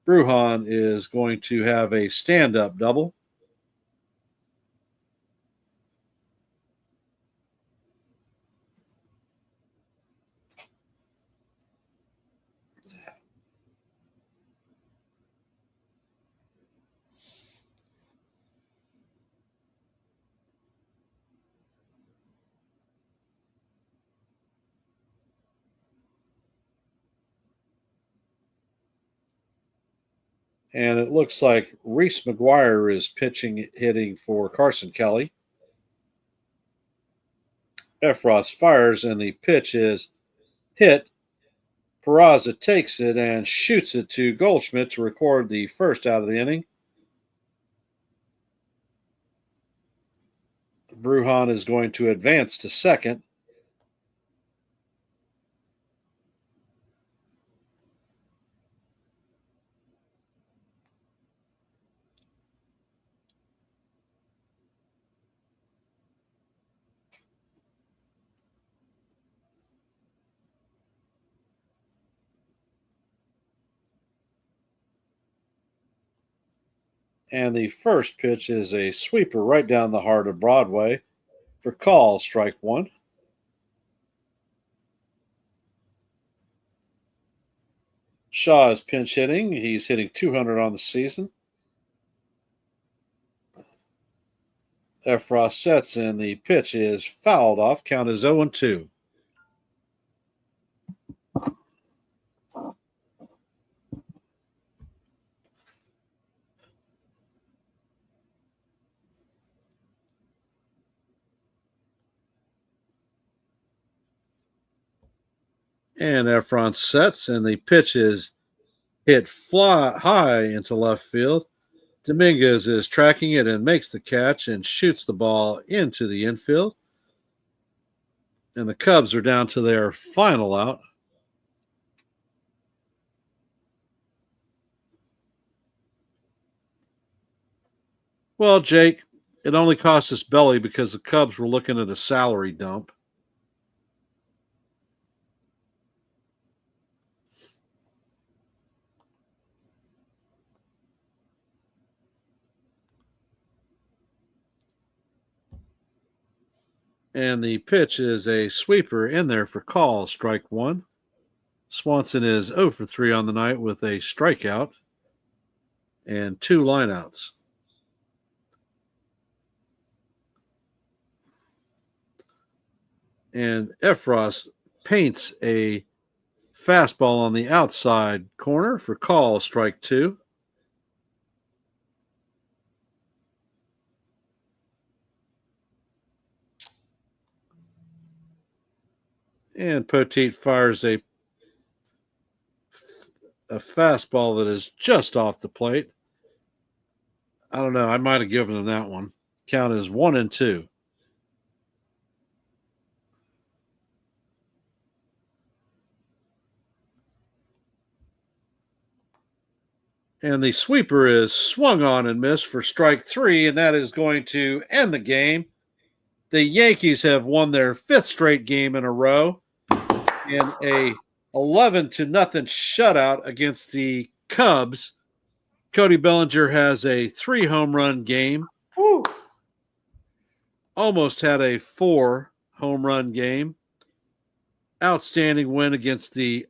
Brujan is going to have a stand-up double. And it looks like Reese McGuire is hitting for Carson Kelly. Efros fires, and the pitch is hit. Peraza takes it and shoots it to Goldschmidt to record the first out of the inning. Brujan is going to advance to second. And the first pitch is a sweeper right down the heart of Broadway for call, strike one. Shaw is pinch hitting. He's hitting 200 on the season. Efros sets, and the pitch is fouled off. Count is 0-2. And Efron sets, and the pitch is hit fly high into left field. Dominguez is tracking it and makes the catch and shoots the ball into the infield. And the Cubs are down to their final out. Well, Jake, it only cost us belly because the Cubs were looking at a salary dump. And the pitch is a sweeper in there for call, strike one. Swanson is 0 for 3 on the night with a strikeout and 2 lineouts. And Efros paints a fastball on the outside corner for call, strike two. And Poteet fires a fastball that is just off the plate. I don't know. I might have given him that one. Count is 1-2. And the sweeper is swung on and missed for strike three, and that is going to end the game. The Yankees have won their 5th straight game in a row in a 11-0 shutout against the Cubs. Cody Bellinger has a 3 home run game. Woo. Almost had a 4 home run game. Outstanding win against the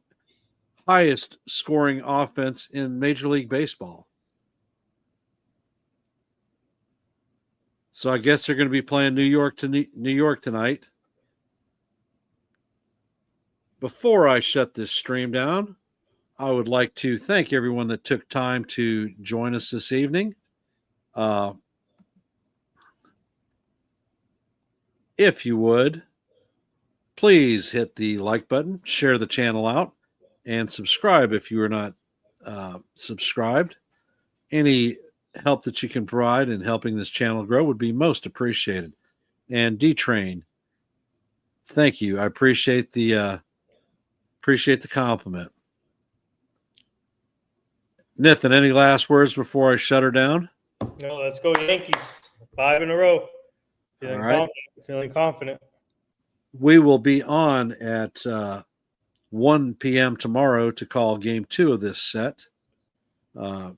highest scoring offense in Major League Baseball. So I guess they're going to be playing New York tonight. Before I shut this stream down, I would like to thank everyone that took time to join us this evening. If you would, please hit the like button, share the channel out, and subscribe if you are not subscribed. Any help that you can provide in helping this channel grow would be most appreciated. And D-Train, thank you. I appreciate the compliment. Nathan, any last words before I shut her down? No, let's go Yankees. 5 in a row. All right. Feeling confident. We will be on at 1 p.m. tomorrow to call game 2 of this set. I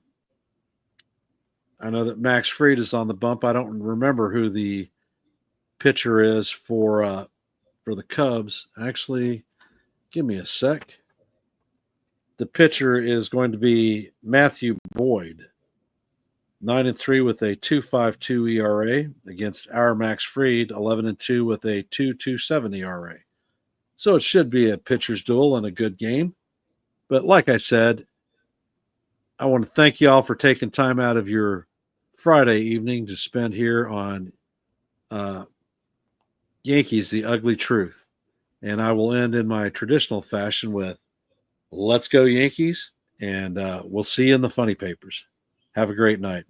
know that Max Fried is on the bump. I don't remember who the pitcher is for the Cubs. Actually, give me a sec. The pitcher is going to be Matthew Boyd, 9-3 with a 2.52 ERA against our Max Fried, 11-2 with a 2.27 ERA. So it should be a pitcher's duel and a good game. But like I said, I want to thank you all for taking time out of your Friday evening to spend here on Yankees, The Ugly Truth. And I will end in my traditional fashion with, let's go Yankees, and we'll see you in the funny papers. Have a great night.